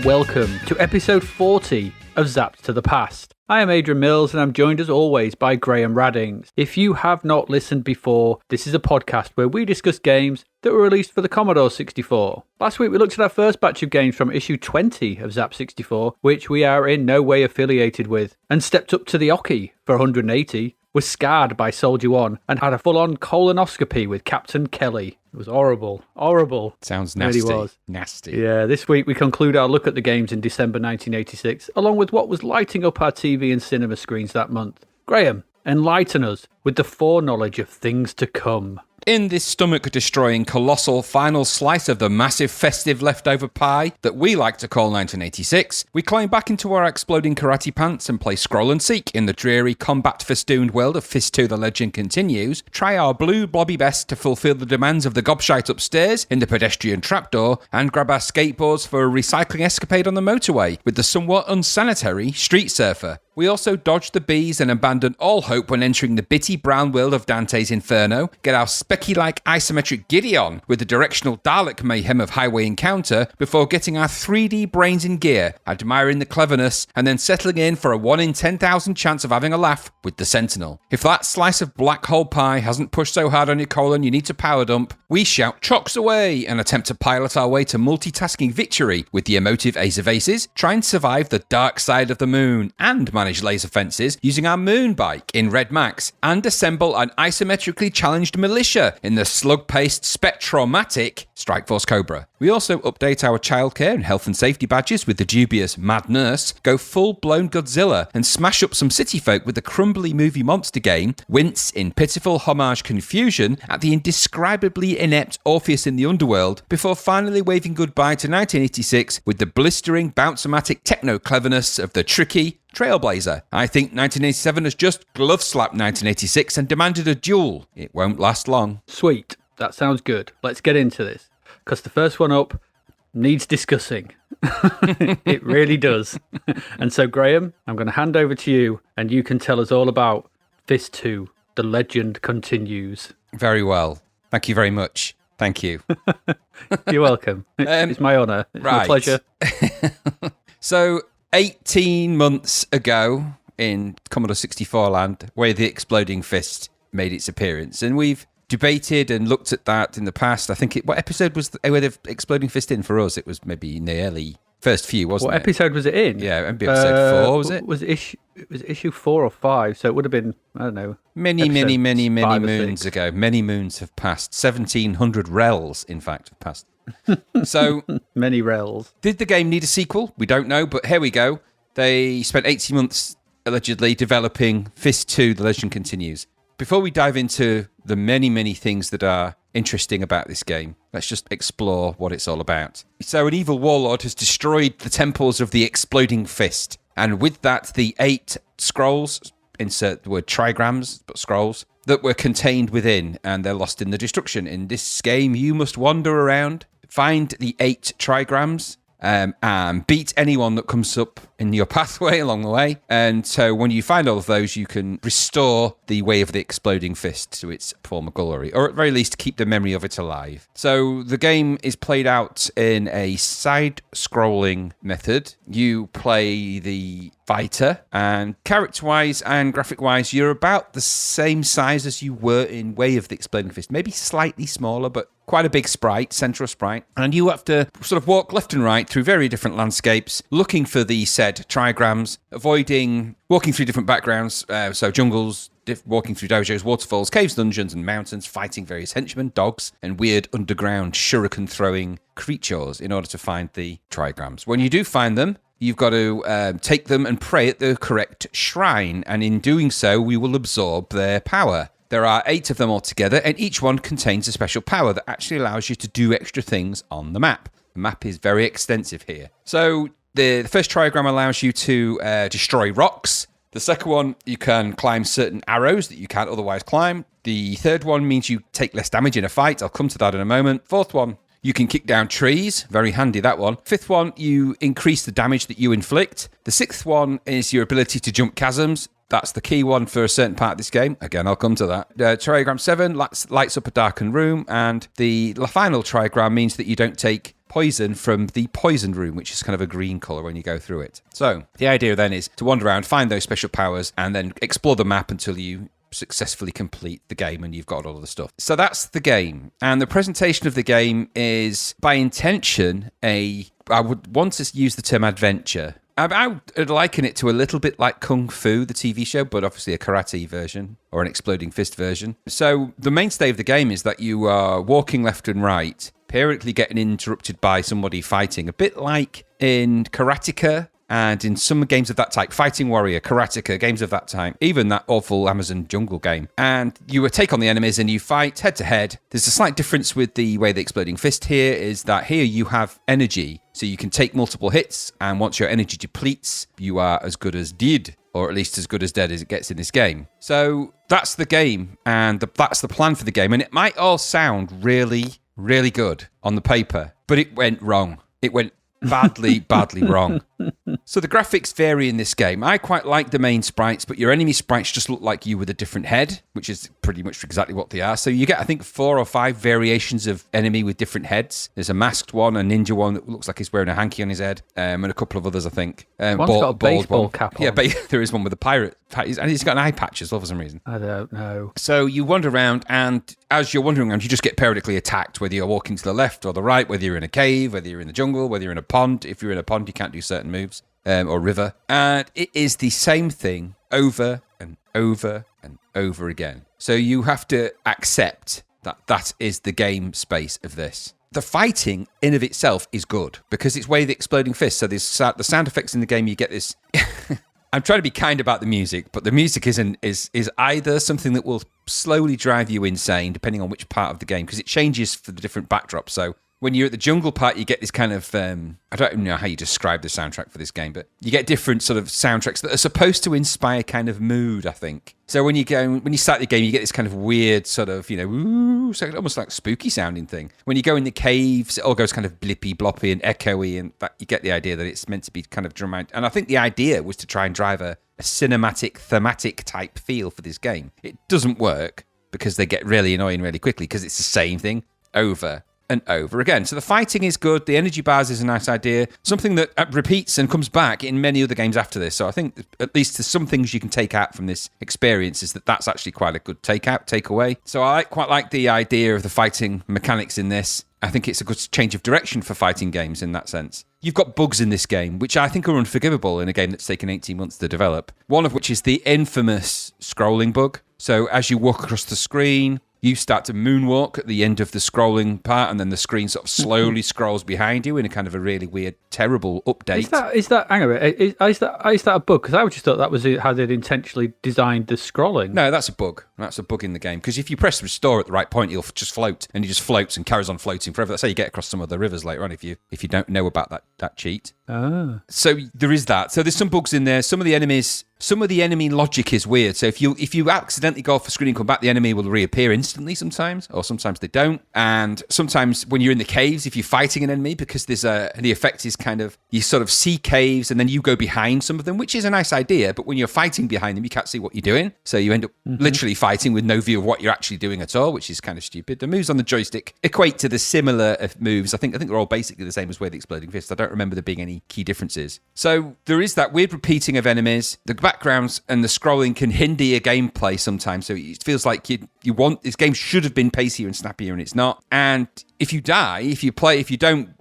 welcome to episode 40 of Zapped to the Past. I am Adrian Mills and I'm joined as always by Graham Raddings. If you have not listened before, this is a podcast where we discuss games that were released for the Commodore 64. Last week we looked at our first batch of games from issue 20 of Zap 64, which we are in no way affiliated with, and stepped up to the Oki for 180, was scarred by Soldier 1, and had a full-on colonoscopy with Captain Kelly. It was horrible. Horrible. Sounds nasty. It really was. Nasty. Yeah, this week we conclude our look at the games in December 1986, along with what was lighting up our TV and cinema screens that month. Graham, enlighten us with the foreknowledge of things to come. In this stomach-destroying, colossal final slice of the massive festive leftover pie that we like to call 1986, we climb back into our exploding karate pants and play Scroll and Seek in the dreary, combat-festooned world of Fist 2 The Legend Continues, try our blue blobby best to fulfill the demands of the gobshite upstairs in the pedestrian trapdoor, and grab our skateboards for a recycling escapade on the motorway with the somewhat unsanitary Street Surfer. We also dodge the bees and abandon all hope when entering the bitty brown world of Dante's Inferno, get our specky-like isometric giddy on with the directional Dalek mayhem of Highway Encounter before getting our 3D brains in gear, admiring the cleverness, and then settling in for a 1 in 10,000 chance of having a laugh with the Sentinel. If that slice of black hole pie hasn't pushed so hard on your colon you need to power dump, we shout chocks away and attempt to pilot our way to multitasking victory with the emotive Ace of Aces, try and survive the dark side of the moon, and manage laser fences using our moon bike in Red Max, and assemble an isometrically challenged militia in the slug-paced Spectromatic Strikeforce Cobra. We also update our childcare and health and safety badges with the dubious Mad Nurse, go full-blown Godzilla and smash up some city folk with the crumbly movie monster game, wince in pitiful homage confusion at the indescribably inept Orpheus in the Underworld, before finally waving goodbye to 1986 with the blistering bounce-o-matic techno-cleverness of the tricky Trailblazer. I think 1987 has just glove-slapped 1986 and demanded a duel. It won't last long. Sweet. That sounds good. Let's get into this, because the first one up needs discussing. It really does. And so, Graham, I'm going to hand over to you, and you can tell us all about Fist 2, The Legend Continues. Very well. Thank you very much. Thank you. You're welcome. It's my honour. It's my pleasure. So, 18 months ago in Commodore 64 land, where the Exploding Fist made its appearance, and we've debated and looked at that in the past. I think what episode was where the Exploding Fist in for us? It was maybe in the early first few, wasn't it? What episode was it in? Yeah, maybe episode 4, was it? It was issue 4 or 5, so it would have been, I don't know. Many moons ago. Many moons have passed. 1,700 rels, in fact, have passed. So many rels. Did the game need a sequel? We don't know, but here we go. They spent 18 months allegedly developing Fist 2, The Legend Continues. Before we dive into the many things that are interesting about this game, let's just explore what it's all about. So an evil warlord has destroyed the temples of the Exploding Fist, and with that the 8 scrolls, insert the word trigrams, but scrolls, that were contained within, and they're lost in the destruction. In this game you must wander around, find the 8 trigrams, and beat anyone that comes up in your pathway along the way. And so when you find all of those, you can restore the way of the Exploding Fist to its former glory, or at very least keep the memory of it alive. So the game is played out in a side-scrolling method. You play the fighter, and character-wise and graphic-wise, you're about the same size as you were in Way of the Exploding Fist. Maybe slightly smaller, but quite a big sprite, central sprite. And you have to sort of walk left and right through very different landscapes, looking for the said trigrams, walking through different backgrounds, so jungles, walking through dojos, waterfalls, caves, dungeons, and mountains, fighting various henchmen, dogs, and weird underground shuriken-throwing creatures in order to find the trigrams. When you do find them, you've got to take them and pray at the correct shrine, and in doing so, we will absorb their power. There are 8 of them altogether, and each one contains a special power that actually allows you to do extra things on the map. The map is very extensive here. So the first trigram allows you to destroy rocks. The second one, you can climb certain arrows that you can't otherwise climb. The third one means you take less damage in a fight. I'll come to that in a moment. Fourth one, you can kick down trees. Very handy, that one. Fifth one, you increase the damage that you inflict. The sixth one is your ability to jump chasms. That's the key one for a certain part of this game. Again, I'll come to that. Trigram 7 lights up a darkened room, and the final trigram means that you don't take poison from the poison room, which is kind of a green colour when you go through it. So the idea then is to wander around, find those special powers, and then explore the map until you successfully complete the game and you've got all of the stuff. So that's the game. And the presentation of the game is, by intention, I would want to use the term adventure. I would liken it to a little bit like Kung Fu, the TV show, but obviously a karate version or an exploding fist version. So the mainstay of the game is that you are walking left and right, periodically getting interrupted by somebody fighting, a bit like in Karateka and in some games of that type, Fighting Warrior, Karateka, games of that type, even that awful Amazon jungle game. And you take on the enemies and you fight head to head. There's a slight difference with the way the exploding fist here is that here you have energy. So you can take multiple hits, and once your energy depletes, you are as good as dead, or at least as good as dead as it gets in this game. So that's the game, and that's the plan for the game. And it might all sound really, really good on the paper, but it went wrong. It went badly wrong. So the graphics vary in this game. I quite like the main sprites, but your enemy sprites just look like you with a different head, which is pretty much exactly what they are. So you get, I think, 4 or 5 variations of enemy with different heads. There's a masked one, a ninja one that looks like he's wearing a hanky on his head, and a couple of others, I think. One's got a baseball cap on. Yeah, but there is one with a pirate, and he's got an eye patch as well for some reason. I don't know. So you wander around, and as you're wandering around, you just get periodically attacked, whether you're walking to the left or the right, whether you're in a cave, whether you're in the jungle, whether you're in a pond. If you're in a pond, you can't do certain moves, or river. And it is the same thing over and over and over again. So you have to accept that that is the game space of this. The fighting in of itself is good because it's way the exploding fist. So there's the sound effects in the game. You get this. I'm trying to be kind about the music, but the music is either something that will slowly drive you insane, depending on which part of the game, because it changes for the different backdrops. So when you're at the jungle part, you get this kind of, I don't even know how you describe the soundtrack for this game, but you get different sort of soundtracks that are supposed to inspire kind of mood, I think. So when you start the game, you get this kind of weird sort of, ooh, so almost like spooky sounding thing. When you go in the caves, it all goes kind of blippy, bloppy and echoey, and that, you get the idea that it's meant to be kind of dramatic. And I think the idea was to try and drive a cinematic, thematic type feel for this game. It doesn't work because they get really annoying really quickly because it's the same thing over and over again. So the fighting is good. The energy bars is a nice idea. Something that repeats and comes back in many other games after this. So I think at least there's some things you can take out from this experience is that that's actually quite a good takeaway. So I quite like the idea of the fighting mechanics in this. I think it's a good change of direction for fighting games in that sense. You've got bugs in this game, which I think are unforgivable in a game that's taken 18 months to develop. One of which is the infamous scrolling bug. So as you walk across the screen, you start to moonwalk at the end of the scrolling part, and then the screen sort of slowly scrolls behind you in a kind of a really weird, terrible update. Hang on a minute, is that a bug? Because I just thought that was how they'd intentionally designed the scrolling. No, that's a bug. That's a bug in the game. Because if you press restore at the right point, you'll just float, and he just floats and carries on floating forever. That's how you get across some of the rivers later on if you don't know about that cheat. Ah. So there is that. So there's some bugs in there. Some of the enemy logic is weird. So if you accidentally go off a screen and come back, the enemy will reappear instantly sometimes, or sometimes they don't. And sometimes when you're in the caves, if you're fighting an enemy, because there's the effect is kind of, you sort of see caves and then you go behind some of them, which is a nice idea. But when you're fighting behind them, you can't see what you're doing. So you end up literally fighting with no view of what you're actually doing at all, which is kind of stupid. The moves on the joystick equate to the similar moves. I think they're all basically the same as Way the Exploding Fist. I don't remember there being any key differences. So there is that weird repeating of enemies. The backgrounds and the scrolling can hinder your gameplay sometimes. So it feels like you want this game should have been pacier and snappier, and it's not. And if you die, if you don't,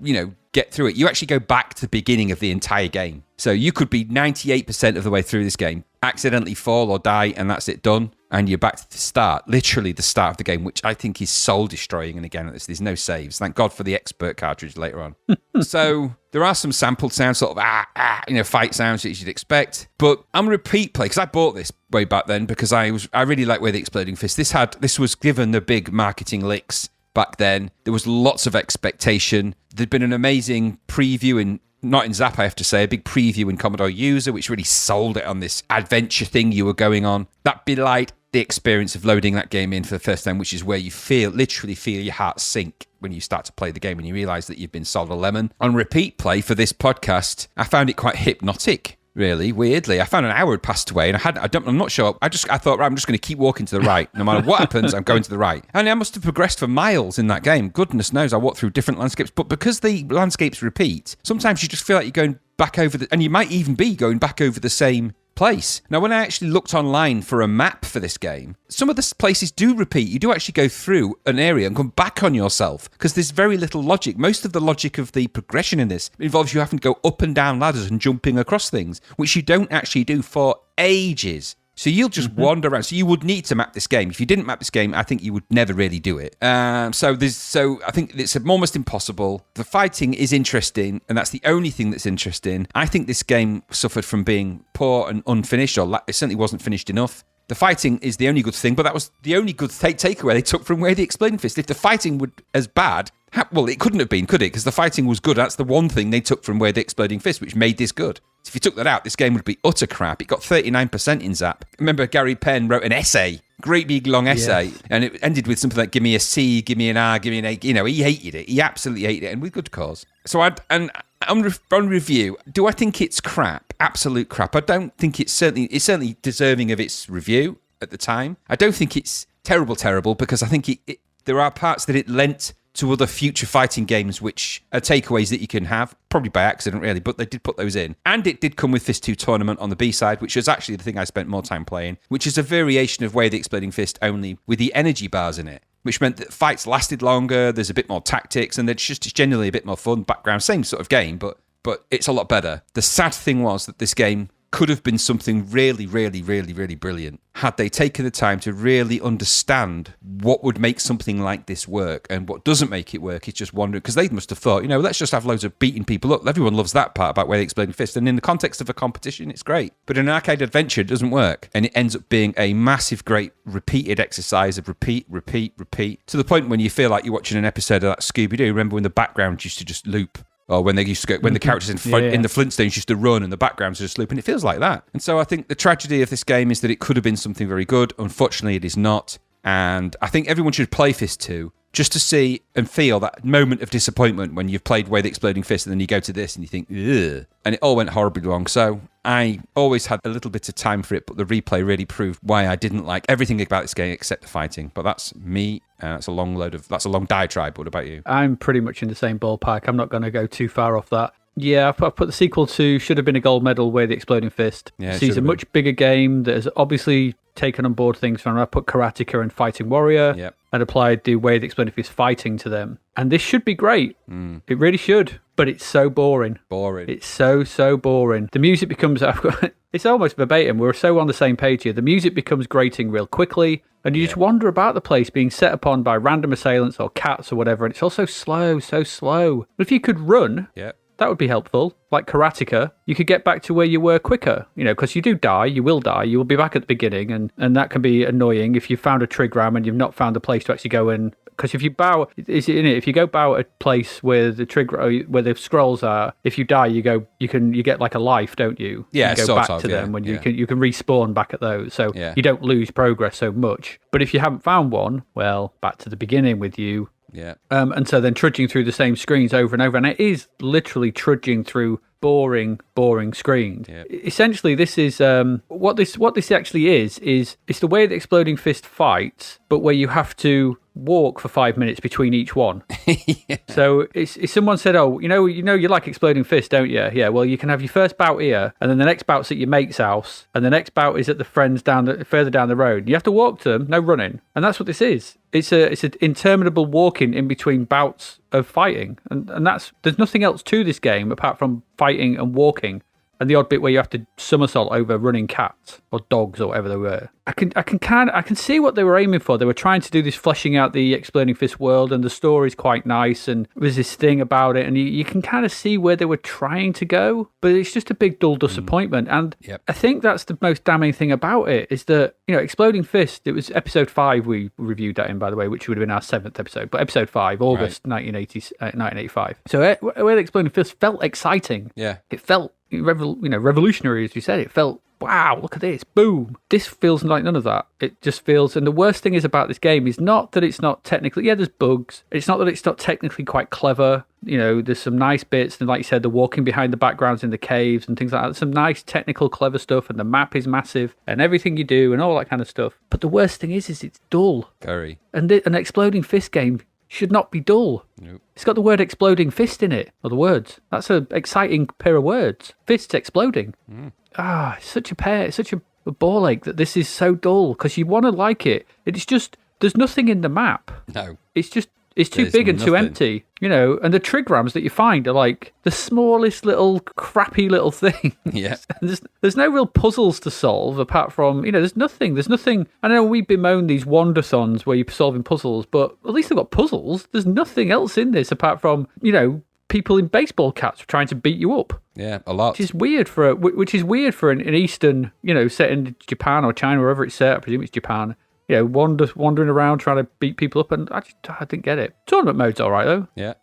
get through it, you actually go back to the beginning of the entire game. So you could be 98% of the way through this game, accidentally fall or die, and that's it, done. And you're back to the start, literally the start of the game, which I think is soul destroying. And again, there's no saves. Thank God for the expert cartridge later on. So there are some sampled sounds, sort of fight sounds that you'd expect. But I'm a repeat play because I bought this way back then because I really like Way the Exploding Fist. This was given the big marketing licks back then. There was lots of expectation. There'd been an amazing preview not in Zapped, I have to say, a big preview in Commodore User, which really sold it on this adventure thing you were going on. That belied the experience of loading that game in for the first time, which is where you literally feel your heart sink when you start to play the game and you realise that you've been sold a lemon. On repeat play for this podcast, I found it quite hypnotic. really, weirdly. I found an hour had passed away, and I'm not sure. I thought, right, I'm just going to keep walking to the right. No matter what happens, I'm going to the right. And I must have progressed for miles in that game. Goodness knows, I walked through different landscapes. But because the landscapes repeat, sometimes you just feel like you're going back over and you might even be going back over the same place. Now, when I actually looked online for a map for this game, some of the places do repeat. You do actually go through an area and come back on yourself because there's very little logic. Most of the logic of the progression in this involves you having to go up and down ladders and jumping across things, which you don't actually do for ages. So you'll just wander around. So you would need to map this game. If you didn't map this game, I think you would never really do it. So I think it's almost impossible. The fighting is interesting, and that's the only thing that's interesting. I think this game suffered from being poor and unfinished, or it certainly wasn't finished enough. The fighting is the only good thing, but that was the only good takeaway they took from Where the Exploding Fist. If the fighting would as bad, well, it couldn't have been, could it? Because the fighting was good. That's the one thing they took from Where the Exploding Fist, which made this good. So if you took that out, this game would be utter crap. It got 39% in Zap. Remember, Gary Penn wrote an essay, great big long essay, and it ended with something like, give me a C, give me an R, give me an A. You know, he hated it. He absolutely hated it, and with good cause. So on review, do I think it's crap? Absolute crap. I don't think it's certainly deserving of its review at the time. I don't think it's terrible, because I think there are parts that it lent to other future fighting games, which are takeaways that you can have, probably by accident, really, but they did put those in. And it did come with Fist 2 Tournament on the B-side, which was actually the thing I spent more time playing, which is a variation of Way the Exploding Fist, only with the energy bars in it, which meant that fights lasted longer, there's a bit more tactics, and it's generally a bit more fun, background, same sort of game, but it's a lot better. The sad thing was that this game could have been something really, really, really, really brilliant had they taken the time to really understand what would make something like this work, and what doesn't make it work is just wondering, because they must have thought, let's just have loads of beating people up. Everyone loves that part about Where the Exploding Fist, and in the context of a competition, it's great. But in an arcade adventure, it doesn't work, and it ends up being a massive, great, repeated exercise of repeat, to the point when you feel like you're watching an episode of that Scooby-Doo. Remember when the background used to just loop? Or when they used to go, when the characters in the Flintstones used to run and the backgrounds just loop, and it feels like that. And so I think the tragedy of this game is that it could have been something very good. Unfortunately, it is not. And I think everyone should play Fist 2 just to see and feel that moment of disappointment when you've played Way the Exploding Fist and then you go to this and you think, ugh. And it all went horribly wrong. So I always had a little bit of time for it, but the replay really proved why I didn't like everything about this game except the fighting. But that's me. That's a long diatribe. What about you? I'm pretty much in the same ballpark. I'm not going to go too far off that. Yeah, I've put the sequel to should have been a gold medal, Where the Exploding Fist. Yeah, it's a much bigger game that has obviously taken on board things from. I put Karateka and Fighting Warrior and applied the Where the Exploding Fist fighting to them. And this should be great. It really should. But it's so boring. It's so boring. The music becomes... it's almost verbatim. We're so on the same page here. The music becomes grating real quickly. And you just wander about the place being set upon by random assailants or cats or whatever. And it's all so slow. But if you could run... that would be helpful. Like Karateka, you could get back to where you were quicker, because you do die, you will die, you will be back at the beginning, and that can be annoying if you've found a trigram and you've not found a place to actually go in. Because if you bow, if you go bow at a place where the scrolls are, if you die, you get like a life, don't you? Yeah, you go back to them when you can respawn back at those, so you don't lose progress so much. But if you haven't found one, well, back to the beginning with you. Yeah. And so then trudging through the same screens over and over, and it is literally trudging through boring screens. Yeah. Essentially, this is what this actually is it's the Way the Exploding Fist fights, but where you have to walk for 5 minutes between each one. So if someone said, "Oh, you like Exploding Fist, don't you?" Yeah. Well, you can have your first bout here, and then the next bout's at your mate's house, and the next bout is at the friends further down the road. You have to walk to them, no running, and that's what this is. It's an interminable walking in between bouts of fighting, and there's nothing else to this game apart from fighting and walking, and the odd bit where you have to somersault over running cats or dogs or whatever they were. I can see what they were aiming for. They were trying to do this fleshing out the Exploding Fist world, and the story's quite nice, and there's this thing about it, and you can kind of see where they were trying to go, but it's just a big dull disappointment. And I think that's the most damning thing about it, is that, Exploding Fist, it was episode 5 we reviewed that in, by the way, which would have been our 7th episode, but episode 5, August 1985. So where the Exploding Fist felt exciting. Yeah. It felt revolutionary, as you said. It felt, wow, look at this, boom. This feels like none of that. It just feels, and the worst thing is about this game is not that it's not technically, there's bugs. It's not that it's not technically quite clever. There's some nice bits, and like you said, the walking behind the backgrounds in the caves and things like that. There's some nice technical, clever stuff, and the map is massive, and everything you do, and all that kind of stuff. But the worst thing is it's dull. Very. And an exploding fist game should not be dull. Nope. It's got the word exploding fist in it, or the words. That's an exciting pair of words. Fists exploding. It's such a pair. It's such a ball ache that this is so dull, because you want to like it. It's just, there's nothing in the map. No. It's just, it's too big and too empty, and the trigrams that you find are like the smallest little crappy little thing. Yeah. There's no real puzzles to solve apart from, there's nothing. I know we bemoan these wandathons where you're solving puzzles, but at least they've got puzzles. There's nothing else in this apart from, people in baseball caps trying to beat you up. Yeah, a lot. Which is weird for an Eastern, set in Japan or China, wherever it's set. I presume it's Japan. Wandering around trying to beat people up, and I didn't get it. Tournament mode's all right, though. Yeah.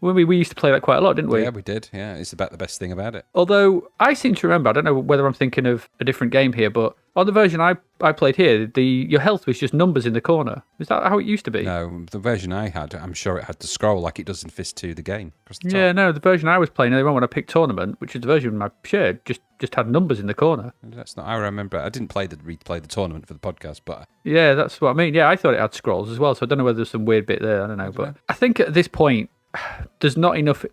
we used to play that quite a lot, didn't we? Yeah, we did. Yeah, it's about the best thing about it. Although, I seem to remember, I don't know whether I'm thinking of a different game here, but on the version I played here, your health was just numbers in the corner. Is that how it used to be? No, the version I had, I'm sure it had to scroll like it does in Fist 2, the game. Yeah, no, the version I was playing, the one when I picked Tournament, which is the version I shared, just had numbers in the corner. That's not. I remember. I didn't replay the tournament for the podcast, but yeah, that's what I mean. Yeah, I thought it had scrolls as well, so I don't know whether there's some weird bit there. I don't know, but I think at this point, there's not enough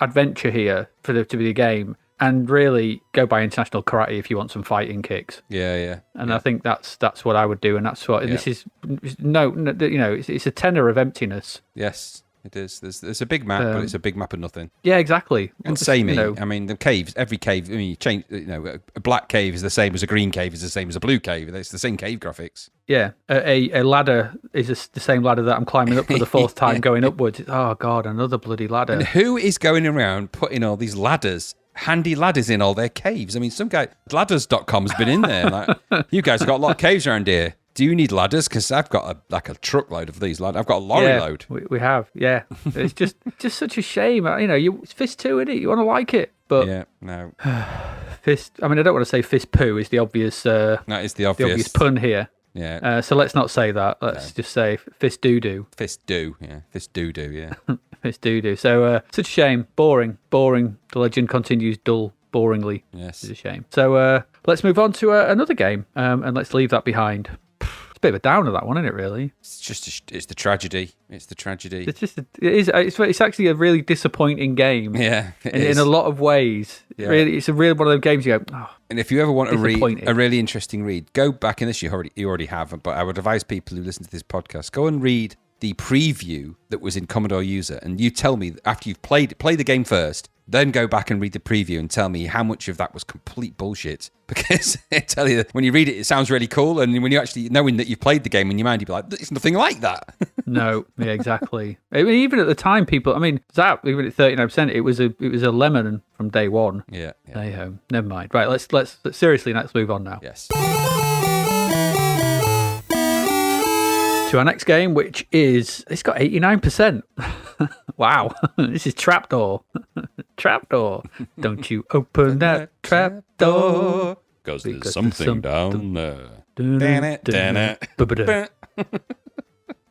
adventure here to be a game, and really go by international karate if you want some fighting kicks. Yeah. And I think that's what I would do, and that's what this is. No, it's a tenor of emptiness. Yes. It is. There's a big map, but it's a big map of nothing. Yeah, exactly. And samey. I mean, the caves. Every cave. I mean, you change. A black cave is the same as a green cave. Is the same as a blue cave. It's the same cave graphics. Yeah, a ladder is the same ladder that I'm climbing up for the fourth time, going upwards. Oh God, another bloody ladder. And who is going around putting all these handy ladders in all their caves? I mean, some guy ladders.com has been in there. Like, you guys have got a lot of caves around here. Do you need ladders? Because I've got a truckload of these ladders. I've got a lorry load. We have, yeah. It's just such a shame. It's Fist 2, isn't it? You want to like it. But yeah, no. Fist, I don't want to say Fist Poo is the obvious... that is the obvious pun here. Yeah. So let's not say that. Let's just say Fist Doo-Doo. Fist Doo, yeah. Fist Doo-Doo, yeah. Fist Doo-Doo. So such a shame. Boring. The legend continues dull. Boringly. Yes. It's a shame. So let's move on to another game, and let's leave that behind. Bit of a downer, that one, isn't it? Really, it's the tragedy. It's the tragedy. It's actually a really disappointing game. Yeah, in a lot of ways. Yeah. Really, it's a real one of those games you go. Oh, and if you ever want to read a really interesting read, go back in this. You already have, but I would advise people who listen to this podcast, go and read the preview that was in Commodore User, and you tell me after you've play the game first. Then go back and read the preview and tell me how much of that was complete bullshit. Because I tell you, when you read it, it sounds really cool. And when you actually, knowing that you've played the game in your mind, you'd be like, it's nothing like that. No, yeah, exactly. Even at the time, people, Zapped, even at 39%, it was a lemon from day one. Yeah. Hey ho, never mind. Right, let's move on now. Yes. To our next game, which is, it's got 89%. Wow, this is Trapdoor. Trapdoor. Don't you open that trapdoor. Because there's something down there. Damn it.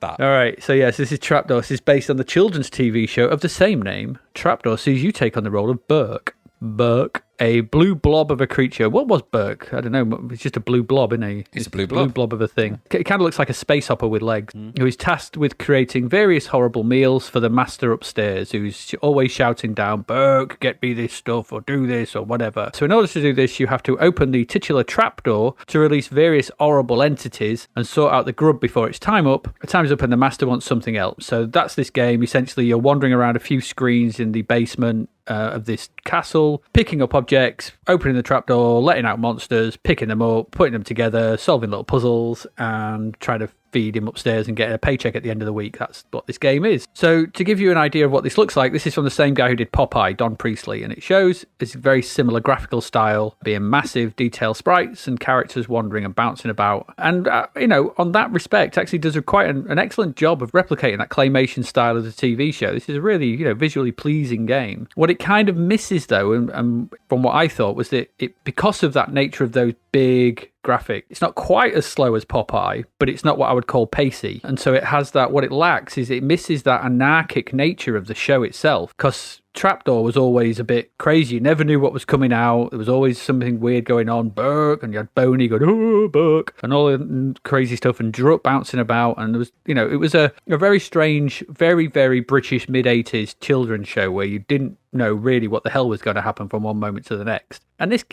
All right, so yes, this is Trapdoor. This is based on the children's TV show of the same name. Trapdoor sees you take on the role of Burke. Burke, a blue blob of a creature. What was Burke? I don't know. It's just a blue blob, isn't he? It's a blue blob of a thing. It kind of looks like a space hopper with legs. Who is tasked with creating various horrible meals for the master upstairs, who's always shouting down, Burke, get me this stuff, or do this, or whatever. So in order to do this, you have to open the titular trapdoor to release various horrible entities and sort out the grub before its time up. The time's up and the master wants something else. So that's this game. Essentially, you're wandering around a few screens in the basement of this castle, picking up objects, opening the trapdoor, letting out monsters, picking them up, putting them together, solving little puzzles, and trying to feed him upstairs and get a paycheck at the end of the week. That's what this game is. So to give you an idea of what this looks like, this is from the same guy who did Popeye, Don Priestley, and it shows this very similar graphical style, being massive detailed sprites and characters wandering and bouncing about. And, on that respect, actually does quite an excellent job of replicating that claymation style of the TV show. This is a really, visually pleasing game. What it kind of misses, though, and from what I thought, was that because of that nature of those big graphic, it's not quite as slow as Popeye, but it's not what I would call pacey. And so it has that, what it lacks is it misses that anarchic nature of the show itself, because Trapdoor was always a bit crazy. You never knew what was coming out. There was always something weird going on. Burk, and you had Boney going, oh, Burk, and all the crazy stuff, and Drup bouncing about. And there was, it was a very strange, very, very British mid-80s children's show where you didn't know really what the hell was going to happen from one moment to the next. And this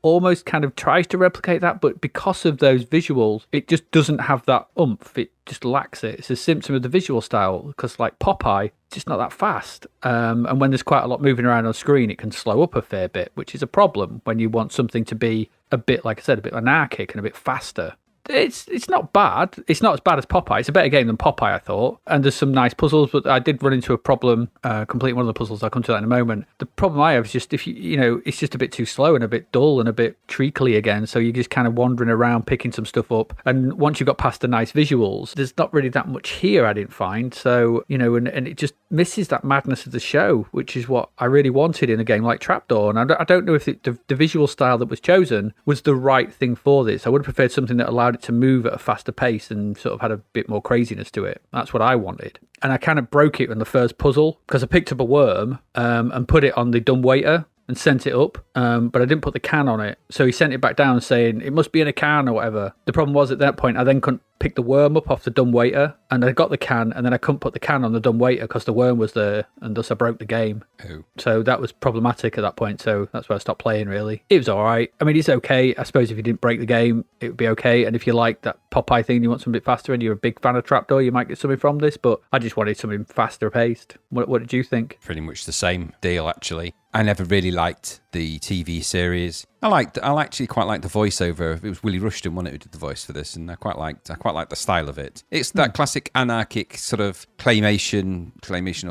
almost tries to replicate that, but because of those visuals, it just doesn't have that oomph. It just lacks it. It's a symptom of the visual style, because like Popeye, it's just not that fast. And when there's quite a lot moving around on screen, it can slow up a fair bit, which is a problem when you want something to be a bit, like I said, a bit anarchic and a bit faster. It's not bad. It's not as bad as Popeye. It's a better game than Popeye, I thought. And there's some nice puzzles, but I did run into a problem completing one of the puzzles. I'll come to that in a moment. The problem I have is just it's just a bit too slow and a bit dull and a bit treacly again. So you're just kind of wandering around, picking some stuff up. And once you've got past the nice visuals, there's not really that much here, I didn't find. So, and it just misses that madness of the show, which is what I really wanted in a game like Trapdoor. And I don't know if the visual style that was chosen was the right thing for this. I would have preferred something that allowed it to move at a faster pace and sort of had a bit more craziness to it. That's what I wanted. And I kind of broke it in the first puzzle because I picked up a worm and put it on the dumbwaiter and sent it up, but I didn't put the can on it. So he sent it back down saying it must be in a can or whatever. The problem was at that point I then couldn't pick the worm up off the dumbwaiter, and I got the can, and then I couldn't put the can on the dumbwaiter because the worm was there, and thus I broke the game. Oh. So that was problematic at that point, so that's why I stopped playing, really. It was alright. I mean, it's okay. I suppose if you didn't break the game, it would be okay, and if you like that Popeye thing, you want something a bit faster, and you're a big fan of Trapdoor, you might get something from this, but I just wanted something faster paced. What did you think? Pretty much the same deal, actually. I never really liked the TV series. I actually quite liked the voiceover. It was Willie Rushton, wasn't it, who did the voice for this, and I quite liked the style of it. It's that classic anarchic sort of claymation,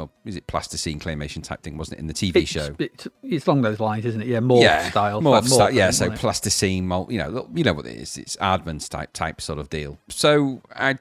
or is it plasticine claymation type thing, wasn't it, in the TV show? It's along those lines, isn't it? Yeah, morph style. Morph style, yeah. So plasticine, you know what it is. It's Aardman's type sort of deal. So I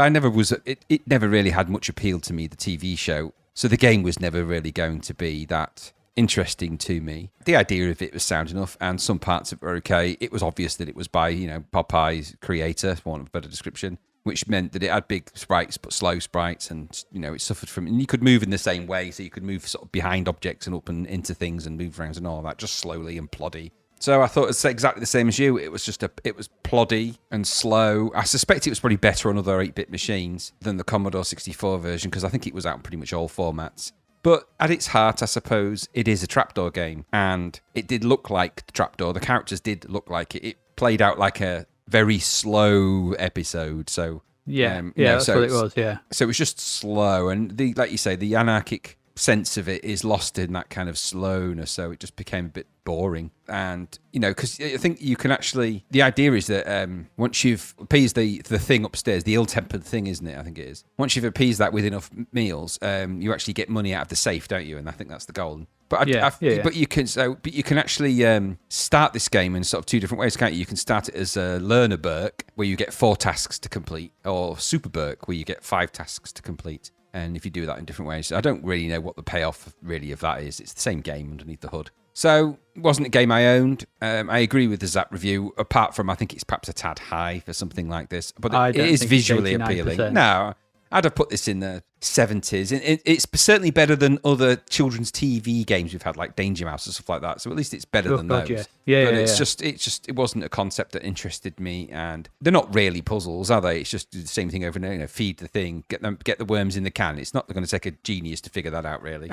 never was. It never really had much appeal to me, the TV show. So the game was never really going to be that interesting to me. The idea of it was sound enough, and some parts of it were okay. It was obvious that it was by, Popeye's creator, for want of a better description, which meant that it had big sprites but slow sprites, and it suffered from. And you could move in the same way, so you could move sort of behind objects and up and into things and move around and all that, just slowly and ploddy. So I thought it's exactly the same as you. It was it was ploddy and slow. I suspect it was probably better on other 8-bit machines than the Commodore 64 version, because I think it was out in pretty much all formats. But at its heart, I suppose, it is a Trapdoor game. And it did look like Trapdoor. The characters did look like it. It played out like a very slow episode. So that's what it was, yeah. So it was just slow. And like you say, the anarchic sense of it is lost in that kind of slowness. So it just became a bit boring. And, because I think you can actually, the idea is that once you've appeased the thing upstairs, the ill-tempered thing, isn't it? I think it is. Once you've appeased that with enough meals, you actually get money out of the safe, don't you? And I think that's the goal. But but you can actually start this game in sort of two different ways, can't you? You can start it as a learner Burke, where you get 4 tasks to complete, or Super Burke, where you get 5 tasks to complete. And if you do that in different ways, I don't really know what the payoff really of that is. It's the same game underneath the hood. So it wasn't a game I owned. I agree with the Zapped review, apart from I think it's perhaps a tad high for something like this. But it is visually appealing. No, I'd have put this in the 70s. It's certainly better than other children's TV games we've had, like Danger Mouse and stuff like that. So at least it's better than those. Yeah. But it wasn't a concept that interested me, and they're not really puzzles, are they? It's just the same thing over and over. Feed the thing, get the worms in the can. It's not going to take a genius to figure that out, really.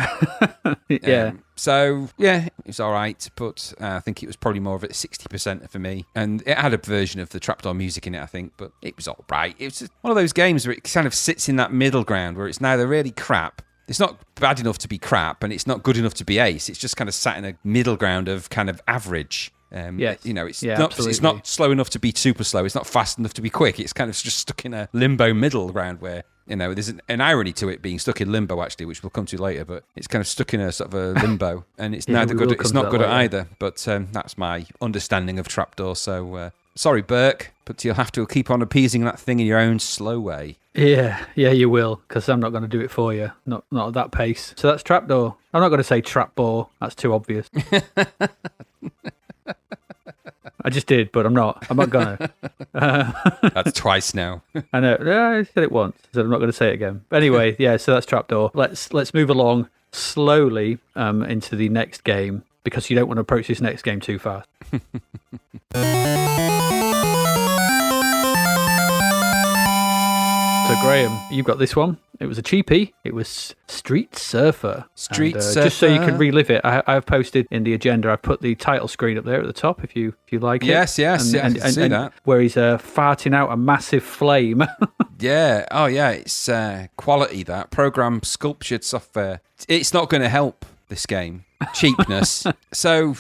Yeah. So yeah, it was all right, but I think it was probably more of a 60% for me. And it had a version of the Trapdoor music in it, I think, but it was all right. It was just one of those games where it kind of sits in that middle ground, where it's neither really crap. It's not bad enough to be crap, and it's not good enough to be ace. It's just kind of sat in a middle ground of kind of average. Yes. It's not slow enough to be super slow. It's not fast enough to be quick. It's kind of just stuck in a limbo middle ground where, there's an irony to it being stuck in limbo, actually, which we'll come to later, but it's kind of stuck in a sort of a limbo, and it's neither good, it's not good at either, but that's my understanding of Trapdoor, so sorry, Burke, but you'll have to keep on appeasing that thing in your own slow way. Yeah, you will, because I'm not going to do it for you, not at that pace. So that's Trapdoor. I'm not going to say Trapdoor, that's too obvious. I just did, but I'm not gonna. That's twice now. I know. I said it once, so I'm not going to say it again. But anyway, yeah. So that's Trapdoor. Let's move along slowly into the next game, because you don't want to approach this next game too fast. So Graham, you've got this one. It was a cheapie. It was Street Surfer. Surfer. Just so you can relive it, I've posted in the agenda. I've put the title screen up there at the top if you like it. Yes, I can see that. Where he's farting out a massive flame. Yeah. Oh, yeah. It's quality, that. Program sculptured software. It's not going to help this game. Cheapness. So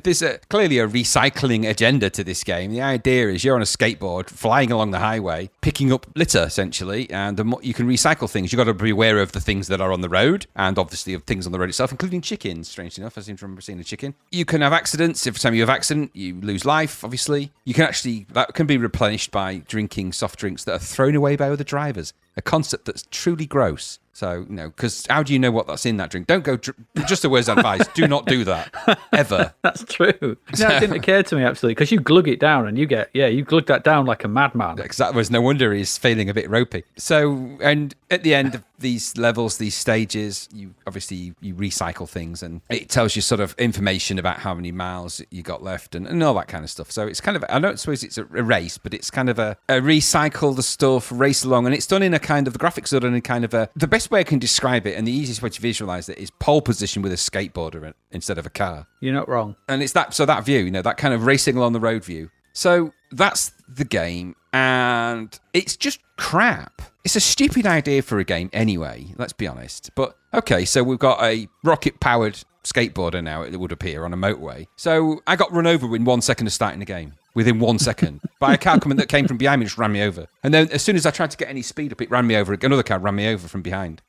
there's clearly a recycling agenda to this game. The idea is you're on a skateboard flying along the highway, picking up litter essentially, and you can recycle things. You've got to be aware of the things that are on the road, and obviously of things on the road itself, including chickens. Strangely enough, I seem to remember seeing a chicken. You can have accidents. Every time you have an accident, you lose life. Obviously, that can be replenished by drinking soft drinks that are thrown away by other drivers. A concept that's truly gross. So, because how do you know what that's in that drink? Don't go, just a word's advice, do not do that, ever. That's true. No, it didn't occur to me, actually, because you glug it down and you glug that down like a madman. That was no wonder he's feeling a bit ropey. So, and at the end of these levels, these stages, you recycle things, and it tells you sort of information about how many miles you got left and all that kind of stuff. So it's kind of, I don't suppose it's a race, but it's kind of a recycle the stuff, race along, and it's done in a kind of, the graphics are done in kind of the best way I can describe it, and the easiest way to visualize it, is pole position with a skateboarder instead of a car. You're not wrong. And it's that view, that kind of racing along the road view. So that's the game, and it's just crap. It's a stupid idea for a game anyway, let's be honest. But okay, so we've got a rocket-powered skateboarder now, it would appear, on a motorway. So I got run over in 1 second of starting the game. Within 1 second, by a car that came from behind me, just ran me over. And then as soon as I tried to get any speed up, it ran me over. Another car ran me over from behind.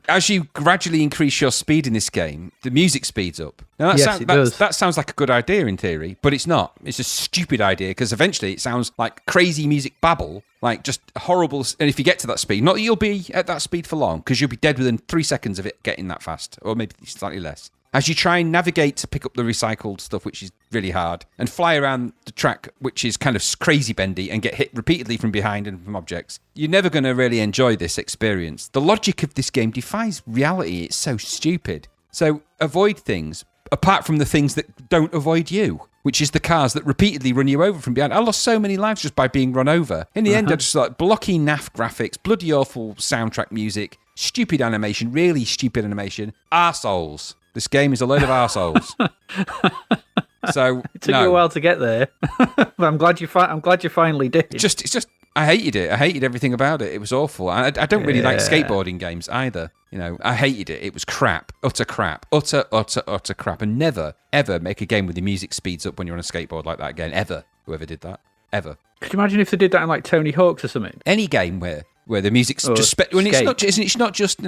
As you gradually increase your speed in this game, the music speeds up. Now that sounds like a good idea in theory, but it's not. It's a stupid idea, because eventually it sounds like crazy music babble, like just horrible. And if you get to that speed, not that you'll be at that speed for long, because you'll be dead within 3 seconds of it getting that fast, or maybe slightly less. As you try and navigate to pick up the recycled stuff, which is really hard, and fly around the track, which is kind of crazy bendy, and get hit repeatedly from behind and from objects, you're never going to really enjoy this experience. The logic of this game defies reality. It's so stupid. So avoid things, apart from the things that don't avoid you, which is the cars that repeatedly run you over from behind. I lost so many lives just by being run over. In the end, I just like blocky naff graphics, bloody awful soundtrack music, stupid animation, really stupid animation, arseholes. This game is a load of arseholes. So it took you a while to get there, but I'm glad you finally did. It's just I hated it. I hated everything about it. It was awful. I don't really like skateboarding games either. I hated it. It was crap, utter crap, utter crap. And never ever make a game where the music speeds up when you're on a skateboard like that again. Ever. Whoever did that, ever. Could you imagine if they did that in like Tony Hawk's or something? Any game where the music's just when it's not just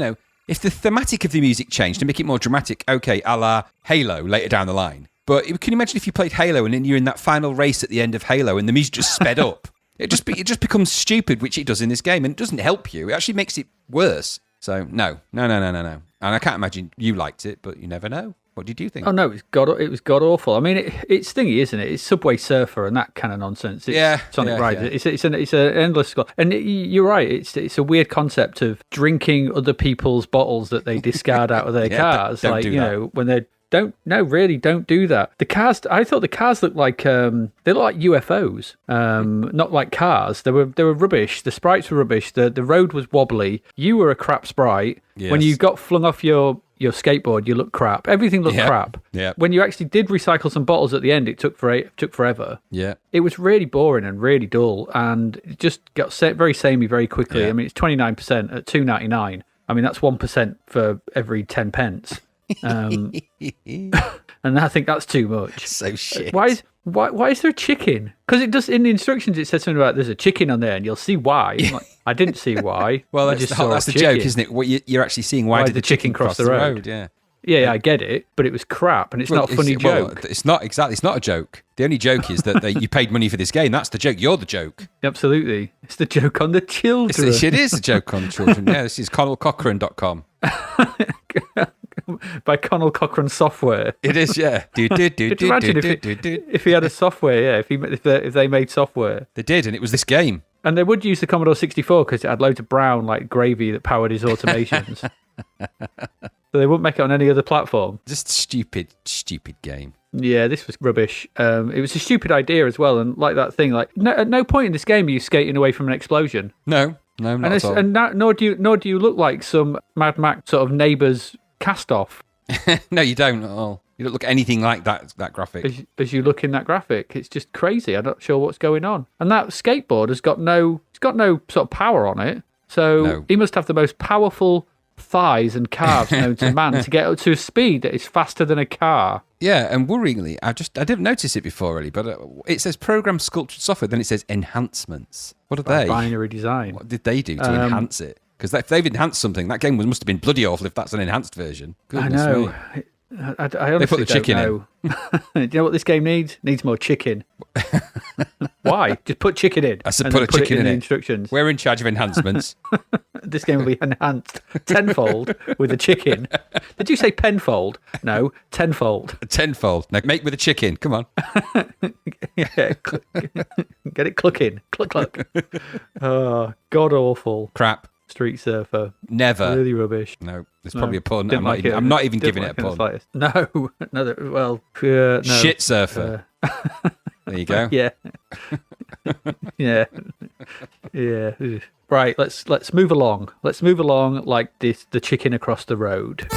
If the thematic of the music changed to make it more dramatic, okay, a la Halo later down the line. But can you imagine if you played Halo and then you're in that final race at the end of Halo and the music just sped up? It just becomes stupid, which it does in this game, and it doesn't help you. It actually makes it worse. So no. And I can't imagine you liked it, but you never know. What did you think? Oh no, it was god awful. I mean, it's thingy, isn't it? It's Subway Surfer and that kind of nonsense. It's Sonic Riders. Yeah. It's an endless. And you're right. It's a weird concept of drinking other people's bottles that they discard out of their cars. Don't do that. When they don't do that. The cars. I thought the cars looked like they look like UFOs. Not like cars. They were rubbish. The sprites were rubbish. The road was wobbly. You were a crap sprite. Yes. When you got flung off your skateboard, you looked crap. Everything looked crap. Yeah. When you actually did recycle some bottles at the end, it took forever. Yeah. It was really boring and really dull, and it just got very samey very quickly. Yeah. I mean, it's 29% at $2.99. I mean, that's 1% for every 10 pence. And I think that's too much. So shit. Why is there a chicken? Because it does in the instructions. It says something about there's a chicken on there, and you'll see why. I'm like, I didn't see why. Well, I that's, just saw that's a the chicken. joke, isn't it? What you're actually seeing, why did the chicken cross the road? Yeah. Yeah, I get it, but it was crap, and it's not a funny joke. It's not exactly. It's not a joke. The only joke is that you paid money for this game. That's the joke. You're the joke. Absolutely. It's the joke on the children. It is a joke on the children. Yeah, this is ConnellCochran.com. By Connell Cochran Software. It is, yeah. Could you imagine if he had a software, yeah, if they made software. They did, and it was this game. And they would use the Commodore 64 because it had loads of brown, like gravy that powered his automations. So they wouldn't make it on any other platform. Just stupid game. Yeah, this was rubbish. It was a stupid idea as well, and like that thing, like at no point in this game are you skating away from an explosion. No, not at all. And nor do you look like some Mad Max sort of neighbours cast off. No, you don't at all. You don't look anything like that graphic. As you look in that graphic, it's just crazy. I'm not sure what's going on. And that skateboard has got no sort of power on it. So He must have the most powerful thighs and calves known to man to get up to a speed that is faster than a car. Yeah, and worryingly, I didn't notice it before really, but it says program sculptured software, then it says enhancements. What are they? Binary design. What did they do to enhance it? Because if they've enhanced something, that game must have been bloody awful if that's an enhanced version. Goodness I know. Me. I honestly they put the chicken don't know. Do you know what this game needs? It needs more chicken. Why? Just put chicken in. I said put a chicken in in the it. instructions. We're in charge of enhancements. This game will be enhanced tenfold with a chicken. Did you say penfold? No, tenfold. Tenfold. Now make with a chicken. Come on. Yeah, get it clucking. Cluck, cluck. Oh, god awful. Crap. Street Surfer. Never. Really rubbish. No, there's probably a pun. Didn't I'm not even giving it a pun. No. Well, no. Shit Surfer. There you go. Yeah. Yeah. Yeah. Right, let's move along. Let's move along like this, the chicken across the road.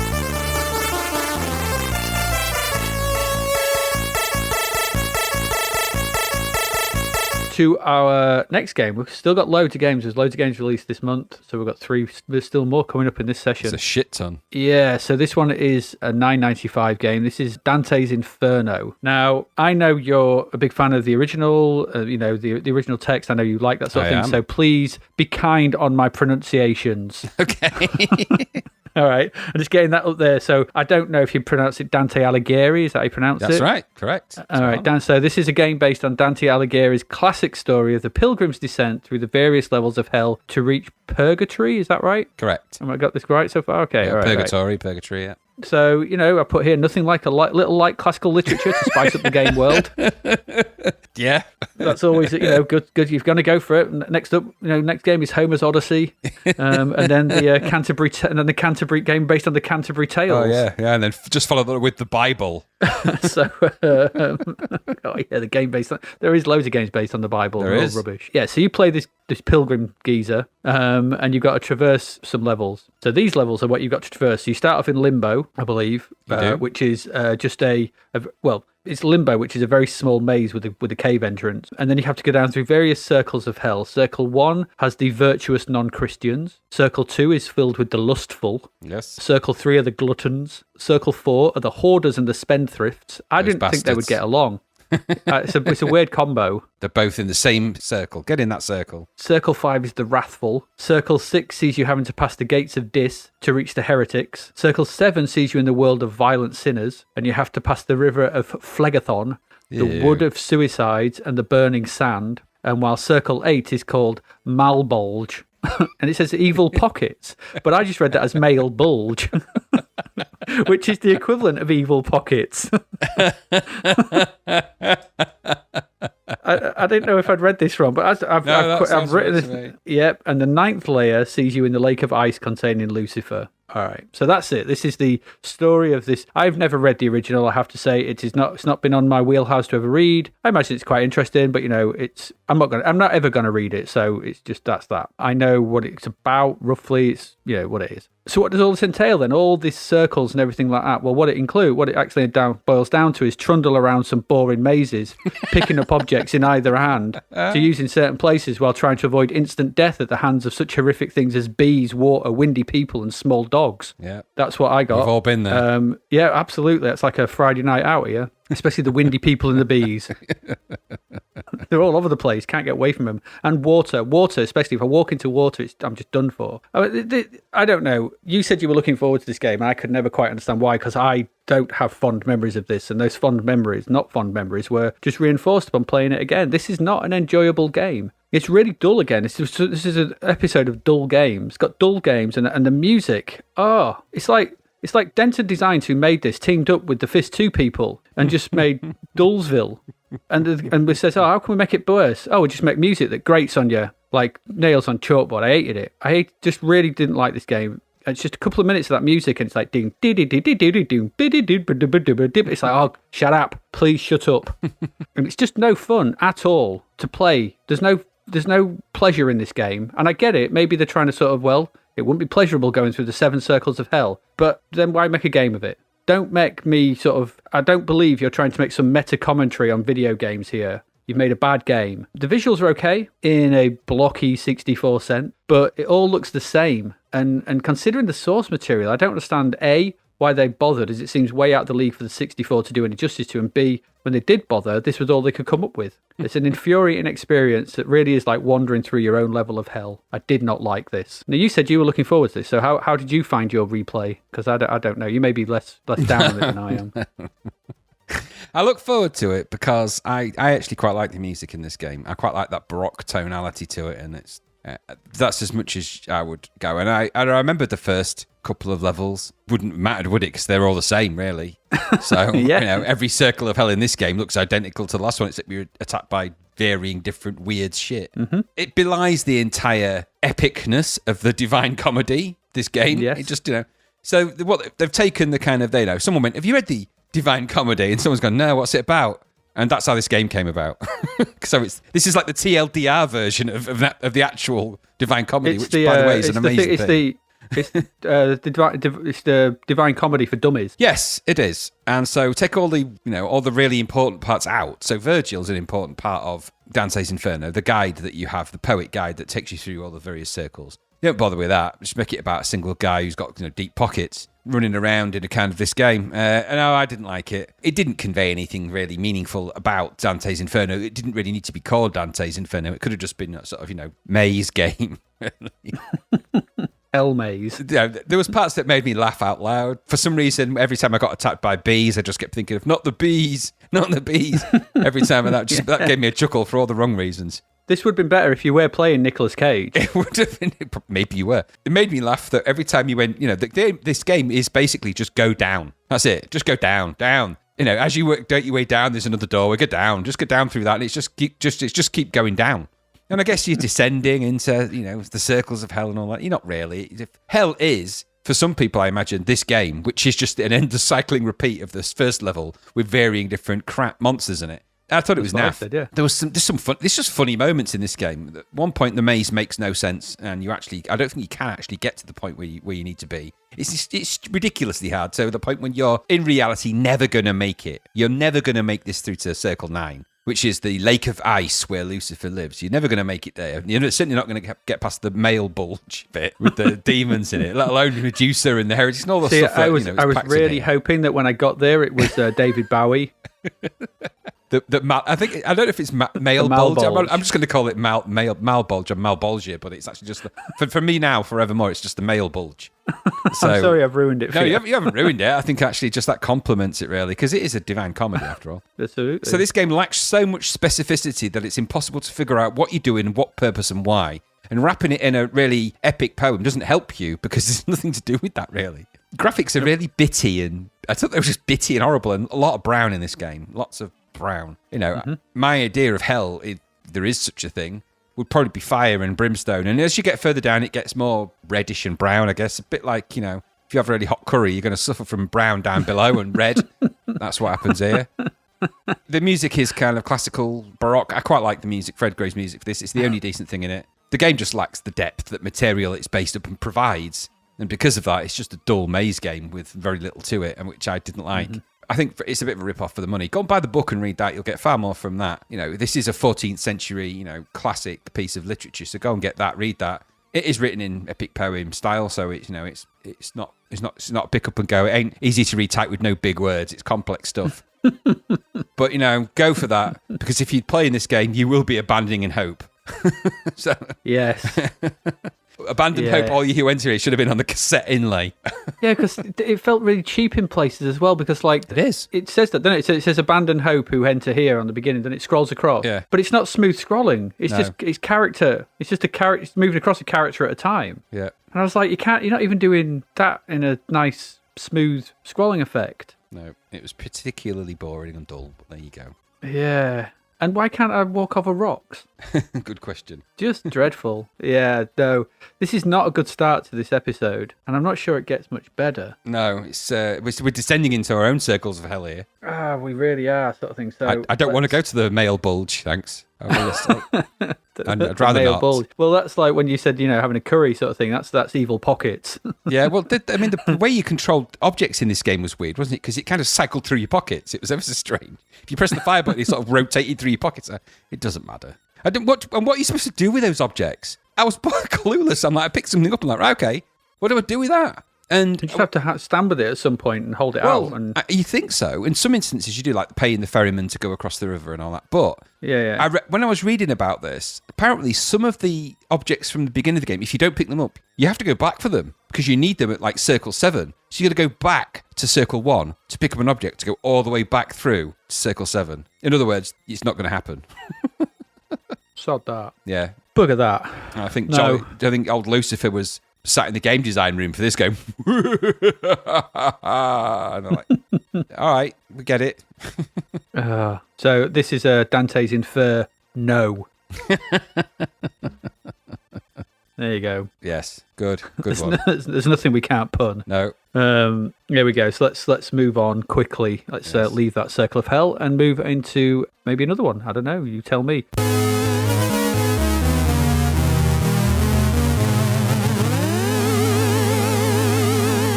To our next game. We've still got loads of games. There's loads of games released this month, so we've got 3. There's still more coming up in this session. It's a shit ton. Yeah, so this one is a $9.95 game. This is Dante's Inferno. Now, I know you're a big fan of the original, the original text. I know you like that sort of thing, so please be kind on my pronunciations. Okay. All right. I'm just getting that up there. So I don't know if you pronounce it Dante Alighieri. Is that how you pronounce it? That's right. Correct. All right, Dan. So this is a game based on Dante Alighieri's classic story of the pilgrim's descent through the various levels of hell to reach purgatory. Is that right? Correct. Have I got this right so far? Okay. Yeah, all right. Purgatory, yeah. So, I put here nothing like a little light classical literature to spice up the game world. Yeah. That's always, good. You're going to go for it. Next up, next game is Homer's Odyssey, and then the Canterbury game based on the Canterbury Tales. Oh yeah, and then just follow that with the Bible. So, the game based on there is loads of games based on the Bible. There is rubbish. Yeah, so you play this pilgrim geezer, and you've got to traverse some levels. So these levels are what you've got to traverse. So you start off in Limbo, I believe, which is just it's Limbo, which is a very small maze with a cave entrance. And then you have to go down through various circles of hell. Circle 1 has the virtuous non-Christians. Circle 2 is filled with the lustful. Yes. Circle 3 are the gluttons. Circle 4 are the hoarders and the spendthrifts. I didn't think they would get along. It's a weird combo. They're both in the same circle. Get in that circle. Circle 5 is the wrathful. Circle 6 sees you having to pass the gates of Dis to reach the heretics. Circle 7 sees you in the world of violent sinners, and you have to pass the river of Phlegethon, the wood of suicides, and the burning sand. And while Circle 8 is called Malbolge, and it says evil pockets, but I just read that as male bulge, which is the equivalent of evil pockets. I didn't know if I'd read this wrong, but I've written this. Yep, and the 9th layer sees you in the lake of ice containing Lucifer. All right, so that's it. This is the story of this. I've never read the original. I have to say it's not been on my wheelhouse to ever read. I imagine it's quite interesting, but I'm not ever gonna read it. So it's just that's that. I know what it's about roughly. It's what it is. So what does all this entail then? All these circles and everything like that? Well, what it actually boils down to is trundle around some boring mazes, picking up objects in either hand to use in certain places while trying to avoid instant death at the hands of such horrific things as bees, water, windy people, and small dogs. Yeah. That's what I got. We've all been there. Yeah, absolutely. It's like a Friday night out here, especially the windy people and the bees. They're all over the place. Can't get away from them. And water, especially if I walk into water, I'm just done for. I don't know. You said you were looking forward to this game, and I could never quite understand why, because I don't have fond memories of this, and those not fond memories, were just reinforced upon playing it again. This is not an enjoyable game. It's really dull again. This is an episode of dull games. It's got dull games, and the music. Oh, it's like Denton Designs, who made this, teamed up with the Fist 2 people and just made Dullsville. And we says, how can we make it worse? Oh, we just make music that grates on you like nails on chalkboard. I hated it. Just really didn't like this game. It's just a couple of minutes of that music, and it's like ding, it's like, oh, shut up, please shut up. And it's just no fun at all to play. There's no pleasure in this game, and I get it. Maybe they're trying to sort of, well, it wouldn't be pleasurable going through the 7 circles of hell, but then why make a game of it? Don't make me I don't believe you're trying to make some meta commentary on video games here. You've made a bad game. The visuals are okay in a blocky 64 cent, but it all looks the same. And considering the source material, I don't understand, A, why they bothered, as it seems way out of the league for the 64 to do any justice to, and B, when they did bother, this was all they could come up with. It's an infuriating experience that really is like wandering through your own level of hell. I did not like this. Now, you said you were looking forward to this, so how did you find your replay? Because I don't know. You may be less down on it than I am. I look forward to it because I actually quite like the music in this game. I quite like that Baroque tonality to it, and that's as much as I would go. And I remember the first couple of levels. Wouldn't matter, would it? Because they're all the same, really. So, yeah. Every circle of hell in this game looks identical to the last one, except you're attacked by varying different weird shit. Mm-hmm. It belies the entire epicness of the Divine Comedy, this game. Yes. It just, So what they've taken the kind of, someone went, have you read the Divine Comedy? And someone's gone, no, what's it about? And that's how this game came about. So this is like the TLDR version of the actual Divine Comedy, which, by the way, is an amazing thing. It's the Divine Comedy for dummies. Yes, it is. And so take all the really important parts out. So Virgil's an important part of Dante's Inferno, the guide that you have, the poet guide that takes you through all the various circles. You don't bother with that. Just make it about a single guy who's got deep pockets running around in a kind of this game. No, I didn't like it. It didn't convey anything really meaningful about Dante's Inferno. It didn't really need to be called Dante's Inferno. It could have just been a sort of, maze game. Hell maze. Yeah, there was parts that made me laugh out loud. For some reason, every time I got attacked by bees, I just kept thinking of not the bees. Every time, and that gave me a chuckle for all the wrong reasons. This would have been better if you were playing Nicolas Cage. It would have been. Maybe you were. It made me laugh that every time you went, this game is basically just go down. That's it. Just go down. As you work your way down, there's another doorway. Go down. Just go down through that, and it's just keep going down. And I guess you're descending into, the circles of hell and all that. You're not really. Hell is, for some people, I imagine, this game, which is just an endless cycling repeat of this first level with varying different crap monsters in it. I thought it was naff. Yeah. There's just funny moments in this game. At one point, the maze makes no sense, and I don't think you can actually get to the point where you need to be. It's ridiculously hard. So the point when you're in reality never going to make it. You're never going to make this through to Circle 9, which is the lake of ice where Lucifer lives. You're never going to make it there. You're certainly not going to get past the male bulge bit with the demons in it, let alone Medusa and the Heretics and all the stuff. I was really hoping that when I got there, it was David Bowie. I don't know if it's male bulge. I'm just going to call it male bulge or malbolgia, but it's actually just for me now, forevermore, it's just the male bulge. So, I'm sorry I've ruined it for you. No, you haven't ruined it. I think actually just that complements it really, because it is a Divine Comedy after all. Absolutely. So this game lacks so much specificity that it's impossible to figure out what you're doing, what purpose and why. And wrapping it in a really epic poem doesn't help you because there's nothing to do with that really. Graphics are really bitty, and I thought they were just bitty and horrible, and a lot of brown in this game. Lots of brown. My idea of hell, if there is such a thing, would probably be fire and brimstone. And as you get further down, it gets more reddish and brown, I guess. A bit like, if you have really hot curry, you're going to suffer from brown down below and red. That's what happens here. The music is kind of classical, baroque. I quite like the music, Fred Gray's music for this. It's the only decent thing in it. The game just lacks the depth that material it's based upon provides. And because of that, it's just a dull maze game with very little to it, and which I didn't like. I think it's a bit of a rip-off for the money. Go and buy the book and read that. You'll get far more from that. This is a 14th century, classic piece of literature. So go and get that, read that. It is written in epic poem style, so it's not pick up and go. It ain't easy to read type with no big words. It's complex stuff. But go for that, because if you play in this game, you will be abandoning in hope. So yes. Abandoned hope, all you who enter it should have been on the cassette inlay. Yeah, because it felt really cheap in places as well, because it is. It says that, doesn't it? It says abandoned hope who enter here on the beginning, then it scrolls across. Yeah. But it's not smooth scrolling. It's it's character. It's just a character. It's moving across a character at a time. Yeah. And I was like, you're not even doing that in a nice, smooth scrolling effect. No, it was particularly boring and dull, but there you go. Yeah. And why can't I walk over rocks? Good question. Just dreadful. Yeah, no. This is not a good start to this episode, and I'm not sure it gets much better. No, it's we're descending into our own circles of hell here. We really are, sort of thing. So I don't want to go to the male bulge, thanks. I'd rather not. Bulge. Well, that's like when you said, having a curry sort of thing. That's evil pockets. Yeah, well, the way you controlled objects in this game was weird, wasn't it? Because it kind of cycled through your pockets. It was ever so strange. If you press the fire button, it sort of rotated through your pockets. It doesn't matter. What are you supposed to do with those objects? I was clueless. I picked something up and right, okay, what do I do with that? And you just have to stand with it at some point and hold it out. And you think so? In some instances, you do, like paying the ferryman to go across the river and all that. But yeah. When I was reading about this, apparently some of the objects from the beginning of the game, if you don't pick them up, you have to go back for them because you need them at like Circle 7. So you got to go back to Circle 1 to pick up an object to go all the way back through to Circle 7. In other words, it's not going to happen. Sod that. Yeah. Bugger that. I think old Lucifer was sat in the game design room for this game. And I'm like, all right, we get it. So this is Dante's Inferno. There you go. Yes, good one. There's nothing we can't pun. No. Here we go. So let's move on quickly. Let's leave that circle of hell and move into maybe another one. I don't know. You tell me.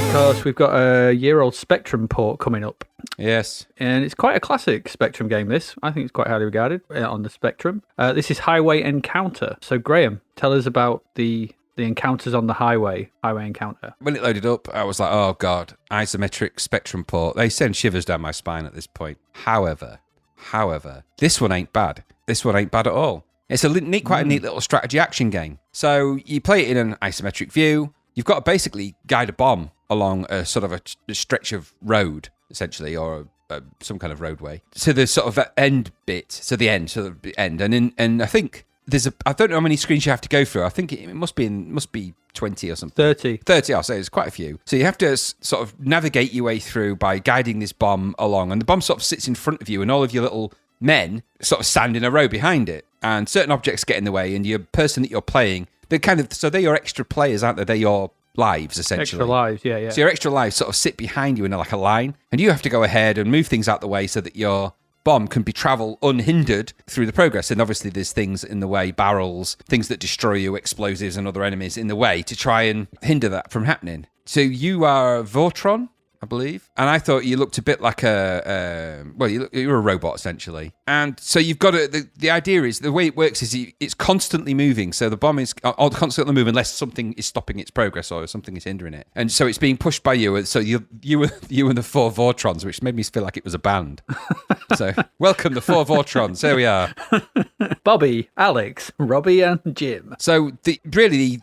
Because we've got a year-old Spectrum port coming up. Yes. And it's quite a classic Spectrum game, this. I think it's quite highly regarded on the Spectrum. This is Highway Encounter. So, Graham, tell us about the encounters on the highway encounter. When it loaded up, I was like, oh, God, isometric Spectrum port. They send shivers down my spine at this point. However, this one ain't bad. This one ain't bad at all. It's quite a neat little strategy action game. So, you play it in an isometric view. You've got to basically guide a bomb along a sort of a stretch of road, essentially, or some kind of roadway to the sort of end bit, so the end. And I think I don't know how many screens you have to go through. I think it must be 20 or something. 30, I'll say. There's quite a few. So you have to sort of navigate your way through by guiding this bomb along, and the bomb sort of sits in front of you, and all of your little men sort of stand in a row behind it, and certain objects get in the way, and your person that you're playing, they're your extra players, aren't they? They're your lives, essentially. Extra lives, yeah. So your extra lives sort of sit behind you in like a line, and you have to go ahead and move things out the way so that your bomb can be travel unhindered through the progress. And obviously there's things in the way, barrels, things that destroy you, explosives and other enemies in the way to try and hinder that from happening. So you are Vortron, I believe. And I thought you looked a bit like you're a robot, essentially. And so you've got to, the idea is, the way it works is it's constantly moving. So the bomb is constantly moving unless something is stopping its progress or something is hindering it. And so it's being pushed by you. So you and the Four Vortrons, which made me feel like it was a band. So welcome, the Four Vortrons. There we are. Bobby, Alex, Robbie and Jim. So the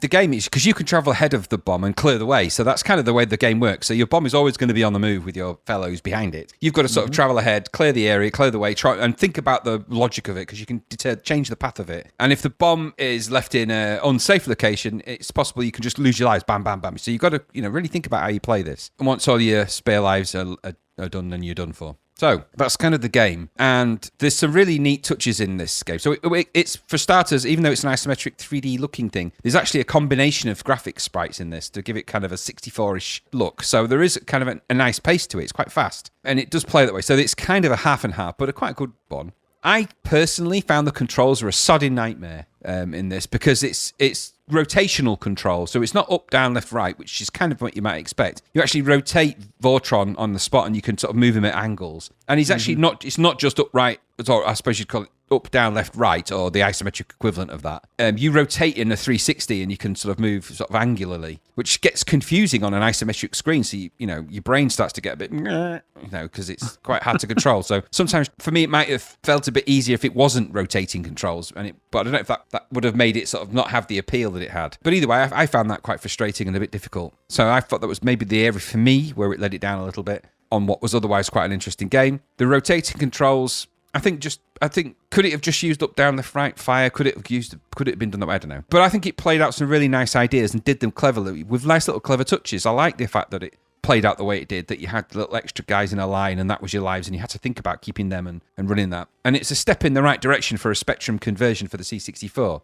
game is, because you can travel ahead of the bomb and clear the way. So that's kind of the way the game works. So your bomb is always going to be on the move with your fellows behind it. You've got to sort of travel ahead, clear the area, clear the way, try and think about the logic of it, because you can change the path of it. And if the bomb is left in an unsafe location, it's possible you can just lose your lives. Bam, bam, bam. So you've got to really think about how you play this. And once all your spare lives are done, then you're done for. So that's kind of the game, and there's some really neat touches in this game. So it's, for starters, even though it's an isometric 3D looking thing, there's actually a combination of graphics sprites in this to give it kind of a 64-ish look. So there is kind of a nice pace to it. It's quite fast, and it does play that way. So it's kind of a half and half, but a quite good one. I personally found the controls were a sodding nightmare in this because it's rotational control. So it's not up, down, left, right, which is kind of what you might expect. You actually rotate Vortron on the spot and you can sort of move him at angles. And he's actually it's not just up, right, or I suppose you'd call it up, down, left, right, or the isometric equivalent of that. You rotate in a 360 and you can sort of move sort of angularly, which gets confusing on an isometric screen. So, your brain starts to get a bit, because it's quite hard to control. So sometimes for me, it might have felt a bit easier if it wasn't rotating controls. But I don't know if that would have made it sort of not have the appeal that it had. But either way, I found that quite frustrating and a bit difficult. So I thought that was maybe the area for me where it let it down a little bit on what was otherwise quite an interesting game. The rotating controls, I think could it have just used up, down, left, right, fire? Could it have been done that way? I don't know. But I think it played out some really nice ideas and did them cleverly with nice little clever touches. I like the fact that it played out the way it did, that you had little extra guys in a line and that was your lives and you had to think about keeping them and running that. And it's a step in the right direction for a Spectrum conversion for the C64.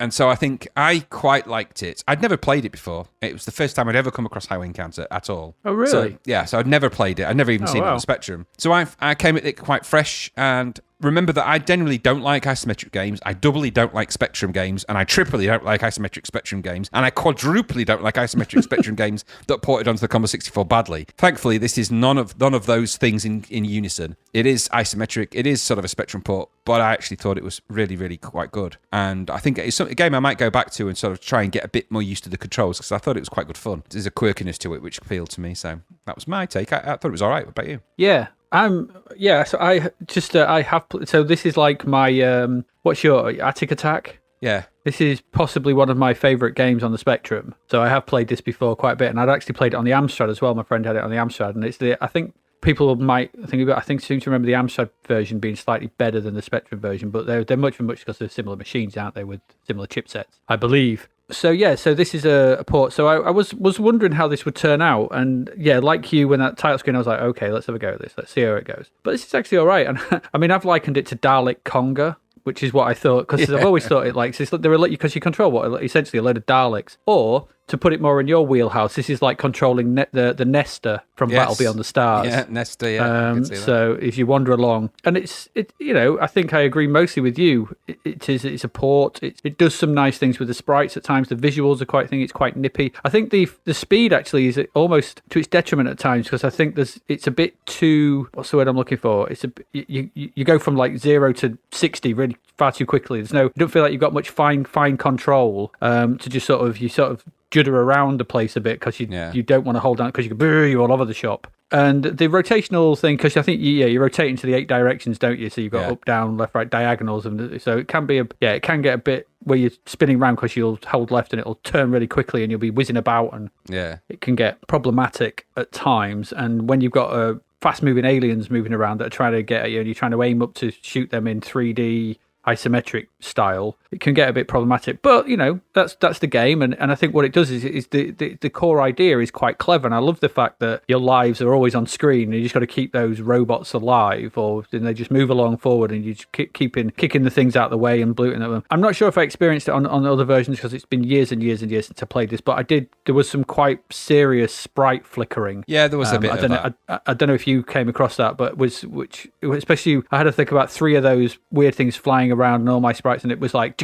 And so I think I quite liked it. I'd never played it before. It was the first time I'd ever come across Highway Encounter at all. Oh, really? So I'd never played it. I'd never even seen it on the Spectrum. So I came at it quite fresh, and remember that I generally don't like isometric games. I doubly don't like Spectrum games, and I triply don't like isometric Spectrum games, and I quadruply don't like isometric Spectrum games that ported onto the Commodore 64 badly. Thankfully, this is none of those things in unison. It is isometric. It is sort of a Spectrum port, but I actually thought it was really, really quite good. And I think it's a game I might go back to and sort of try and get a bit more used to the controls because I thought it was quite good fun. There's a quirkiness to it which appealed to me, so that was my take. I thought it was all right. What about you? Yeah. So I have. So this is like my. What's your Attic Attack? Yeah. This is possibly one of my favourite games on the Spectrum. So I have played this before quite a bit, and I'd actually played it on the Amstrad as well. My friend had it on the Amstrad, and I think people might think about. I think seem to remember the Amstrad version being slightly better than the Spectrum version, but they're much because they're similar machines, aren't they, with similar chipsets, I believe. So this is a port. So I was wondering how this would turn out, and like you, when that title screen, I was like, okay, let's have a go at this. Let's see how it goes. But this is actually all right, and I mean, I've likened it to Dalek Conga, which is what I thought, because I've always thought it like because you control essentially a load of Daleks, or to put it more in your wheelhouse, this is like controlling the Nesta from Battle Beyond the Stars. Yeah, Nesta, yeah. So if you wander along, and I think I agree mostly with you. It's a port. It does some nice things with the sprites at times. The visuals are it's quite nippy. I think the speed actually is almost to its detriment at times, because I think it's a bit too, what's the word I'm looking for? You go from like 0 to 60 really far too quickly. You don't feel like you've got much fine control to just sort of judder around the place a bit, because you don't want to hold down, because you're all over the shop. And the rotational thing, because I think you rotate into the 8 directions, don't you? So you've got up, down, left, right, diagonals, and so it can be it can get a bit where you're spinning around, because you'll hold left and it'll turn really quickly and you'll be whizzing about, and it can get problematic at times. And when you've got fast-moving aliens moving around that are trying to get at you, and you're trying to aim up to shoot them in 3D isometric style, it can get a bit problematic. But that's the game, and I think what it does is the core idea is quite clever, and I love the fact that your lives are always on screen, and you just got to keep those robots alive, or then they just move along forward, and you just keep kicking the things out of the way and blooting at them. I'm not sure if I experienced it on other versions, because it's been years and years and years since I played this, but there was some quite serious sprite flickering. Yeah, there was a bit of that. I don't know if you came across that, but especially I had to think about 3 of those weird things flying around and all my sprites, and it was like,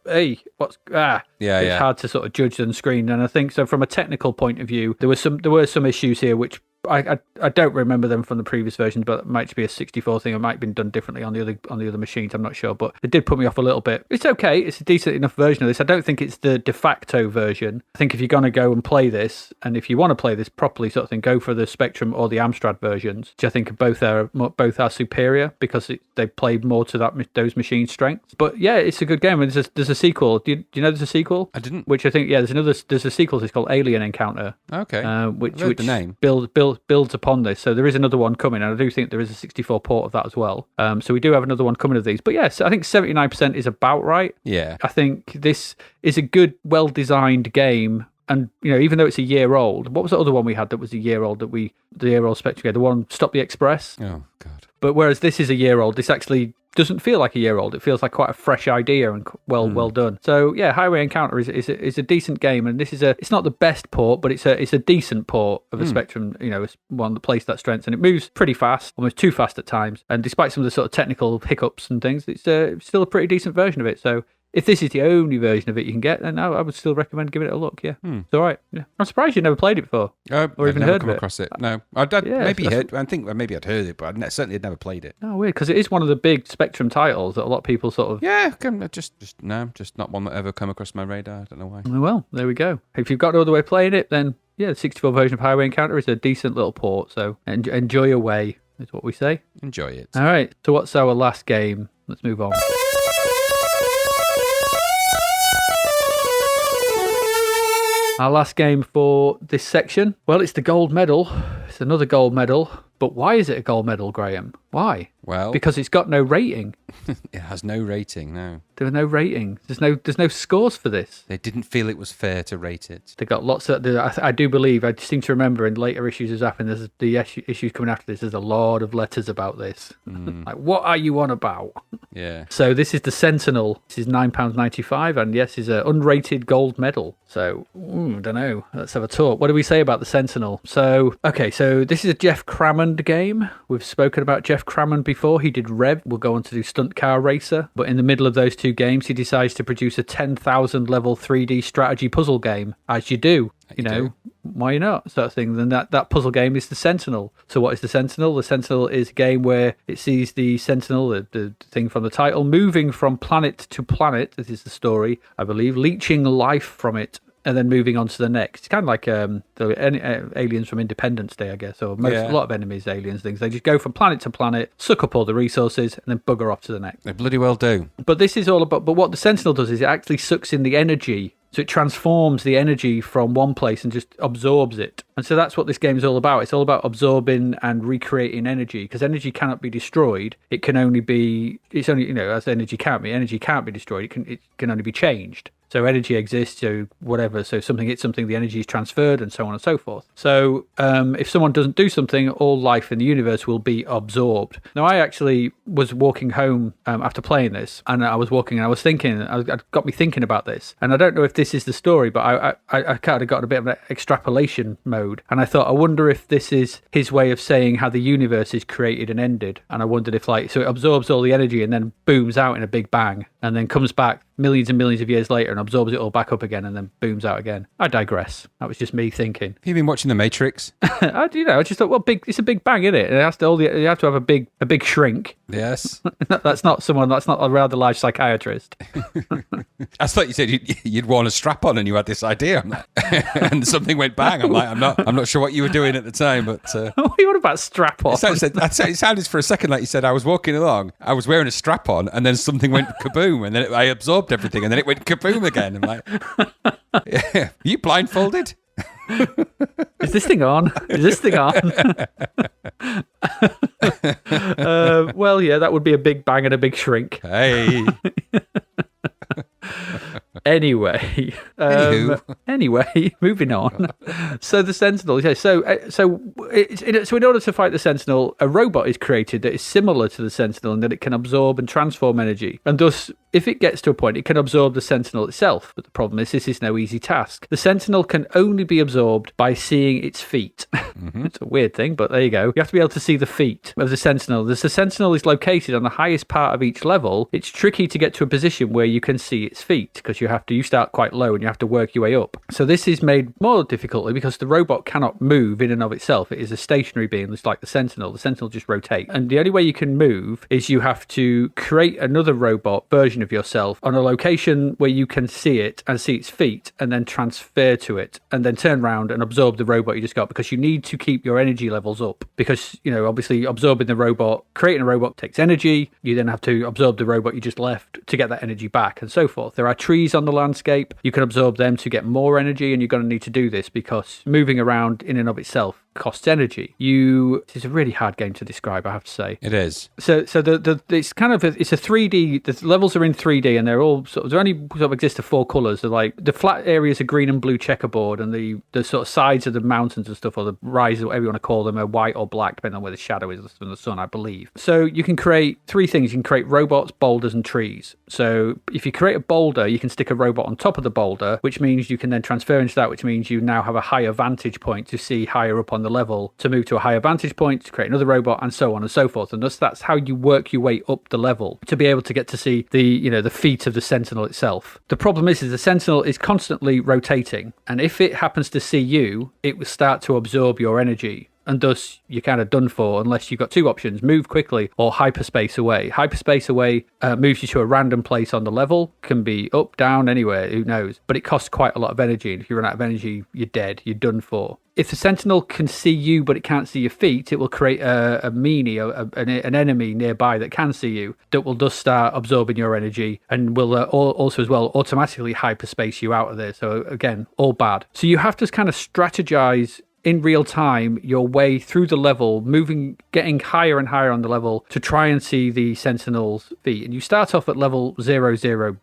hey, what's it's hard to sort of judge on screen. And I think so from a technical point of view, there were some issues here which I don't remember them from the previous versions, but it might be a 64 thing. It might have been done differently on the other machines. I'm not sure, but it did put me off a little bit. It's okay. It's a decent enough version of this. I don't think it's the de facto version. I think if you're going to go and play this, and if you want to play this properly, sort of thing, go for the Spectrum or the Amstrad versions, which I think both are superior, because they play more to those machine strengths. But yeah, it's a good game. And there's a sequel. Do you know there's a sequel? I didn't. Which I think there's a sequel. It's called Alien Encounter. Okay. Which the name builds upon this. So there is another one coming, and I do think there is a 64 port of that as well. So we do have another one coming of these. But yes, I think 79% is about right. Yeah. I think this is a good, well-designed game. And, even though it's a year old, what was the other one we had that was a year old the year old Spectrum game? The one, Stop the Express? Oh, God. But whereas this is a year old, this actually doesn't feel like a year old. It feels like quite a fresh idea and well done. So yeah, Highway Encounter is a decent game, and it's not the best port, but it's a decent port of a Spectrum. It's one that plays that strength, and it moves pretty fast, almost too fast at times. And despite some of the sort of technical hiccups and things, it's still a pretty decent version of it. So if this is the only version of it you can get, then I would still recommend giving it a look. Yeah, it's all right. Yeah. I'm surprised you never played it before, or even heard of it. Across it. No, I'd maybe heard. I think maybe I'd heard it, but I certainly had never played it. Oh, weird, because it is one of the big Spectrum titles that a lot of people sort of. Yeah, just not one that ever come across my radar. I don't know why. Well, there we go. If you've got no other way of playing it, then yeah, the 64 version of Highway Encounter is a decent little port. So enjoy away is what we say. Enjoy it. All right. So what's our last game? Let's move on. Our last game for this section, well, it's the gold medal. It's another gold medal. But why is it a gold medal, Graham? Why? Well, because it's got no rating. It has no rating, no. There are no ratings. There's no scores for this. They didn't feel it was fair to rate it. They got lots of. I do believe. I seem to remember in later issues of Zapped, there's the issues coming after this. There's a lot of letters about this. Like, what are you on about? Yeah. So this is the Sentinel. This is £9.95, and yes, is an unrated gold medal. So don't know. Let's have a talk. What do we say about the Sentinel? So this is a Jeff Crammond game. We've spoken about Jeff Crammond before. He did Rev. We'll go on to do Stunt Car Racer. But in the middle of those two games, he decides to produce a 10,000 level 3D strategy puzzle game, as you do. You know, why not? Sort of thing. Then that puzzle game is the Sentinel. So what is the Sentinel? The Sentinel is a game where it sees the Sentinel, the thing from the title, moving from planet to planet. This is the story, I believe, leeching life from it, and then moving on to the next. It's kind of like the aliens from Independence Day, I guess, or a lot of enemies, aliens, things. They just go from planet to planet, suck up all the resources, and then bugger off to the next. They bloody well do. But this is all about. But what the Sentinel does is it actually sucks in the energy. So it transforms the energy from one place and just absorbs it. And so that's what this game is all about. It's all about absorbing and recreating energy, because energy cannot be destroyed. It can only be, it's only, as energy can't be destroyed. It can only be changed. So energy exists, so whatever. So something hits something, the energy is transferred, and so on and so forth. So if someone doesn't do something, all life in the universe will be absorbed. Now, I actually was walking home after playing this, and I was walking, and I was thinking, it got me thinking about this. And I don't know if this is the story, but I kind of got a bit of an extrapolation mode. And I thought, I wonder if this is his way of saying how the universe is created and ended. And I wondered if, so it absorbs all the energy and then booms out in a big bang, and then comes back millions and millions of years later and absorbs it all back up again and then booms out again. I digress. That was just me thinking. Have you been watching The Matrix? I just thought, it's a big bang, isn't it? You have to have a big shrink. Yes. That's not a rather large psychiatrist. I thought you said you'd worn a strap on and you had this idea, and something went bang. I'm like, I'm not sure what you were doing at the time, but what are you on about strap on? It sounded for a second like you said I was walking along, I was wearing a strap on, and then something went kaboom, and then I absorbed everything, and then it went kaboom again. I'm like, yeah. Are you blindfolded? Is this thing on? Well, yeah, that would be a big bang and a big shrink. Hey. Anyway, moving on. So the Sentinel. Yeah, so in order to fight the Sentinel, a robot is created that is similar to the Sentinel in that it can absorb and transform energy, and thus, if it gets to a point, it can absorb the Sentinel itself. But the problem is, this is no easy task. The Sentinel can only be absorbed by seeing its feet. It's a weird thing, but there you go. You have to be able to see the feet of the Sentinel. The Sentinel is located on the highest part of each level. It's tricky to get to a position where you can see its feet, because you start quite low and you have to work your way up. So this is made more difficultly because the robot cannot move in and of itself. It is a stationary being, just like the Sentinel. The Sentinel just rotates. And the only way you can move is you have to create another robot version of yourself on a location where you can see it and see its feet, and then transfer to it, and then turn around and absorb the robot you just got, because you need to keep your energy levels up. Because, obviously absorbing the robot, creating a robot takes energy. You then have to absorb the robot you just left to get that energy back, and so forth. There are trees on the landscape. You can absorb them to get more energy, and you're going to need to do this because moving around in and of itself costs energy. It's a really hard game to describe, I have to say. It is. So it's kind of it's a 3D. The levels are in 3D, and they're all they only sort of exist of 4 colors. So like the flat areas are green and blue checkerboard, and the sort of sides of the mountains and stuff, or the rise, or whatever you want to call them, are white or black, depending on where the shadow is from the sun, I believe. So you can create 3 things. You can create robots, boulders, and trees. So if you create a boulder, you can stick a robot on top of the boulder, which means you can then transfer into that, which means you now have a higher vantage point to see higher up on the level, to move to a higher vantage point, to create another robot, and so on and so forth. And that's how you work your way up the level to be able to get to see the feat of the Sentinel itself. The problem is the Sentinel is constantly rotating, and if it happens to see you, it will start to absorb your energy. And thus, you're kind of done for unless you've got 2 options, move quickly or hyperspace away. Hyperspace away moves you to a random place on the level, can be up, down, anywhere, who knows. But it costs quite a lot of energy, and if you run out of energy, you're dead, you're done for. If the Sentinel can see you but it can't see your feet, it will create a meanie, an enemy nearby that can see you, that will just start absorbing your energy and will also as well automatically hyperspace you out of there. So again, all bad. So you have to kind of strategize in real time your way through the level, getting higher and higher on the level to try and see the Sentinel's feet. And you start off at level 0000,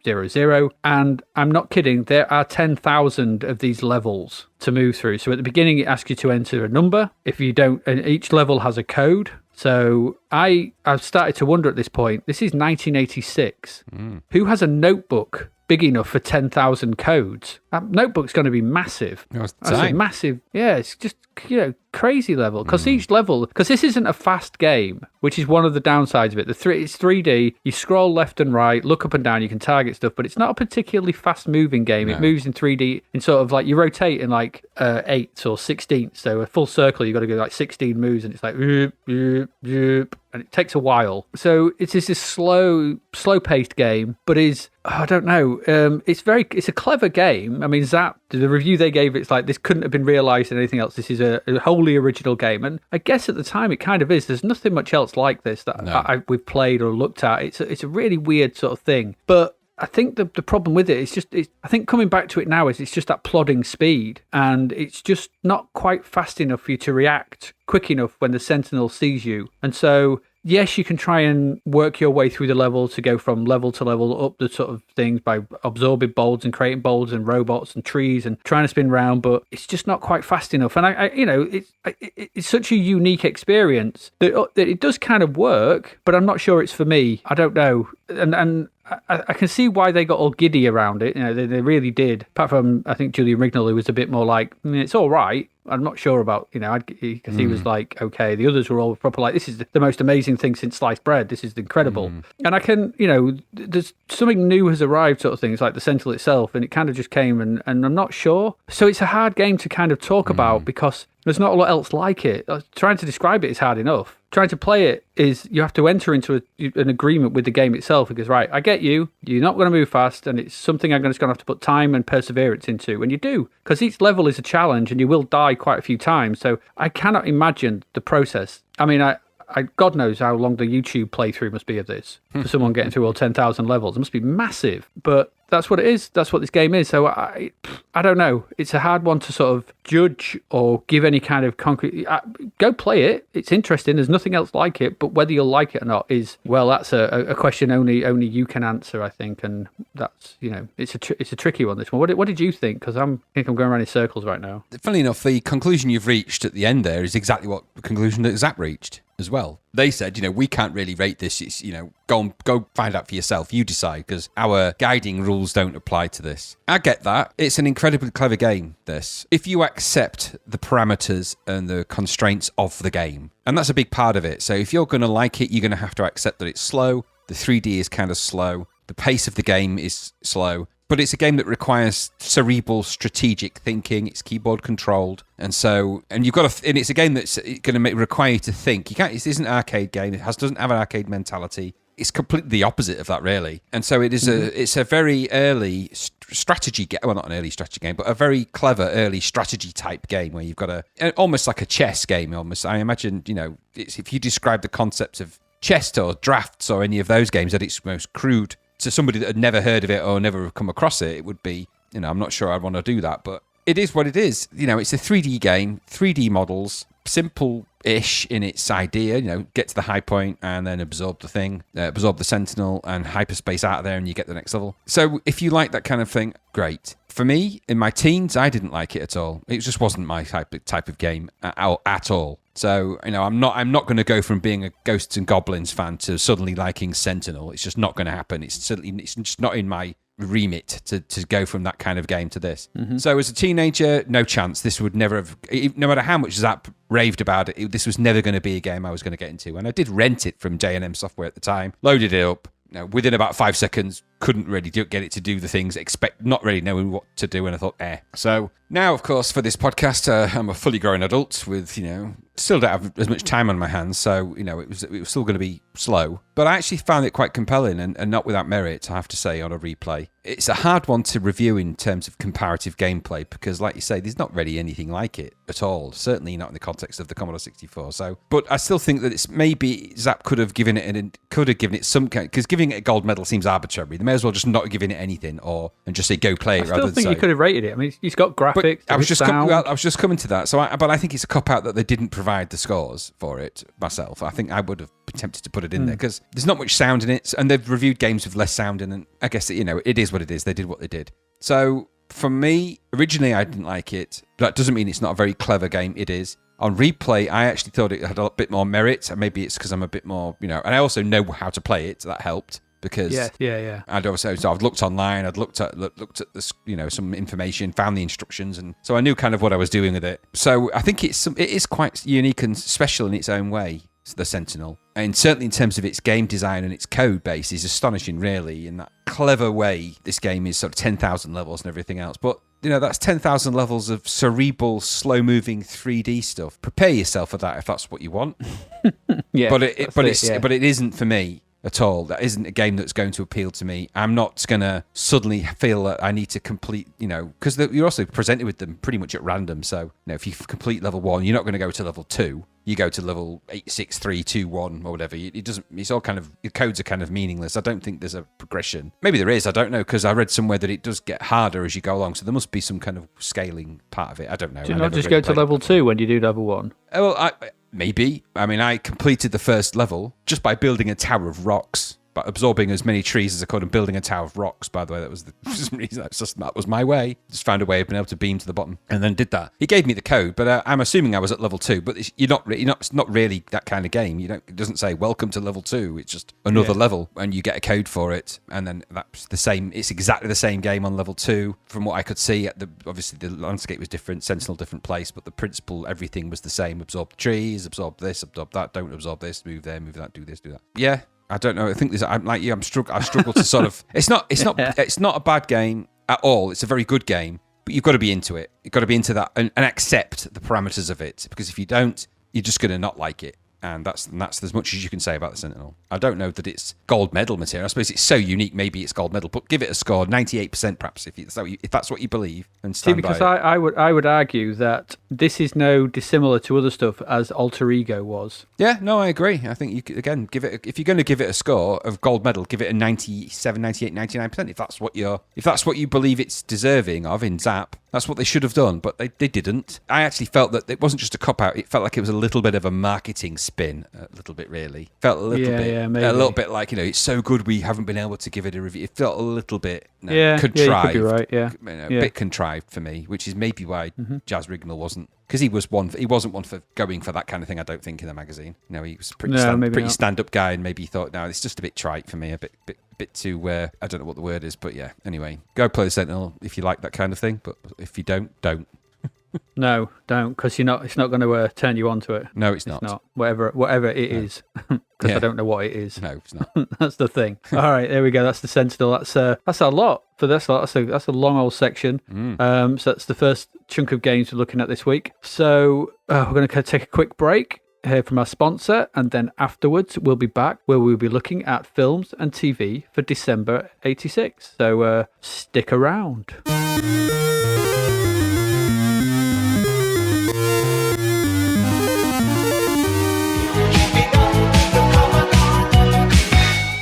and I'm not kidding, there are 10,000 of these levels to move through. So at the beginning, it asks you to enter a number. If you don't, and each level has a code. So I've started to wonder at this point, this is 1986. Who has a notebook big enough for 10,000 codes? That notebook's going to be massive. That's massive. Yeah, it's just, crazy level. Because each level, because this isn't a fast game, which is one of the downsides of it. It's 3D, you scroll left and right, look up and down, you can target stuff, but it's not a particularly fast moving game. No. It moves in 3D in sort of like, you rotate in like 8ths or 16ths. So a full circle, you've got to go like 16 moves, and it's like, and it takes a while. So it's this slow-paced game, but I don't know. It's a clever game. I mean, Zapped, the review they gave, it's like, this couldn't have been realised in anything else. This is a wholly original game. And I guess at the time it kind of is. There's nothing much else like this that we've played or looked at. It's a really weird sort of thing. But I think the problem with it is I think coming back to it now is it's just that plodding speed, and it's just not quite fast enough for you to react quick enough when the Sentinel sees you. And so, yes, you can try and work your way through the level to go from level to level up the sort of things by absorbing bolts and creating bolts and robots and trees and trying to spin around, but it's just not quite fast enough. And it's such a unique experience that it does kind of work, but I'm not sure it's for me. I don't know. And I can see why they got all giddy around it. They really did. Apart from, I think, Julian Rignall, who was a bit more like, it's all right. I'm not sure about, because he was like, okay. The others were all proper like, this is the most amazing thing since sliced bread. This is incredible. And I can, there's something new has arrived sort of thing. It's like the Sentinel itself, and it kind of just came, and I'm not sure. So it's a hard game to kind of talk about because there's not a lot else like it. Trying to describe it is hard enough. Trying to play it is, you have to enter into an agreement with the game itself. Because, right, I get you. You're not going to move fast, and it's something I'm just going to have to put time and perseverance into. And you do, because each level is a challenge, and you will die quite a few times. So I cannot imagine the process. I mean, God knows how long the YouTube playthrough must be of this for someone getting through all 10,000 levels. It must be massive, but that's what it is. That's what this game is. So I don't know. It's a hard one to sort of judge or give any kind of concrete. Go play it. It's interesting. There's nothing else like it, but whether you'll like it or not that's a question only you can answer, I think. And that's, it's a tricky one, this one. What did you think? Because I think I'm going around in circles right now. Funnily enough, the conclusion you've reached at the end there is exactly what the conclusion that Zapped reached as well. They said, we can't really rate this. It's, go find out for yourself. You decide, because our guiding rules don't apply to this. I get that. It's an incredibly clever game, this. If you accept the parameters and the constraints of the game, and that's a big part of it. So if you're going to like it, you're going to have to accept that it's slow. The 3D is kind of slow. The pace of the game is slow. But it's a game that requires cerebral, strategic thinking. It's keyboard controlled, and you've got and it's a game that's going to require you to think. You can't. It isn't an arcade game. It doesn't have an arcade mentality. It's completely the opposite of that, really. And so it is it's a very early strategy game. Well, not an early strategy game, but a very clever early strategy type game where you've got almost like a chess game. Almost, I imagine. If you describe the concepts of chess or drafts or any of those games at its most crude. To somebody that had never heard of it or never come across it, it would be, I'm not sure I'd want to do that, but it is what it is. It's a 3D game, 3D models, simple-ish in its idea, get to the high point and then absorb the thing, absorb the Sentinel and hyperspace out of there and you get the next level. So if you like that kind of thing, great. For me, in my teens, I didn't like it at all. It just wasn't my type of game at all. So, I'm not going to go from being a Ghosts and Goblins fan to suddenly liking Sentinel. It's just not going to happen. It's just not in my remit to go from that kind of game to this. Mm-hmm. So as a teenager, no chance. This would never have, no matter how much Zapp raved about it, this was never going to be a game I was going to get into. And I did rent it from J&M Software at the time, loaded it up. Within about 5 seconds, couldn't really get it to do the things, not really knowing what to do, and I thought, So now, of course, for this podcast, I'm a fully grown adult with, still don't have as much time on my hands, so, it was still going to be slow. But I actually found it quite compelling and not without merit, I have to say, on a replay. It's a hard one to review in terms of comparative gameplay because, like you say, there's not really anything like it at all, certainly not in the context of the Commodore 64. So, but I still think that it's maybe Zapp could have given it some kind, because giving it a gold medal seems arbitrary. They may as well just not giving it anything and just say go play it. I still think you could have rated it. I mean, it's got graphics. I was just coming to that. But I think it's a cop out that they didn't provide the scores for it myself. I think I would have been tempted to put it in there because there's not much sound in it, and they've reviewed games with less sound in it. I guess it is what it is. They did what they did. So for me, originally I didn't like it. That doesn't mean it's not a very clever game. It is. On replay, I actually thought it had a bit more merit. Maybe it's because I'm a bit more, and I also know how to play it. So that helped. Because I'd also, so I've looked online, I'd looked at this, some information, found the instructions, and so I knew kind of what I was doing with it. So I think it is quite unique and special in its own way, the Sentinel, and certainly in terms of its game design and its code base is astonishing, really, in that clever way. This game is sort of 10,000 levels and everything else, but that's 10,000 levels of cerebral, slow-moving 3D stuff. Prepare yourself for that if that's what you want. But it isn't for me at all. That isn't a game that's going to appeal to me. I'm not going to suddenly feel that I need to complete, because you're also presented with them pretty much at random. So, if you complete level 1, you're not going to go to level 2. You go to level 8, 6, 3, 2, 1 or whatever. It doesn't. It's all kind of, the codes are kind of meaningless. I don't think there's a progression. Maybe there is. I don't know, because I read somewhere that it does get harder as you go along. So there must be some kind of scaling part of it. I don't know. Do you not just go to level 2 when you do level 1? Well, maybe. I mean, I completed the first level just by building a tower of rocks, but absorbing as many trees as I could and building a tower of rocks. By the way, that was the reason. That was my way. Just found a way of being able to beam to the bottom, and then did that. He gave me the code, but I'm assuming I was at level 2. But it's not really that kind of game. It doesn't say welcome to level 2. It's just another level, and you get a code for it, and then that's the same. It's exactly the same game on level 2, from what I could see. Obviously the landscape was different, Sentinel different place, but the principle, everything was the same. Absorb the trees, absorb this, absorb that. Don't absorb this. Move there, move that. Do this, do that. Yeah. I don't know. I think I'm like you. I struggle to sort of. It's not a bad game at all. It's a very good game, but you've got to be into it. You've got to be into that and accept the parameters of it. Because if you don't, you're just going to not like it. And that's as much as you can say about the Sentinel. I don't know that it's gold medal material. I suppose it's so unique. Maybe it's gold medal, but give it a score 98% perhaps if that's what you believe. And stand because I would argue that this is no dissimilar to other stuff as Alter Ego was. Yeah, no, I agree. I think you could, again, give it. If you're going to give it a score of gold medal, give it a 97, 98, 99%. If that's what you believe it's deserving of in Zapp. That's what they should have done, but they didn't. I actually felt that it wasn't just a cop-out. It felt like it was a little bit of a marketing spin, a little bit, really. Felt a little bit like, it's so good we haven't been able to give it a review. It felt a little bit contrived. Yeah, you could be right, a bit contrived for me, which is maybe why Jazz Rignall wasn't, because he wasn't one for going for that kind of thing, I don't think, in the magazine. He was a pretty stand-up guy, and maybe he thought, no, it's just a bit trite for me, a bit too, I don't know what the word is, but yeah. Anyway, go play the Sentinel if you like that kind of thing, but if you don't. No, don't, because it's not going to turn you on to it. No, it's not. Whatever it is, because I don't know what it is. No, it's not. That's the thing. All right, there we go. That's the Sentinel. That's a lot for this. That's a long old section. So that's the first chunk of games we're looking at this week. So we're going to take a quick break. Hear from our sponsor, and then afterwards we'll be back where we'll be looking at films and TV for December 86. So stick around.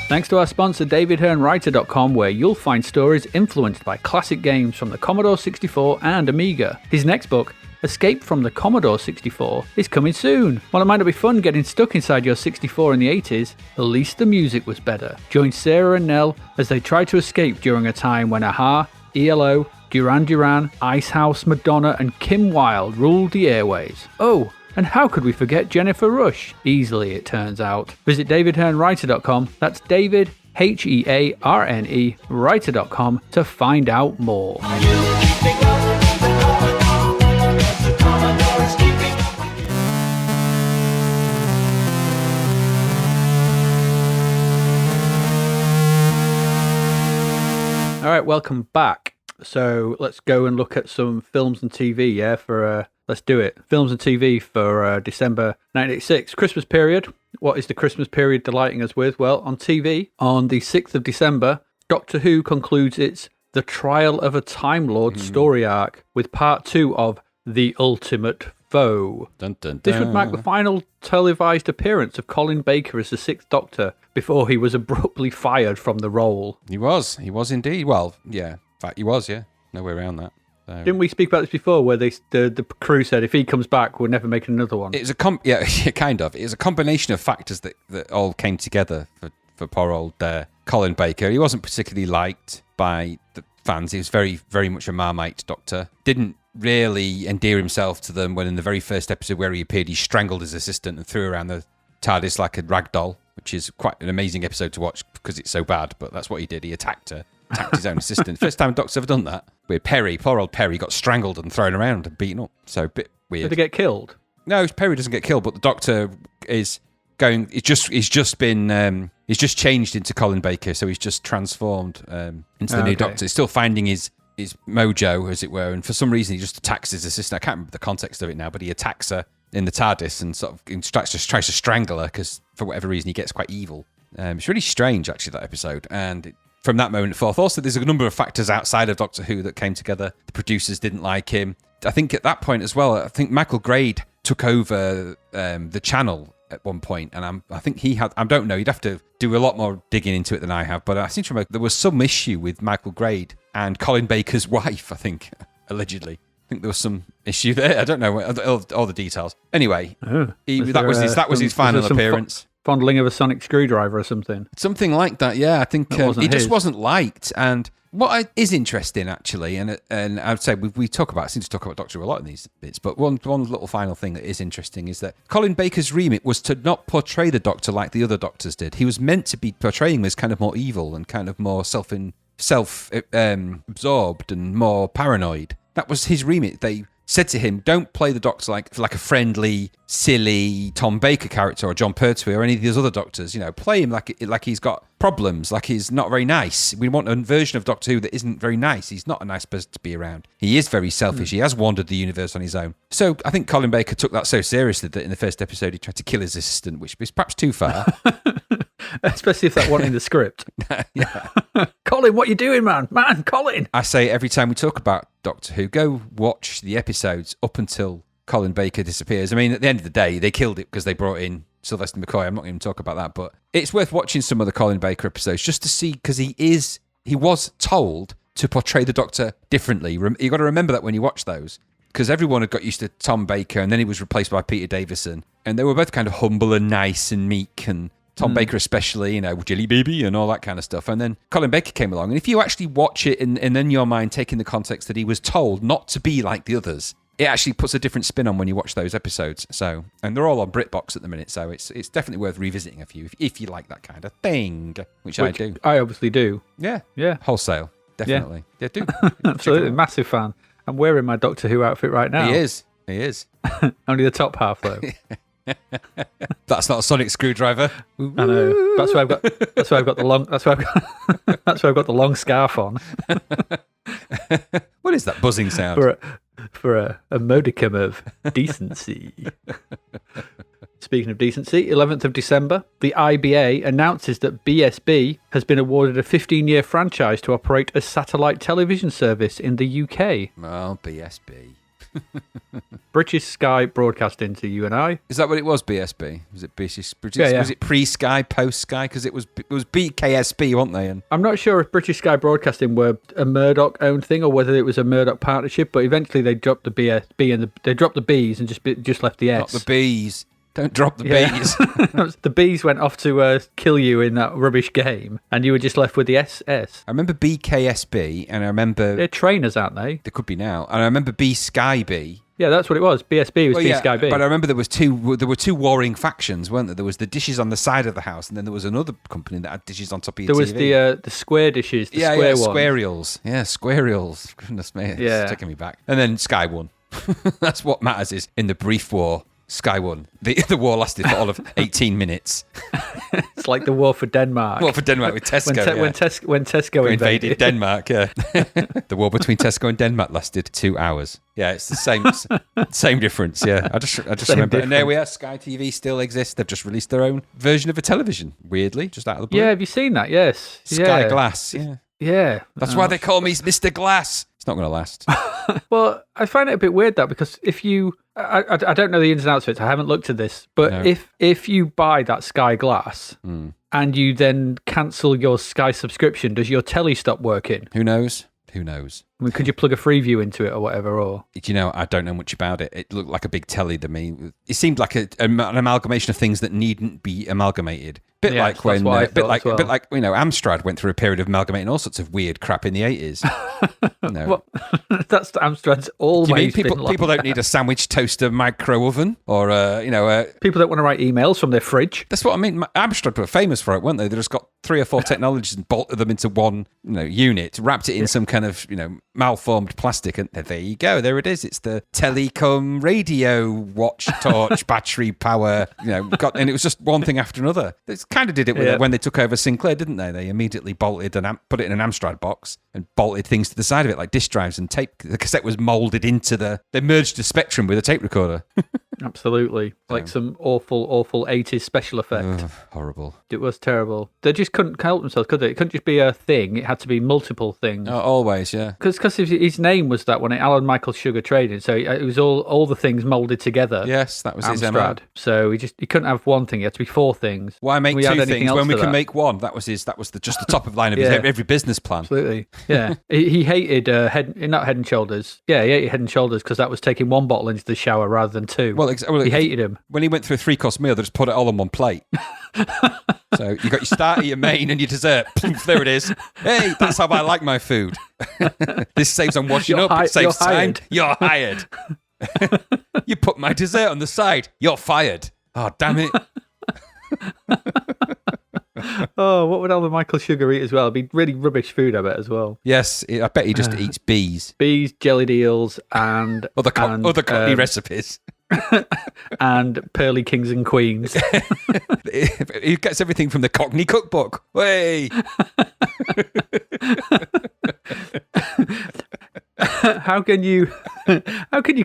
Thanks to our sponsor DavidHearnWriter.com, where you'll find stories influenced by classic games from the Commodore 64 and Amiga. His next book, Escape from the Commodore 64 is coming soon. While it might not be fun getting stuck inside your 64 in the 80s, at least the music was better. Join Sarah and Nell as they try to escape during a time when Aha, ELO, Duran Duran, Icehouse, Madonna and Kim Wilde ruled the airwaves. Oh, and how could we forget Jennifer Rush? Easily, it turns out. Visit davidhearnwriter.com, that's David, Hearne, writer.com to find out more. All right, welcome back. So let's go and look at some films and TV, yeah, let's do it. Films and TV for December 1986. Christmas period. What is the Christmas period delighting us with? Well, on TV, on the 6th of December, Doctor Who concludes its The Trial of a Time Lord story arc with part 2 of The Ultimate Foe. Dun, dun, dun. This would mark the final televised appearance of Colin Baker as the 6th Doctor before he was abruptly fired from the role. He was indeed. Well, yeah. In fact, he was, yeah. No way around that. So. Didn't we speak about this before, where the crew said if he comes back, we'll never make another one? It was kind of. It was a combination of factors that all came together for poor old Colin Baker. He wasn't particularly liked by the fans. He was very, very much a Marmite Doctor. Didn't really endear himself to them when in the very first episode where he appeared, he strangled his assistant and threw around the TARDIS like a rag doll, which is quite an amazing episode to watch because it's so bad, but that's what he did. He attacked his own assistant. First time a Doctor's ever done that. With Perry, poor old Perry, got strangled and thrown around and beaten up. So a bit weird. Did they get killed? No, Perry doesn't get killed, but the Doctor is going. He's just changed into Colin Baker, so he's just transformed into the new Doctor. He's still finding his mojo, as it were, and for some reason he just attacks his assistant. I can't remember the context of it now, but he attacks her in the TARDIS and sort of just tries to strangle her because for whatever reason he gets quite evil. It's really strange, actually, that episode, and from that moment forth, also there's a number of factors outside of Doctor Who that came together. The producers didn't like him. I think at that point as well, I think Michael Grade took over the channel at one point, and I think he had, I don't know, you'd have to do a lot more digging into it than I have, but I seem to remember there was some issue with Michael Grade and Colin Baker's wife, I think, allegedly. I think there was some issue there. I don't know all the details. Anyway, that was his final appearance. Fondling of a sonic screwdriver or something. Something like that, yeah. I think he just wasn't liked. And what is interesting, actually, and I'd say we talk about, I seem to talk about Doctor Who a lot in these bits, but one little final thing that is interesting is that Colin Baker's remit was to not portray the Doctor like the other Doctors did. He was meant to be portraying him as kind of more evil and kind of more self-absorbed and more paranoid. That was his remit. They said to him, don't play the Doctor like a friendly, silly Tom Baker character or John Pertwee or any of these other Doctors. Play him like he's got problems, like he's not very nice. We want a version of Doctor Who that isn't very nice. He's not a nice person to be around. He is very selfish. He has wandered the universe on his own. So I think Colin Baker took that so seriously that in the first episode he tried to kill his assistant, which was perhaps too far. Especially if that wasn't in the script. Yeah. Colin, what you doing, man? Man, Colin! I say every time we talk about Doctor Who, go watch the episodes up until Colin Baker disappears. I mean, at the end of the day, they killed it because they brought in Sylvester McCoy. I'm not going to talk about that, but it's worth watching some of the Colin Baker episodes just to see, because he was told to portray the Doctor differently. You got to remember that when you watch those, because everyone had got used to Tom Baker, and then he was replaced by Peter Davison, and they were both kind of humble and nice and meek, and Tom Baker especially, Jelly Baby and all that kind of stuff. And then Colin Baker came along. And if you actually watch it and in your mind take in the context that he was told not to be like the others, it actually puts a different spin on when you watch those episodes. So, and they're all on BritBox at the minute, so it's definitely worth revisiting a few if you like that kind of thing, which I do. I obviously do. Yeah. Yeah. Wholesale. Definitely. Yeah, do. Absolutely. Massive fan. I'm wearing my Doctor Who outfit right now. He is. Only the top half, though. That's not a sonic screwdriver. I know. That's why I've got the long. That's why I've got the long scarf on. What is that buzzing sound? For a modicum of decency. Speaking of decency, 11th of December, the IBA announces that BSB has been awarded a 15-year franchise to operate a satellite television service in the UK. Oh, BSB. British Sky Broadcasting to you and I. Is that what it was, BSB? Was it British? Yeah. Was it pre-Sky, post-Sky? Because it was BKSB, weren't they? And I'm not sure if British Sky Broadcasting were a Murdoch-owned thing or whether it was a Murdoch partnership, but eventually they dropped the BSB and they dropped the B's and just left the S. not the B's. Don't drop the B's. The B's went off to kill you in that rubbish game, and you were just left with the SS. I remember BKSB, and I remember... They're trainers, aren't they? They could be now. And I remember B-Sky B. Yeah, that's what it was. BSB was B-Sky B. But I remember there were two warring factions, weren't there? There was the dishes on the side of the house, and then there was another company that had dishes on top of your TV. There was the square dishes, square ones. Squarials. Yeah, Squarials. Goodness me, it's taking me back. And then Sky won. That's what matters is, in the brief war, Sky won. The war lasted for all of 18 minutes. It's like the war for Denmark. War for Denmark with Tesco. When Tesco invaded Denmark, yeah. The war between Tesco and Denmark lasted 2 hours. Yeah, it's the same difference, yeah. I just remember. And there we are, Sky TV still exists. They've just released their own version of a television, weirdly, just out of the blue. Yeah, have you seen that? Yes. Sky Glass, yeah. Yeah. That's why they call me Mr. Glass. It's not going to last. Well, I find it a bit weird, that, because if you... I don't know the ins and outs of it, so I haven't looked at this, but No. if you buy that Sky Glass and you then cancel your Sky subscription, does your telly stop working? Who knows? Who knows? I mean, could you plug a Freeview into it or whatever? Or I don't know much about it. It looked like a big telly to me. It seemed like an amalgamation of things that needn't be amalgamated. Bit like Amstrad went through a period of amalgamating all sorts of weird crap in the 80s. No. Well, that's Amstrad's always. Do you mean been like people don't need a sandwich toaster micro oven or people don't want to write emails from their fridge? That's what I mean. Amstrad were famous for it, weren't they? They just got 3 or 4 technologies and bolted them into one unit, wrapped it in some kind of malformed plastic, and there you go. There it is. It's the telecom radio watch torch battery power. And it was just one thing after another. They kind of did it when they took over Sinclair, didn't they? They immediately bolted and put it in an Amstrad box and bolted things to the side of it, like disk drives and tape. The cassette was molded into they merged the Spectrum with a tape recorder. Absolutely. Like some awful 80s special effect. Horrible. It was terrible. They just couldn't help themselves, could they? It couldn't just be a thing. It had to be multiple things. Oh, always, yeah. Because his name was that one, Alan Michael Sugar Trading. So it was all the things moulded together. Yes, that was his Amstrad. So he couldn't have one thing. It had to be 4 things. Why make 2 things when we can make one? That was just the top of line of his every business plan. Absolutely. Yeah. he hated not Head and Shoulders. Yeah, he hated Head and Shoulders because that was taking 1 bottle into the shower rather than 2. Well, he hated him. When he went through a 3-course meal, they just put it all on one plate. So you got your starter, your main, and your dessert. Poof, there it is. Hey, that's how I like my food. This saves on washing up. It saves time. You're hired. You put my dessert on the side. You're fired. Oh, damn it. Oh, what would Alan Michael Sugar eat as well? It'd be really rubbish food, I bet, as well. Yes, I bet he just eats bees. Bees, jellied eels, and... other cockney recipes. And pearly kings and queens. He gets everything from the Cockney cookbook. Way. How can you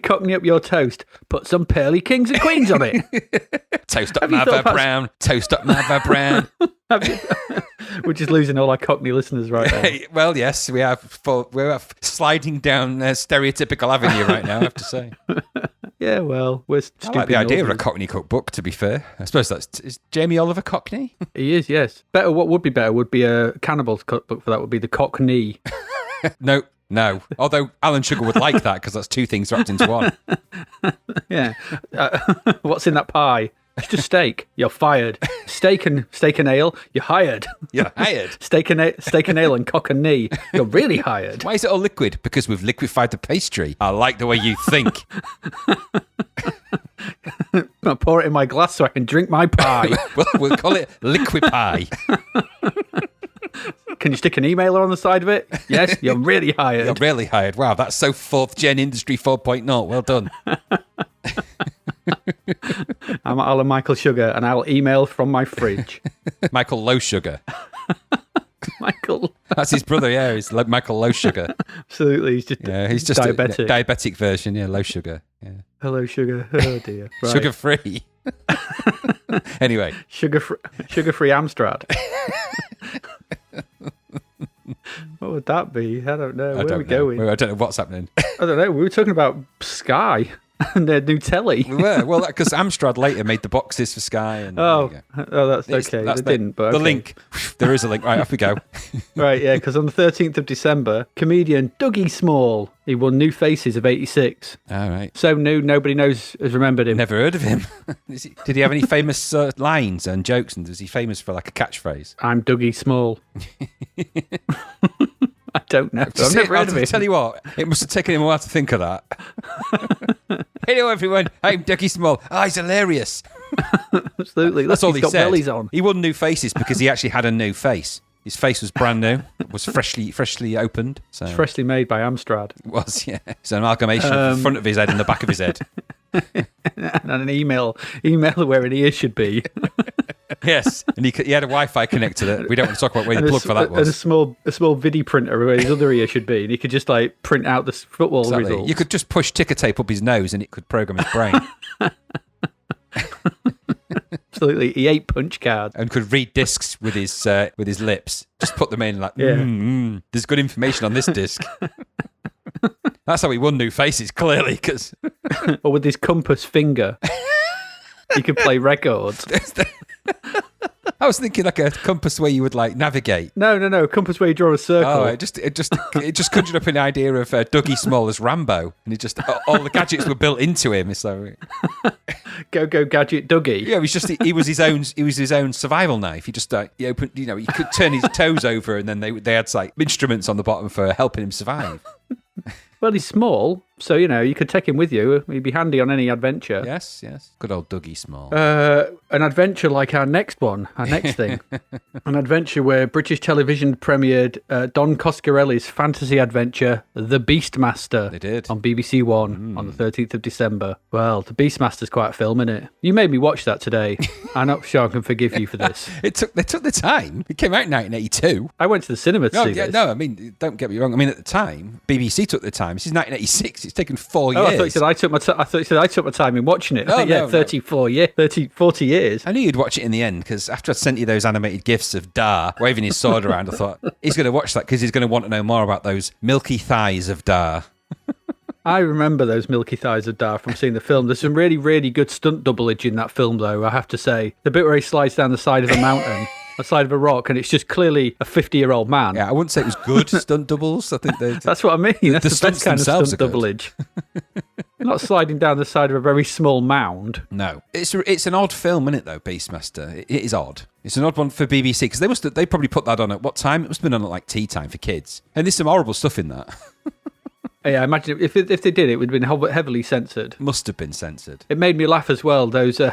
cockney up your toast? Put some pearly kings and queens on it. Toast up Mother Brown. Toast up Mother Brown. We're just losing all our Cockney listeners right now. Well, yes, we are. We're sliding down stereotypical avenue right now, I have to say. Yeah, well, we're stupid. I like the idea of a Cockney cookbook, to be fair. I suppose is Jamie Oliver Cockney? He is, yes. What would be better would be a cannibal's cookbook for that, would be the Cockney. No. Although Alan Sugar would like that because that's 2 things wrapped into one. Yeah. What's in that pie? It's just steak. You're fired. Steak and ale. You're hired. You're hired. Steak and ale and cock and knee. You're really hired. Why is it all liquid? Because we've liquefied the pastry. I like the way you think. I'll pour it in my glass so I can drink my pie. We'll call it liquid pie. Can you stick an emailer on the side of it? Yes, you're really hired. You're really hired. Wow, that's so 4th gen industry 4.0. Well done. I'm Alan Michael Sugar, and I'll email from my fridge. Michael Low Sugar. Michael. That's his brother, yeah. He's like Michael Low Sugar. Absolutely. He's just diabetic. Diabetic version, yeah. Low sugar. Yeah. Hello, sugar. Oh, dear. Right. Sugar free. Anyway. Sugar-free Amstrad. What would that be? I don't know. I Where are we don't know. going? I don't know what's happening. I don't know. We were talking about Sky and their new telly. We were. Well, because Amstrad later made the boxes for Sky. And That's okay. They didn't, but the okay. link. There is a link. Right, off we go. Right, yeah, because on the 13th of December, comedian Dougie Small, he won New Faces of 86. All right. So new, nobody has remembered him. Never heard of him. Did he have any famous lines and jokes? And was he famous for like a catchphrase? I'm Dougie Small. I don't know. I've never heard of him. I'll tell you what, it must have taken him a while to think of that. Hello, everyone. I'm Dougie Small. He's hilarious. Absolutely. That's all he's he got said. wellies on. He won New Faces because he actually had a new face. His face was brand new. It was freshly opened. So It's freshly made by Amstrad. it was, yeah. It's an amalgamation of the front of his head and the back of his head. And an email where an ear should be. Yes, and he had a Wi-Fi connector. We don't want to talk about where the plug for that And a was. small vidi printer where his other ear should be. And he could just like print out the football Exactly. results. You could just push ticker tape up his nose and it could program his brain. Absolutely. He ate punch cards. And could read discs with his lips. Just put them in like, Yeah. there's good information on this disc. That's how he won New Faces, clearly, because Or with his compass finger. He could play records. I was thinking like a compass where you would like navigate. No. Compass where you draw a circle. Oh, it just conjured up an idea of Dougie Small as Rambo, and he just all the gadgets were built into him. So Go gadget Dougie. yeah, he was his own survival knife. He just he opened, he could turn his toes over, and then they had like instruments on the bottom for helping him survive. Well, he's small, so you could take him with you. He'd be handy on any adventure. Yes. Good old Dougie Small. An adventure like our next thing. An adventure where British television premiered Don Coscarelli's fantasy adventure, The Beastmaster. They did. On BBC One on the 13th of December. Well, The Beastmaster's quite a film, isn't it? You made me watch that today. I'm not sure I can forgive you for this. They took the time. It came out in 1982. I went to the cinema to see this. No, I mean, don't get me wrong. I mean, at the time, BBC took the time. This is 1986. It's taken 4 years. Oh, I thought you said I took my time in watching it. No, no. 40 years. I knew you'd watch it in the end because after I'd sent you those animated gifs of Dar waving his sword around, I thought he's going to watch that because he's going to want to know more about those milky thighs of Dar. I remember those milky thighs of Dar from seeing the film. There's some really, really good stunt doublage in that film, though, I have to say. The bit where he slides down the side of a mountain, the side of a rock, and it's just clearly a 50-year-old man. Yeah, I wouldn't say it was good stunt doubles. I think That's what I mean. That's the stunts best kind of themselves stunt are good. doublage. Not sliding down the side of a very small mound. No, it's an odd film, isn't it? Though Beastmaster, it is odd. It's an odd one for BBC because they probably put that on at what time? It must have been on at like tea time for kids. And there's some horrible stuff in that. Yeah, I imagine if they did, it would have been heavily censored. Must have been censored. It made me laugh as well. Those right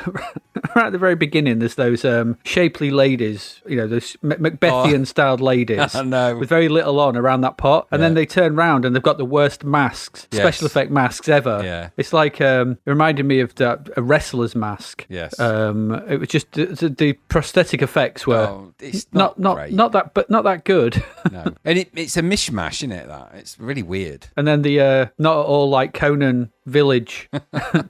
at the very beginning, there's those shapely ladies, those Macbethian-styled ladies, I know. with very little on around that pot, and then they turn round and they've got the worst masks, special effect masks ever. Yeah. It's like it reminded me of a wrestler's mask. Yes. It was just the prosthetic effects were it's not great. not that good. No, and it's a mishmash, isn't it? That it's really weird. And then the not at all like Conan village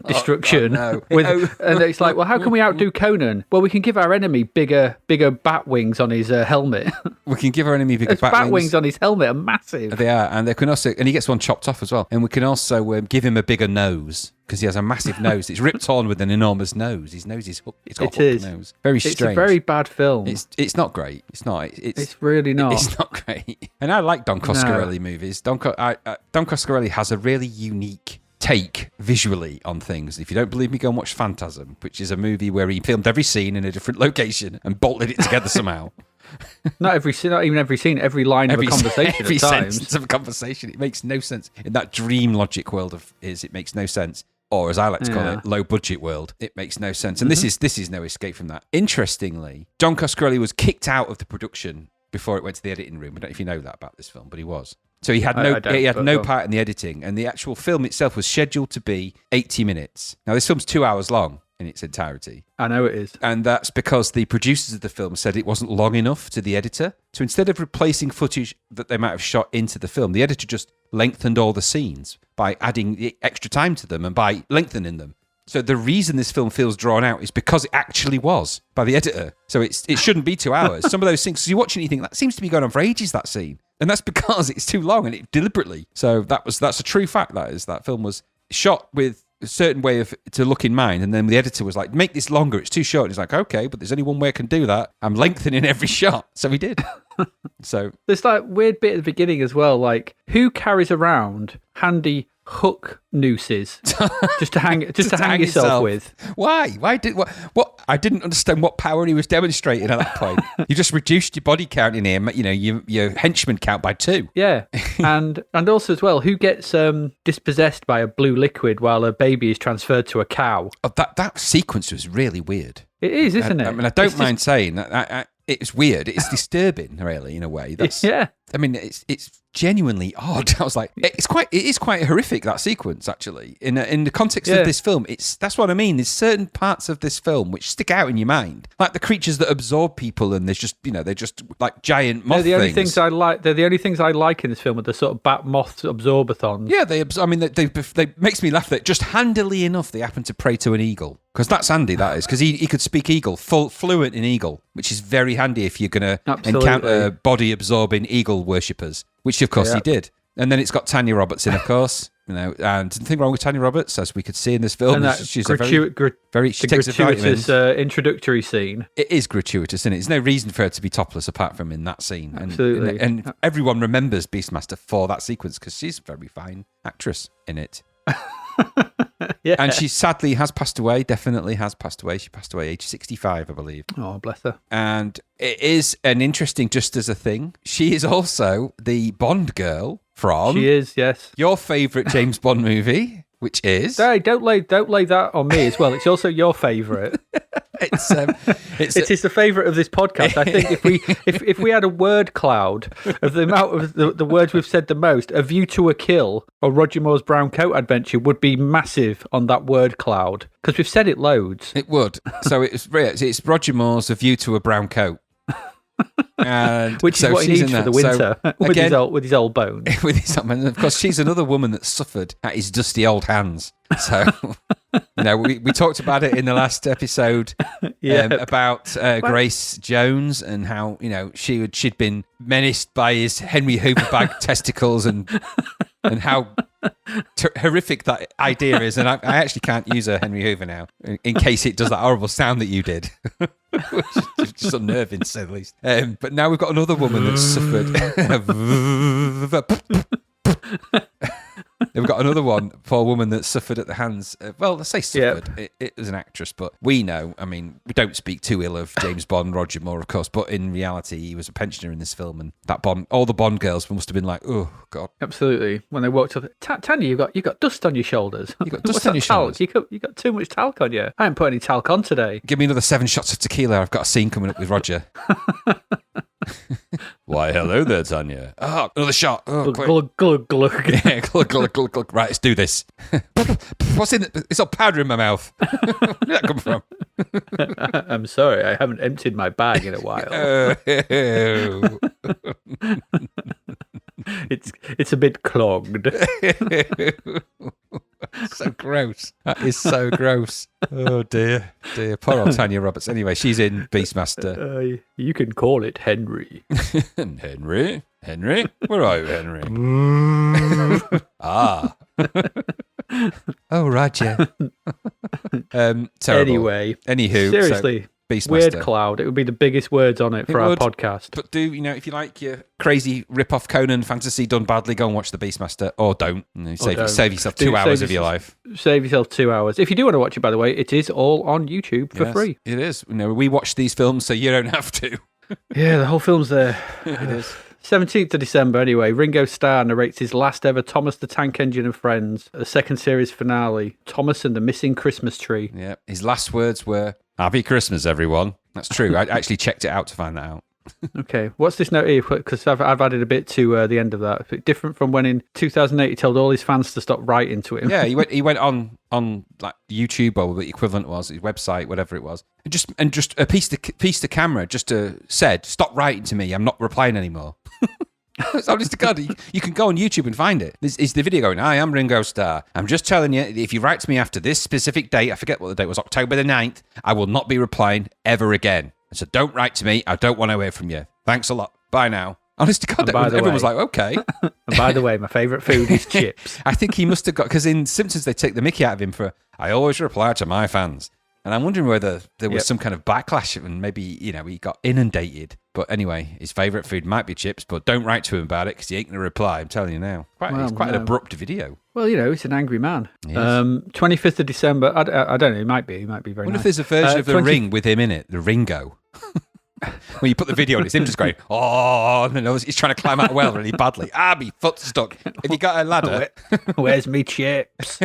destruction. Oh, no. And it's like, well, how can we outdo Conan? Well, we can give our enemy bigger bat wings on his helmet. We can give our enemy bigger bat wings on his helmet are massive. They are, and they can also, and he gets one chopped off as well. And we can also give him a bigger nose because he has a massive nose. It's ripped on with an enormous nose. His nose is hooked. It's got a hooked nose. Very strange. It's a very bad film. It's not great. It's not. It's really not. It's not great. And I like Don Coscarelli movies. Don Coscarelli has a really unique take visually on things. If you don't believe me, go and watch Phantasm, which is a movie where he filmed every scene in a different location and bolted it together somehow. Not even every scene, every line of a conversation. Every at times. sentence of a conversation. It makes no sense. In that dream logic world of his, it makes no sense. Or as I like to call it, low budget world. It makes no sense. And this is no escape from that. Interestingly, Don Coscarelli was kicked out of the production before it went to the editing room. I don't know if you know that about this film, but he was. So he had no part in the editing, and the actual film itself was scheduled to be 80 minutes. Now, this film's 2 hours long in its entirety. I know it is. And that's because the producers of the film said it wasn't long enough to the editor. So instead of replacing footage that they might have shot into the film, the editor just lengthened all the scenes by adding extra time to them and by lengthening them. So the reason this film feels drawn out is because it actually was by the editor. So it shouldn't be 2 hours. Some of those things, so you watch it and you think, that seems to be going on for ages, that scene. And that's because it's too long, and it deliberately. So that's a true fact. That film was shot with a certain way to look in mind, and then the editor was like, make this longer, it's too short. And he's like, okay, but there's only one way I can do that. I'm lengthening every shot. So he did. So there's like weird bit at the beginning as well, like who carries around handy hook nooses just to hang yourself with? Why did what I didn't understand what power he was demonstrating at that point. You just reduced your body count in here, your henchman count by 2. Yeah. and also as well, who gets dispossessed by a blue liquid while a baby is transferred to a cow? Oh, that sequence was really weird. It is, isn't it? I mean, I don't mind saying that it's weird. It's disturbing, really, in a way. Yeah. I mean, it's genuinely odd. I was like, it is quite horrific, that sequence, actually. In the context of this film, that's what I mean. There's certain parts of this film which stick out in your mind, like the creatures that absorb people, and they're just like giant moth things. The only things I like. They're the only things I like in this film are the sort of bat moth absorbathons. Yeah, they makes me laugh that just handily enough they happen to prey to an eagle. Because that's handy, that is. Because he could speak eagle, fluent in eagle, which is very handy if you're going to encounter body-absorbing eagle worshippers, which, of course, he did. And then it's got Tanya Roberts in, of course. And nothing wrong with Tanya Roberts, as we could see in this film. And she's a very she takes gratuitous introductory scene. It is gratuitous, isn't it? There's no reason for her to be topless apart from in that scene. Absolutely. And everyone remembers Beastmaster for that sequence because she's a very fine actress in it. Yeah. And she sadly has passed away, definitely has passed away. She passed away age 65, I believe. Oh, bless her. And it is an interesting, just as a thing, she is also the Bond girl from... She is, yes. Your favourite James Bond movie, which is... Hey, don't lay that on me as well. It's also your favourite. It is the favourite of this podcast. I think if we had a word cloud of the amount of the words we've said the most, A View to a Kill or Roger Moore's Brown Coat Adventure would be massive on that word cloud because we've said it loads. It would. So it's Roger Moore's A View to a Brown Coat. And which is what he needs for the winter, so, with his old bones. With his old bones. Of course, she's another woman that suffered at his dusty old hands. So, we talked about it in the last episode about Grace Jones and how she'd been menaced by his Henry Hoover bag testicles and how horrific that idea is. And I actually can't use a Henry Hoover now in case it does that horrible sound that you did. Which is just unnerving, to say the least. But now we've got another woman that's suffered. We've got another poor woman that suffered at the hands. Let's say suffered. Yeah. It was an actress, but we know. I mean, we don't speak too ill of James Bond, Roger Moore, of course. But in reality, he was a pensioner in this film, and all the Bond girls must have been like, "Oh God!" Absolutely. When they walked up, Tanya, you got dust on your shoulders. You got dust on your shoulders. You got too much talc on you. I haven't put any talc on today. Give me another 7 shots of tequila. I've got a scene coming up with Roger. Why, hello there, Tanya. Oh, another shot. Oh, glug, glug, glug. Yeah, glug, glug, glug, glug. Right, let's do this. What's in it? It's all powder in my mouth. Where did that come from? I'm sorry, I haven't emptied my bag in a while. It's a bit clogged. So gross. That is so gross. Oh dear. Poor old Tanya Roberts. Anyway, she's in Beastmaster. You can call it Henry. Henry? Where are you, Henry? Ah. Oh, Roger. Terrible. Anyway. Anywho. Seriously. Beastmaster. Weird cloud. It would be the biggest words on it for our podcast. But if you like your crazy rip-off Conan fantasy done badly, go and watch the Beastmaster, or don't. Save yourself 2 hours of your life. Save yourself 2 hours. If you do want to watch it, by the way, it is all on YouTube for free. It is. We watch these films, so you don't have to. Yeah, the whole film's there. It is. 17th of December, anyway. Ringo Starr narrates his last ever Thomas the Tank Engine and Friends, the second series finale, Thomas and the Missing Christmas Tree. Yeah, his last words were, "Happy Christmas, everyone." That's true. I actually checked it out to find that out. Okay, what's this note here? Because I've added a bit to the end of that. A bit different from when in 2008 he told all his fans to stop writing to him. Yeah, he went on like YouTube or the equivalent was his website, whatever it was, and just a piece to camera just said, "Stop writing to me. I'm not replying anymore." Honest to God, you can go on YouTube and find it. This is the video going, "Hi, I'm Ringo Starr. I'm just telling you, if you write to me after this specific date," I forget what the date was, October the 9th, "I will not be replying ever again. So don't write to me. I don't want to hear from you. Thanks a lot. Bye now." Honest to God, everyone was like, okay. And by the way, my favourite food is chips. I think he must have got, because in Simpsons they take the mickey out of him for, I always reply to my fans. And I'm wondering whether there was some kind of backlash and maybe, he got inundated. But anyway, his favourite food might be chips, but don't write to him about it because he ain't going to reply, I'm telling you now. It's quite an abrupt video. Well, he's an angry man. 25th of December, I don't know, he might be very nice. I wonder if there's a version of The Ring with him in it, the Ringo. When you put the video on, it's him just going, oh, and then he's trying to climb out a well really badly. My foot's stuck. Have you got a ladder? Where's me chips?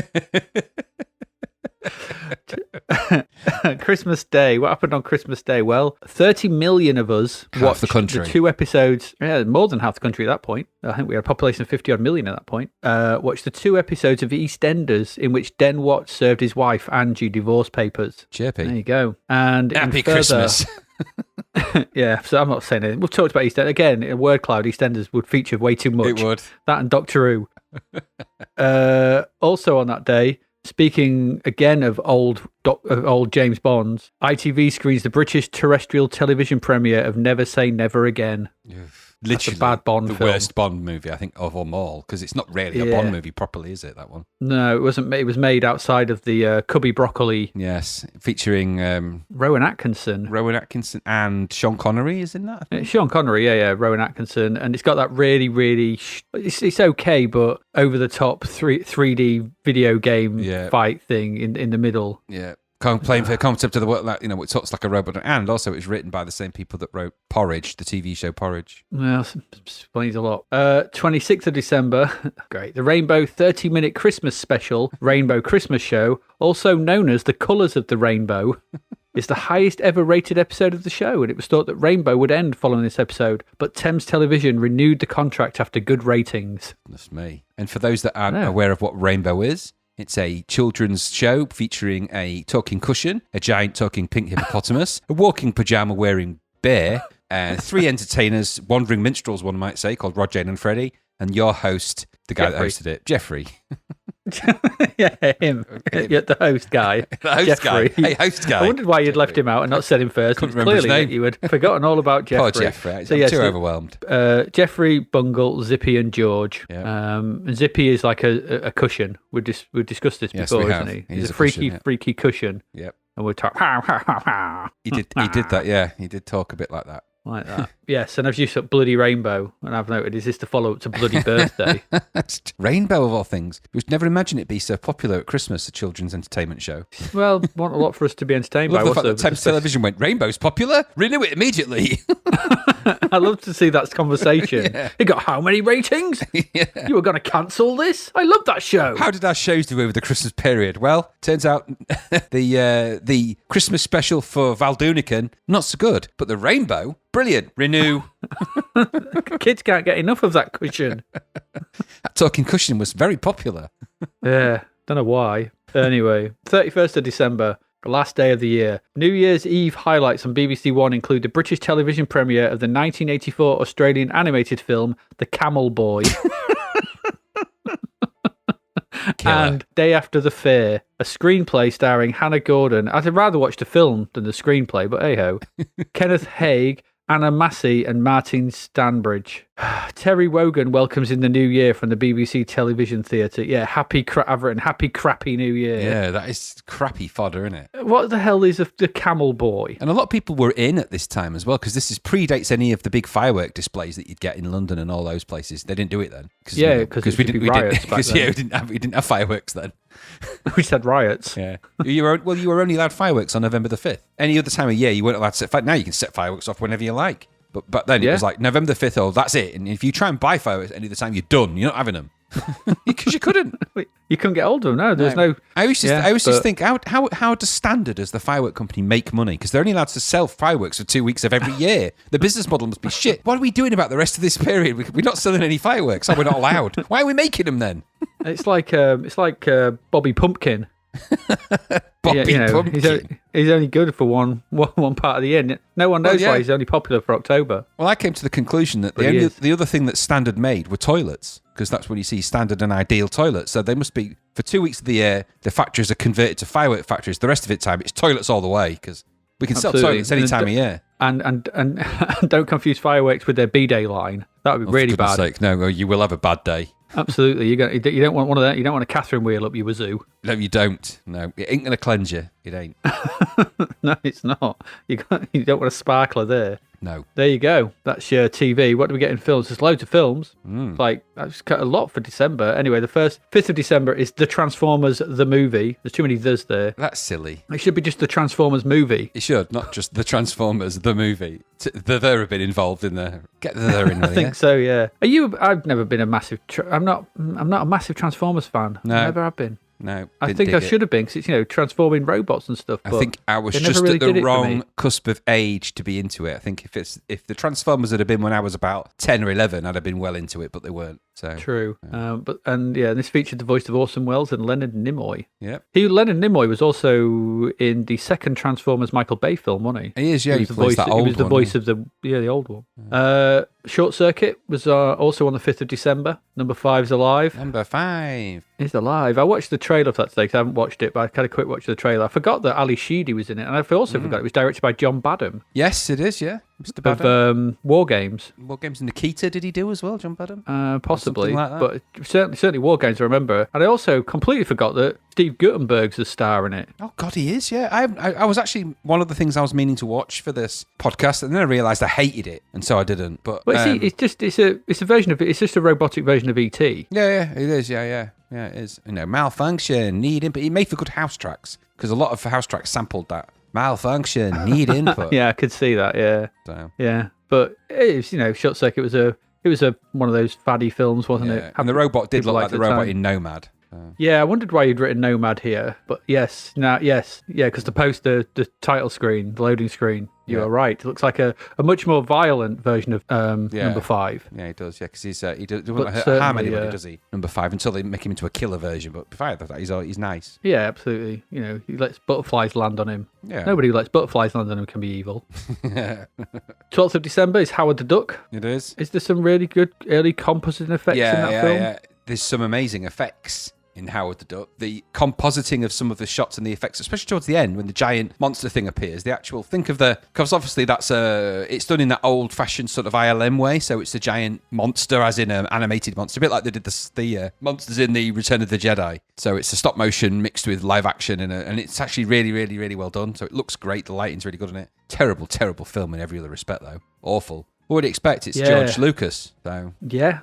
Christmas Day. What happened on Christmas Day? Well, 30 million of us watched the 2 episodes. Yeah, more than half the country at that point. I think we had a population of 50 odd million at that point. Watched the 2 episodes of EastEnders in which Den Watts served his wife Angie divorce papers. Chirpy. There you go. And happy Christmas. Yeah, so I'm not saying it. We've talked about EastEnders. Again, in a word cloud, EastEnders would feature way too much. It would. That and Doctor Who. Also on that day, speaking again of old James Bonds, ITV screens the British terrestrial television premiere of Never Say Never Again. Literally, a bad Bond film. Worst Bond movie, I think, of them all, because it's not really a Bond movie properly, is it, that one? No, it wasn't. It was made outside of the Cubby Broccoli. Yes, featuring... Rowan Atkinson. And Sean Connery is in that, I think? Sean Connery, yeah, Rowan Atkinson. And it's got that really, really... It's okay, but over-the-top 3D video game fight thing in the middle. Yeah. Playing for the concept of the world, it talks like a robot, and also it's written by the same people that wrote Porridge, the TV show Porridge. Well, explains a lot. 26th of December, great. The Rainbow 30-minute Christmas special, Rainbow Christmas Show, also known as The Colours of the Rainbow, is the highest ever rated episode of the show, and it was thought that Rainbow would end following this episode, but Thames Television renewed the contract after good ratings. That's me. And for those that aren't aware of what Rainbow is, it's a children's show featuring a talking cushion, a giant talking pink hippopotamus, a walking pajama-wearing bear, 3 entertainers, wandering minstrels, one might say, called Rod, Jane and Freddie, and your host, the guy that hosted it, Jeffrey. Yeah, him. Yeah, the host guy. The host Jeffrey. guy. Hey, host guy. I wondered why you'd left him out and not said him first. Couldn't remember his name. You had forgotten all about Jeffrey. Poor Jeffrey. I'm too overwhelmed. Jeffrey, Bungle, Zippy and George. Yeah. And Zippy is like a cushion. We've discussed this before, isn't he? He's a freaky cushion. Yep. And we're talking, ha, ha, ha, ha. He did that, yeah. He did talk a bit like that. Like that. Yes, and I've used up Bloody Rainbow, and I've noted, is this the follow-up to Bloody Birthday? Rainbow, of all things. You would never imagine it be so popular at Christmas, a children's entertainment show. Well, want a lot for us to be entertained by. The fact that Thames Television went, Rainbow's popular? Renew it immediately. I love to see that conversation. Yeah. It got how many ratings? Yeah. You were going to cancel this? I love that show. How did our shows do over the Christmas period? Well, turns out the Christmas special for Valdunican, not so good. But the Rainbow, brilliant. Renew. Kids can't get enough of that cushion. That talking cushion was very popular. Yeah, don't know why. Anyway, 31st of December, the last day of the year. New Year's Eve highlights on BBC One include the British television premiere of the 1984 Australian animated film, The Camel Boy. And Day After the Fair, a screenplay starring Hannah Gordon. I'd rather watch the film than the screenplay, but hey-ho. Kenneth Haig, Anna Massey and Martin Stanbridge. Terry Wogan welcomes in the new year from the BBC Television Theatre. Yeah, happy crappy new year. Yeah, that is crappy fodder, isn't it? What the hell is the Camel Boy? And a lot of people were in at this time as well, because this predates any of the big firework displays that you'd get in London and all those places. They didn't do it then. Because we didn't have fireworks then. We just had riots. Yeah. You were only allowed fireworks on November the 5th. Any other time of year, you weren't allowed to set fireworks. Now you can set fireworks off whenever you like. But then it was like November the 5th, that's it. And if you try and buy fireworks any other time, you're done. You're not having them. Because you couldn't. You couldn't get hold of them. No, there's no. I always just think, how does Standard as the firework company make money? Because they're only allowed to sell fireworks for 2 weeks of every year. The business model must be shit. What are we doing about the rest of this period? We're not selling any fireworks. We're not allowed. Why are we making them then? It's like Bobby Pumpkin. Pumpkin. He's only good for one part of the year. No one knows why he's only popular for October. Well, I came to the conclusion that the other thing that Standard made were toilets, because that's when you see Standard and Ideal toilets. So they must be, for 2 weeks of the year, the factories are converted to firework factories. The rest of the time, it's toilets all the way, because we can sell toilets any time of year. And don't confuse fireworks with their B-Day line. That would be really for goodness bad. sake, no, you will have a bad day. Absolutely. You don't want one of that. You don't want a Catherine wheel up your wazoo. No, you don't. No, it ain't going to cleanse you. It ain't. No, it's not. You don't want a sparkler there. No. There you go. That's your TV. What do we get in films? There's loads of films. Like, that's a lot for December. Anyway, the 5th of December is The Transformers, the movie. There's too many thes there. That's silly. It should be just The Transformers movie. It should, not just The Transformers, the movie. The there have been involved in there. Get the there in there. I think so, yeah. I've never been a massive... I'm not a massive Transformers fan. No. I never have been. No, I think I should have been, because it's, transforming robots and stuff. I think I was just at the wrong cusp of age to be into it. I think if the Transformers had been when I was about 10 or 11, I'd have been well into it, but they weren't. So true. This featured the voice of Orson Welles and Leonard Nimoy. Yeah. Leonard Nimoy was also in the second Transformers Michael Bay film, wasn't he? He is, yeah. He plays that old one. He was the voice of the old one. Yeah. Short Circuit was also on the 5th of December. Number 5's alive. Number 5 is alive. I watched the trailer for that today because I haven't watched it, but I had a quick watch of the trailer. I forgot that Ali Sheedy was in it, and I also forgot it was directed by John Badham. Yes, it is, yeah. Mr. Badham. Of War Games. War Games and Nikita, did he do as well, John Badham? Possibly, like that. But certainly War Games, I remember. And I also completely forgot that Steve Guttenberg's the star in it. Oh, God, he is, yeah. I was actually, one of the things I was meaning to watch for this podcast, and then I realised I hated it, and so I didn't. But see, it's a version of it. It's just a robotic version of E.T. Yeah, it is, yeah. Yeah, it is. Malfunction, need input. He made for good house tracks, because a lot of house tracks sampled that. Malfunction, need input. Yeah, I could see that, yeah. So. Yeah, but it was, Short Circuit was one of those faddy films, wasn't it? And the robot did look like the robot in Nomad. Yeah, I wondered why you'd written Nomad here, but yes, because the title screen, the loading screen, you are right. It looks like a much more violent version of number 5. Yeah, he does. Yeah, because he doesn't harm anybody, does he? Number 5 until they make him into a killer version. But besides that, he's nice. Yeah, absolutely. He lets butterflies land on him. Yeah. Nobody who lets butterflies land on him can be evil. 12th of December is Howard the Duck. It is. Is there some really good early compositing effects in that film? Yeah. There's some amazing effects in Howard the Duck. The compositing of some of the shots and the effects, especially towards the end when the giant monster thing appears, because obviously it's done in that old-fashioned sort of ILM way, so it's a giant monster as in an animated monster, a bit like they did the monsters in the Return of the Jedi. So it's a stop motion mixed with live action, and it's actually really, really, really well done. So it looks great. The lighting's really good in it. Terrible, terrible film in every other respect, though. Awful. What would you expect? It's George Lucas, though. Yeah.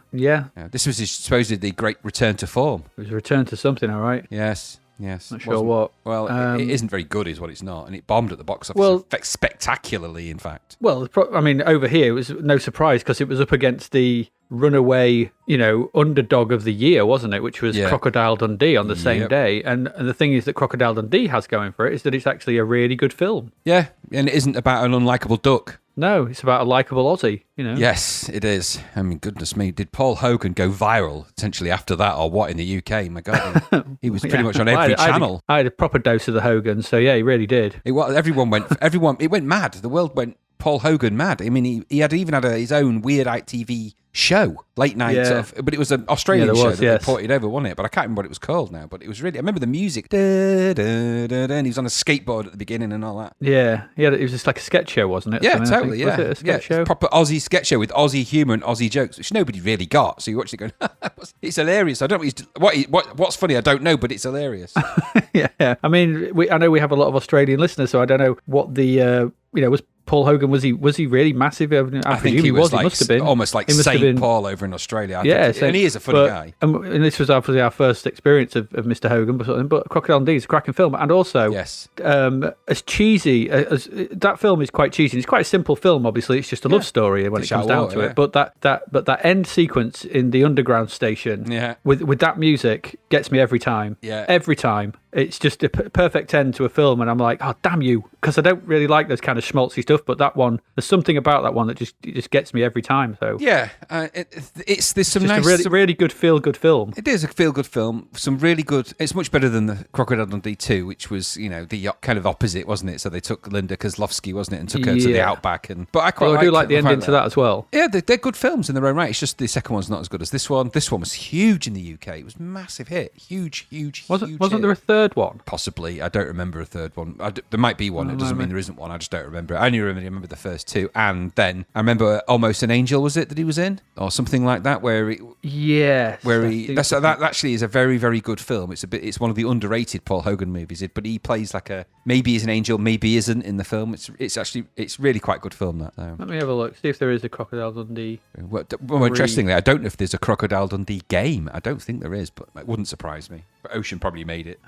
This was his supposedly great return to form. It was a return to something, all right. Yes. Not sure what. Well, it isn't very good, is what it's not, and it bombed at the box office. Spectacularly, in fact. Well, over here it was no surprise because it was up against the runaway, underdog of the year, wasn't it? Which was Crocodile Dundee on the same day. And the thing is that Crocodile Dundee has going for it is that it's actually a really good film. Yeah, and it isn't about an unlikable duck. No, it's about a likeable Aussie, Yes, it is. I mean, goodness me, did Paul Hogan go viral essentially after that, or what in the UK? My God, he was pretty much on every channel. I had a proper dose of the Hogan, so yeah, he really did. It went mad. The world went Paul Hogan mad. I mean, he even had his own Weird TV show, late night but it was an Australian show that they ported over, wasn't it? But I can't remember what it was called now, but it was really, I remember the music, and he was on a skateboard at the beginning and all that. It was just like a sketch show, wasn't it? Yeah, totally, Was it a sketch show? Proper Aussie sketch show with Aussie humour and Aussie jokes, which nobody really got, so you watch it going, it's hilarious. I don't know what's funny, I don't know, but it's hilarious. Yeah, I mean, I know we have a lot of Australian listeners, so I don't know what the, was Paul Hogan, was he really massive? I think he was. He must have been almost like Saint Paul over in Australia. And he is a funny guy. And this was obviously our first experience of Mr. Hogan, but Crocodile Dundee is a cracking film, and also as cheesy as that film is, quite cheesy. It's quite a simple film. Obviously, it's just a love story when it comes down to it. But that end sequence in the underground station, with that music gets me every time. Yeah, every time. It's just a perfect end to a film, and I'm like, oh, damn you, because I don't really like those kind of schmaltzy stuff, but that one, there's something about that one that just gets me every time. So there's some nice, really good feel-good film. It is a feel-good film. Some really good. It's much better than the Crocodile Dundee 2, which was the kind of opposite, wasn't it? So they took Linda Kozlovsky, wasn't it, and took her to the outback. But I do like the ending to that as well. Yeah, they're good films in their own right. It's just the second one's not as good as this one. This one was huge in the UK. It was a massive hit, huge. Wasn't there a third one? Possibly. I don't remember a third one. There might be one. It doesn't mean there isn't one. I just don't remember it. I only remember the first two. And then I remember Almost an Angel, was it, that he was in? Or something like that, where he... Yes. That actually is a very, very good film. It's one of the underrated Paul Hogan movies, but he plays like maybe he's an angel, maybe he isn't in the film. It's really quite a good film, that. So. Let me have a look, see if there is a Crocodile Dundee. Well, interestingly, I don't know if there's a Crocodile Dundee game. I don't think there is, but it wouldn't surprise me. But Ocean probably made it.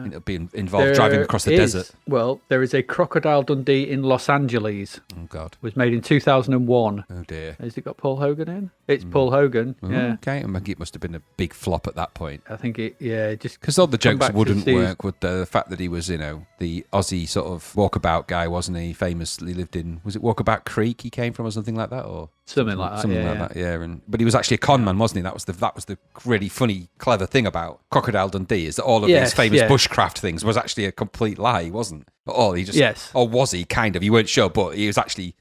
It'll be involved driving across the desert. Well, there is a Crocodile Dundee in Los Angeles. Oh, God. It was made in 2001. Oh, dear. Has it got Paul Hogan in? It's Paul Hogan, yeah. Okay, and it must have been a big flop at that point. I think just... Because all the jokes wouldn't work with the fact that he was, the Aussie sort of walkabout guy, wasn't he? Famously lived in, was it Walkabout Creek he came from or something like that? Or something like that, yeah. But he was actually a con man, wasn't he? That was the really funny, clever thing about Crocodile Dundee, is that all of his famous bushcraft things was actually a complete lie, he wasn't. Or was he? Kind of. You weren't sure, but it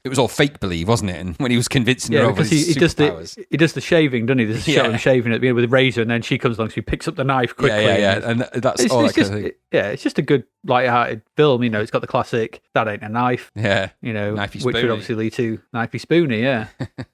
was all fake believe, wasn't it? And when he was convincing her over his superpowers. He does the shaving, doesn't he? There's a shot of him shaving at the end with a razor, and then she comes along, so he picks up the knife quickly. Yeah. And that's all I can think. Yeah, it's just a good, light-hearted film. It's got the classic, that ain't a knife. Yeah. Knifey which would obviously lead to Knifey Spoony, yeah.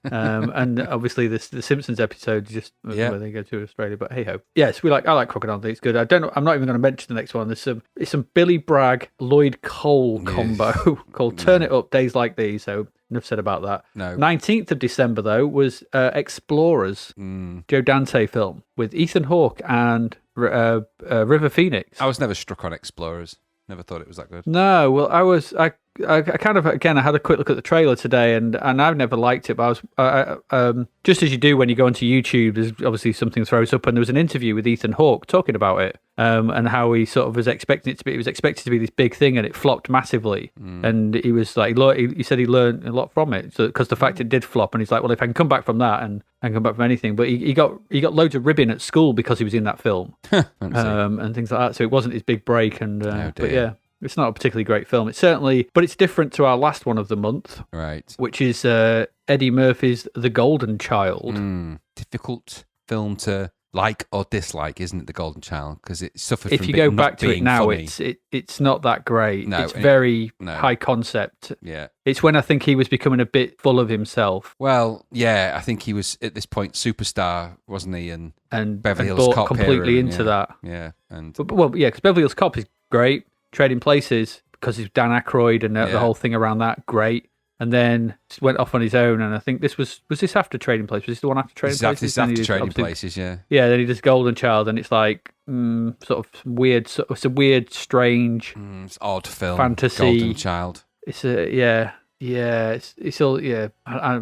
And obviously the Simpsons episode, just where they go to Australia. But hey-ho. Yes, I like Crocodile Dundee. It's good. I'm not even going to mention the next one. There's some Billy Bragg, Lloyd Cole combo called Turn It Up, Days Like These. So enough said about that. No. 19th of December, though, was Explorers, Joe Dante film with Ethan Hawke and River Phoenix. I was never struck on Explorers. Never thought it was that good. No, well, I kind of, again, I had a quick look at the trailer today, and I've never liked it, but I was, just as you do when you go onto YouTube, there's obviously something throws up, and there was an interview with Ethan Hawke talking about it, and how he sort of was expecting it to be, this big thing, and it flopped massively, and he was like, he said he learned a lot from it, because the fact it did flop, and he's like, well, if I can come back from that, and I can come back from anything, but he got loads of ribbing at school because he was in that film, and things like that, so it wasn't his big break, and but yeah. It's not a particularly great film. But it's different to our last one of the month, right? Which is Eddie Murphy's The Golden Child. Difficult film to like or dislike, isn't it? The Golden Child, because it suffered. If from you go back to it now, funny. it's not that great. No, it's very high concept. Yeah, it's when I think he was becoming a bit full of himself. Well, yeah, I think he was at this point superstar, wasn't he? And Beverly Hills bought Cop completely era, into that. Yeah, because Beverly Hills Cop is great. Trading Places, because it's Dan Aykroyd and the whole thing around that, great. And then just went off on his own, and I think this was this after Trading Places? Was this the one after Trading Places? This after Trading Places, yeah. Yeah, then he does Golden Child, and it's like sort of weird, it's a weird, strange, it's odd film, fantasy. Golden Child. It's it's all I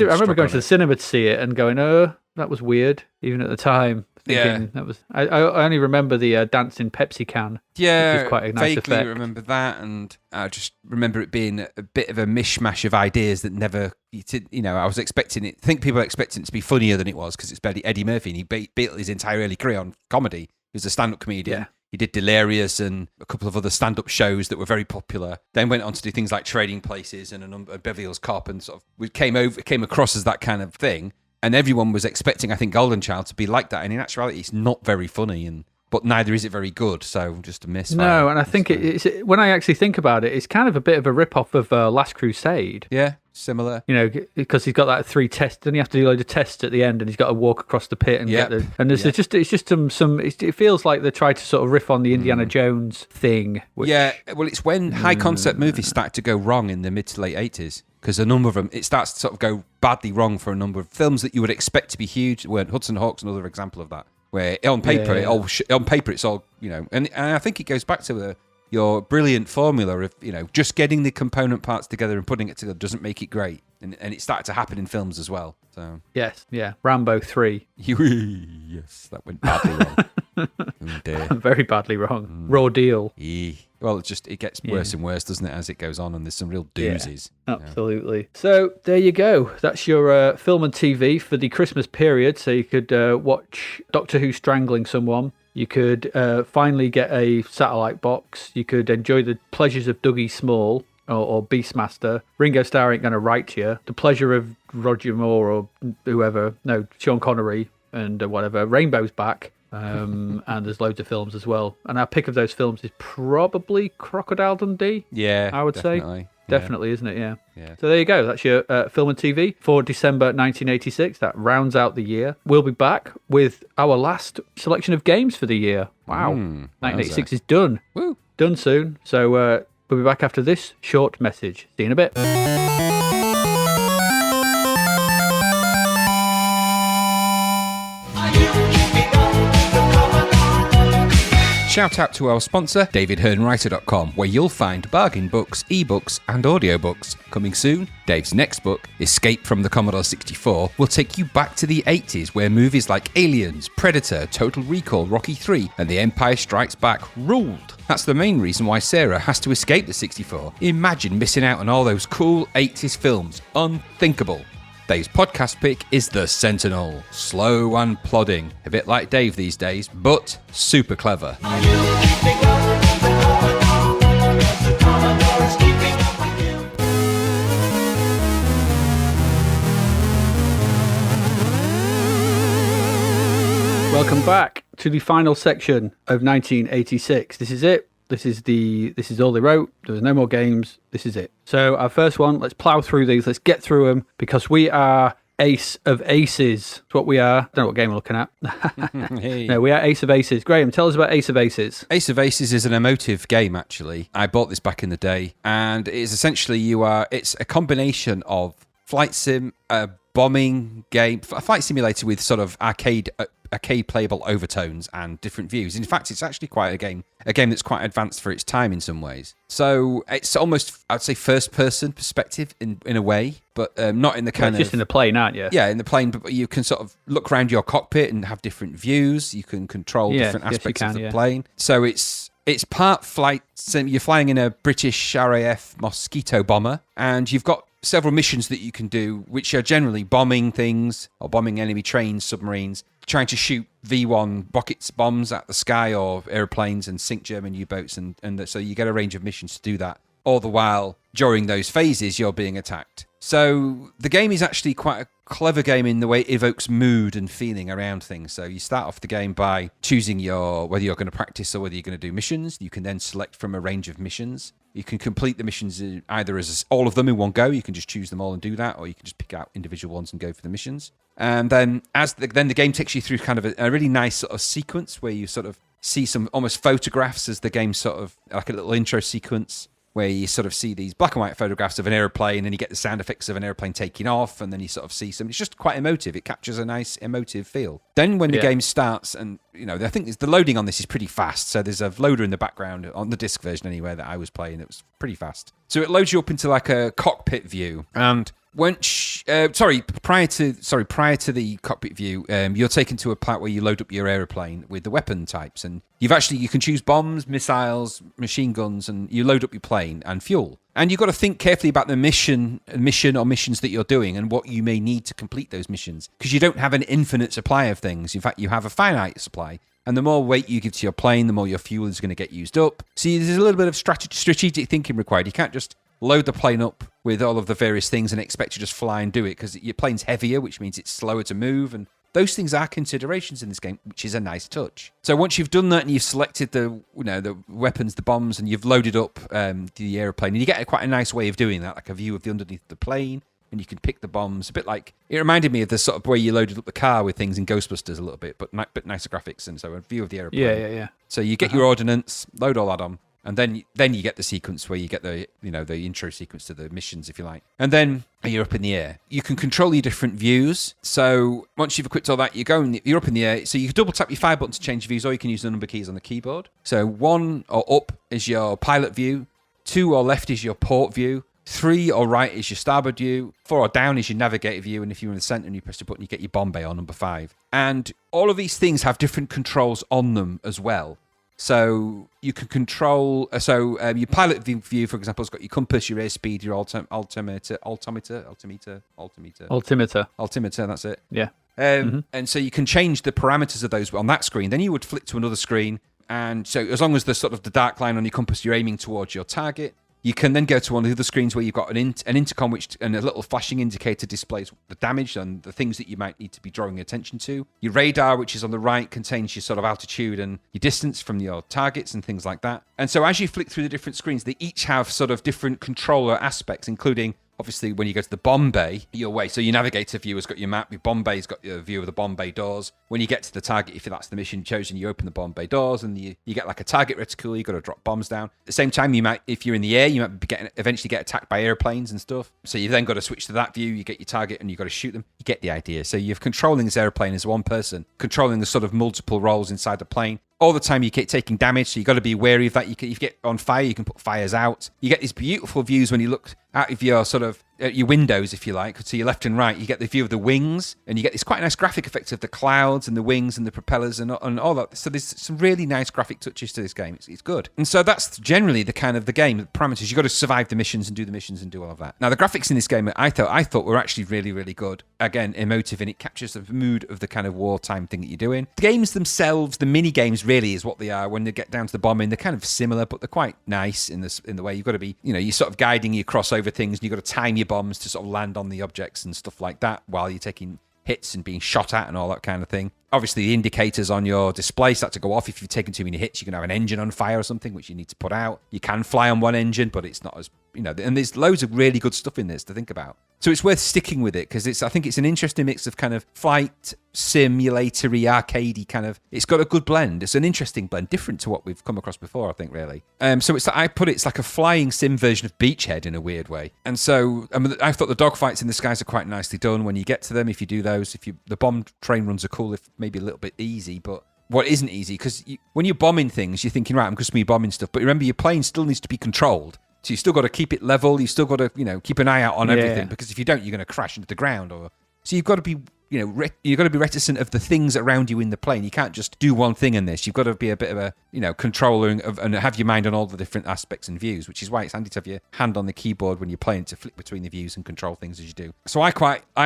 remember going to the cinema to see it and going, oh, that was weird, even at the time. Thinking that was. I only remember the dancing Pepsi can. Yeah, which was quite a nice vaguely effect. remember that, and I just remember it being a bit of a mishmash of ideas that never. I was expecting it. I think people were expecting it to be funnier than it was because it's barely Eddie Murphy, and he built his entire early career on comedy. He was a stand-up comedian. Yeah. He did Delirious and a couple of other stand-up shows that were very popular. Then went on to do things like Trading Places and a Beverly Hills Cop, and sort of we came across as that kind of thing. And everyone was expecting, I think, Golden Child to be like that. And in actuality, it's not very funny, but neither is it very good. So just a miss. No, and I think it's when I actually think about it, it's kind of a bit of a rip-off of Last Crusade. Yeah, similar. Because he's got that 3 tests, doesn't he have to do a load of tests at the end, and he's got to walk across the pit and get it's just some. It feels like they tried to sort of riff on the Indiana Jones thing. Well, it's when high concept movies started to go wrong in the mid to late 80s. Because a number of them, it starts to sort of go badly wrong for a number of films that you would expect to be huge. Weren't Hudson Hawk's another example of that, where on paper, it's all and I think it goes back to your brilliant formula of just getting the component parts together and putting it together doesn't make it great, and it started to happen in films as well. So Rambo 3. Yes, that went badly wrong. Oh dear. Very badly wrong. Raw Deal. Well, it gets worse and worse, doesn't it, as it goes on, and there's some real doozies. Yeah, absolutely. So there you go. That's your film and TV for the Christmas period. So you could watch Doctor Who strangling someone. You could finally get a satellite box. You could enjoy the pleasures of Dougie Small or Beastmaster. Ringo Starr ain't going to write to you. The pleasure of Roger Moore or whoever. No, Sean Connery and whatever. Rainbow's back. And there's loads of films as well. And our pick of those films is probably Crocodile Dundee. Yeah, I would definitely. definitely, isn't it? Yeah. Yeah. So there you go. That's your film and TV for December 1986. That rounds out the year. We'll be back with our last selection of games for the year. Wow. 1986 is done. Woo. Done soon. So we'll be back after this short message. See you in a bit. Shout out to our sponsor, davidhearnwriter.com, where you'll find bargain books, ebooks, and audiobooks. Coming soon, Dave's next book, Escape from the Commodore 64, will take you back to the 80s, where movies like Aliens, Predator, Total Recall, Rocky III, and The Empire Strikes Back ruled. That's the main reason why Sarah has to escape the 64. Imagine missing out on all those cool 80s films. Unthinkable. Dave's podcast pick is The Sentinel. Slow and plodding, a bit like Dave these days, but super clever. Welcome back to the final section of 1986. This is it. This is all they wrote. There was no more games. This is it. So our first one, let's plow through these. Let's get through them because we are Ace of Aces. That's what we are. I don't know what game we're looking at. Hey. No, we are Ace of Aces. Graham, tell us about Ace of Aces. Ace of Aces is an emotive game, actually. I bought this back in the day, and it is essentially it's a combination of flight sim, a bombing game, a flight simulator with sort of arcade playable overtones and different views. In fact, it's actually quite a game that's quite advanced for its time in some ways. So it's almost, I'd say, first-person perspective in a way, but not in the kind of... just in the plane, aren't you? Yeah, in the plane, but you can sort of look around your cockpit and have different views. You can control different aspects of the plane. So it's part flight sim. You're flying in a British RAF Mosquito bomber, and you've got several missions that you can do, which are generally bombing things or bombing enemy trains, submarines, trying to shoot V1 rockets, bombs at the sky or airplanes and sink German U-boats. And so you get a range of missions to do that. All the while, during those phases, you're being attacked. So the game is actually quite a clever game in the way it evokes mood and feeling around things. So you start off the game by choosing whether you're going to practice or whether you're going to do missions. You can then select from a range of missions. You can complete the missions either as all of them in one go. You can just choose them all and do that, or you can just pick out individual ones and go for the missions. And then the game takes you through kind of a really nice sort of sequence where you sort of see some almost photographs as the game sort of like a little intro sequence where you sort of see these black and white photographs of an airplane and you get the sound effects of an airplane taking off, and then you sort of see some. It's just quite emotive. It captures a nice emotive feel. Then when the game starts, and I think the loading on this is pretty fast. So there's a loader in the background on the disc version anyway that I was playing. It was pretty fast. So it loads you up into like a cockpit view, and prior to the cockpit view, you're taken to a part where you load up your aeroplane with the weapon types, and you can choose bombs, missiles, machine guns, and you load up your plane and fuel. And you've got to think carefully about the mission or missions that you're doing and what you may need to complete those missions, because you don't have an infinite supply of things. In fact, you have a finite supply. And the more weight you give to your plane, the more your fuel is going to get used up. So there's a little bit of strategic thinking required. You can't just load the plane up with all of the various things and expect to just fly and do it, because your plane's heavier, which means it's slower to move. And those things are considerations in this game, which is a nice touch. So once you've done that and you've selected the weapons, the bombs, and you've loaded up the airplane, and you get quite a nice way of doing that, like a view of the underneath the plane. And you can pick the bombs, a bit like it reminded me of the sort of way you loaded up the car with things in Ghostbusters a little bit, but nicer graphics, and so a view of the airplane. Yeah. So you get your ordnance, load all that on, and then you get the sequence where you get the intro sequence to the missions, if you like, and then you're up in the air. You can control your different views. So once you've equipped all that, you're up in the air. So you can double tap your fire button to change views, or you can use the number keys on the keyboard. So 1 or up is your pilot view, 2 or left is your port view. 3 or right is your starboard view, 4 or down is your navigator view, and if you're in the center and you press the button, you get your bomb bay on number 5. And all of these things have different controls on them as well. So you can control, your pilot view, for example, has got your compass, your airspeed, your altimeter, that's it. Yeah. And so you can change the parameters of those on that screen. Then you would flip to another screen, and so as long as the dark line on your compass, you're aiming towards your target. You can then go to one of the other screens where you've got an intercom and a little flashing indicator displays the damage and the things that you might need to be drawing attention to. Your radar, which is on the right, contains your sort of altitude and your distance from your targets and things like that. And so as you flick through the different screens, they each have sort of different controller aspects, including obviously when you go to the bomb bay, your way. So your navigator view has got your map, your bomb bay's got your view of the bomb bay doors. When you get to the target, if that's the mission chosen, you open the bomb bay doors and you get like a target reticule, you've got to drop bombs down. At the same time, you might, if you're in the air, you might eventually get attacked by airplanes and stuff. So you've then got to switch to that view, you get your target and you've got to shoot them. You get the idea. So you're controlling this airplane as one person, controlling the sort of multiple roles inside the plane. All the time you keep taking damage, so you've got to be wary of that. If you get on fire, you can put fires out. You get these beautiful views when you look out of your sort of your windows, if you like, to your left and right. You get the view of the wings, and you get this quite nice graphic effect of the clouds and the wings and the propellers and all that. So there's some really nice graphic touches to this game. It's good. And so that's generally the kind of the game, the parameters. You've got to survive the missions and do the missions and do all of that. Now, the graphics in this game, I thought were actually really, really good. Again, emotive, and it captures the mood of the kind of wartime thing that you're doing. The games themselves, the mini games really is what they are. When they get down to the bombing, they're kind of similar, but they're quite nice in the way you've got to be, you're sort of guiding you across over things, and you've got to time your bombs to sort of land on the objects and stuff like that while you're taking hits and being shot at and all that kind of thing. Obviously, the indicators on your display start to go off. If you've taken too many hits, you can have an engine on fire or something, which you need to put out. You can fly on one engine, but it's not as, and there's loads of really good stuff in this to think about. So it's worth sticking with it because I think it's an interesting mix of kind of flight, simulatory, arcadey kind of. It's got a good blend. It's an interesting blend, different to what we've come across before, I think, really. So it's like a flying sim version of Beachhead in a weird way. And so I thought the dogfights in the skies are quite nicely done when you get to them. If you do those, the bomb train runs are cool, if maybe a little bit easy, but what isn't easy, because when you're bombing things, you're thinking, right, I'm just going to be bombing stuff. But remember, your plane still needs to be controlled. So you've still got to keep it level. You've still got to, keep an eye out on everything, because if you don't, you're going to crash into the ground. So you've got to be, you've got to be reticent of the things around you in the plane. You can't just do one thing in this. You've got to be a bit of a, controller and have your mind on all the different aspects and views, which is why it's handy to have your hand on the keyboard when you're playing to flick between the views and control things as you do. So I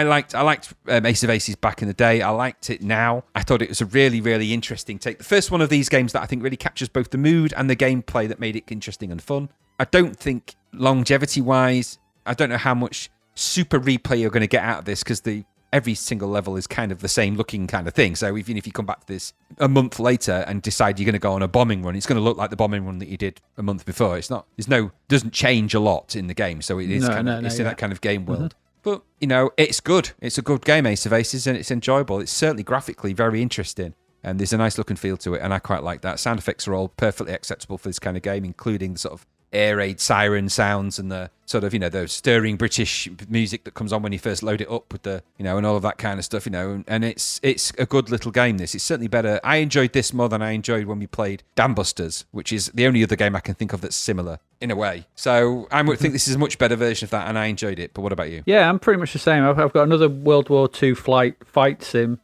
liked Ace of Aces back in the day. I liked it now. I thought it was a really, really interesting take. The first one of these games that I think really captures both the mood and the gameplay that made it interesting and fun. I don't think longevity-wise, I don't know how much super replay you're going to get out of this, because every single level is kind of the same looking kind of thing. So even if you come back to this a month later and decide you're going to go on a bombing run, it's going to look like the bombing run that you did a month before. Doesn't change a lot in the game. So it is in that kind of game world. But, it's good. It's a good game, Ace of Aces, and it's enjoyable. It's certainly graphically very interesting. And there's a nice look and feel to it, and I quite like that. Sound effects are all perfectly acceptable for this kind of game, including the sort of air raid siren sounds and the sort of, the stirring British music that comes on when you first load it up with the, and all of that kind of stuff, and it's a good little game, this. It's certainly better. I enjoyed this more than I enjoyed when we played Dam Busters, which is the only other game I can think of that's similar in a way. So I think this is a much better version of that, and I enjoyed it. But what about you? Yeah, I'm pretty much the same. I've got another World War II fight sim.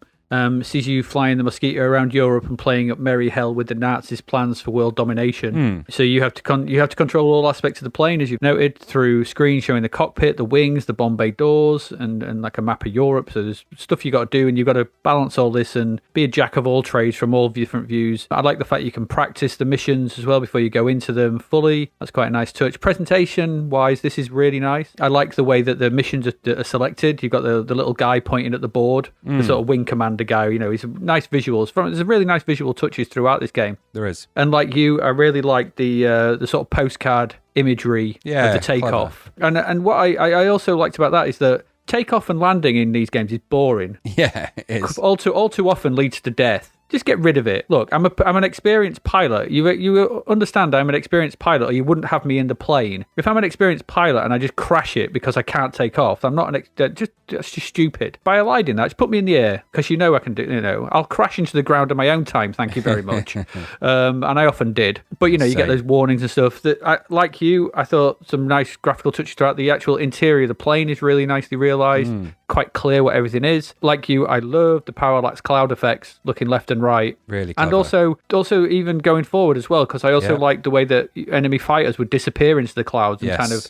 Sees you flying the Mosquito around Europe and playing up merry hell with the Nazis' plans for world domination. So you have to control all aspects of the plane, as you've noted, through screens showing the cockpit, the wings, the bomb bay doors, and like a map of Europe. So there's stuff you got to do, and you've got to balance all this and be a jack of all trades from all different views. I like the fact you can practice the missions as well before you go into them fully. That's quite a nice touch. Presentation-wise, this is really nice. I like the way that the missions are selected. You've got the little guy pointing at the board, the sort of wing commander guy. He's nice visuals. There's really nice visual touches throughout this game. There is. And like you, I really like the sort of postcard imagery of the takeoff. And what I also liked about that is that takeoff and landing in these games is boring. Yeah, it is. All too often leads to death. Just get rid of it. Look, I'm an experienced pilot. You understand I'm an experienced pilot, or you wouldn't have me in the plane. If I'm an experienced pilot and I just crash it because I can't take off, I'm not that's just stupid. By eliding that, just put me in the air, because I can do. I'll crash into the ground on my own time. Thank you very much. And I often did. But you get those warnings and stuff. That like you, I thought some nice graphical touches throughout. The actual interior of the plane is really nicely realised. Quite clear what everything is. Like you, I love the parallax cloud effects looking left and right. Really clever. And also even going forward as well, because I also like the way that enemy fighters would disappear into the clouds and kind of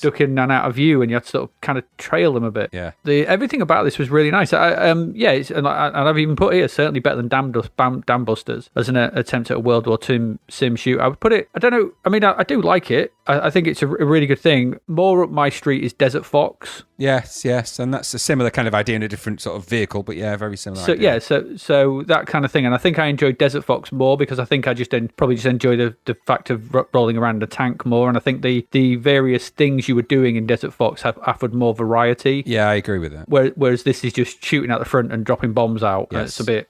duck in and out of view, and you have to sort of kind of trail them a bit. Yeah. Everything about this was really nice. And I've even put it certainly better than Dam Busters as an attempt at a World War II sim shoot. I would put it, I don't know, I mean, I do like it. I think it's a really good thing. More up my street is Desert Fox. Yes, and that's a similar kind of idea in a different sort of vehicle, but yeah, very similar idea. So that kind of thing. And I think I enjoyed Desert Fox more because I think I probably just enjoy the fact of rolling around a tank more. And I think the various things you were doing in Desert Fox have offered more variety. Yeah, I agree with that. Whereas this is just shooting out the front and dropping bombs out. Yes. It's a bit,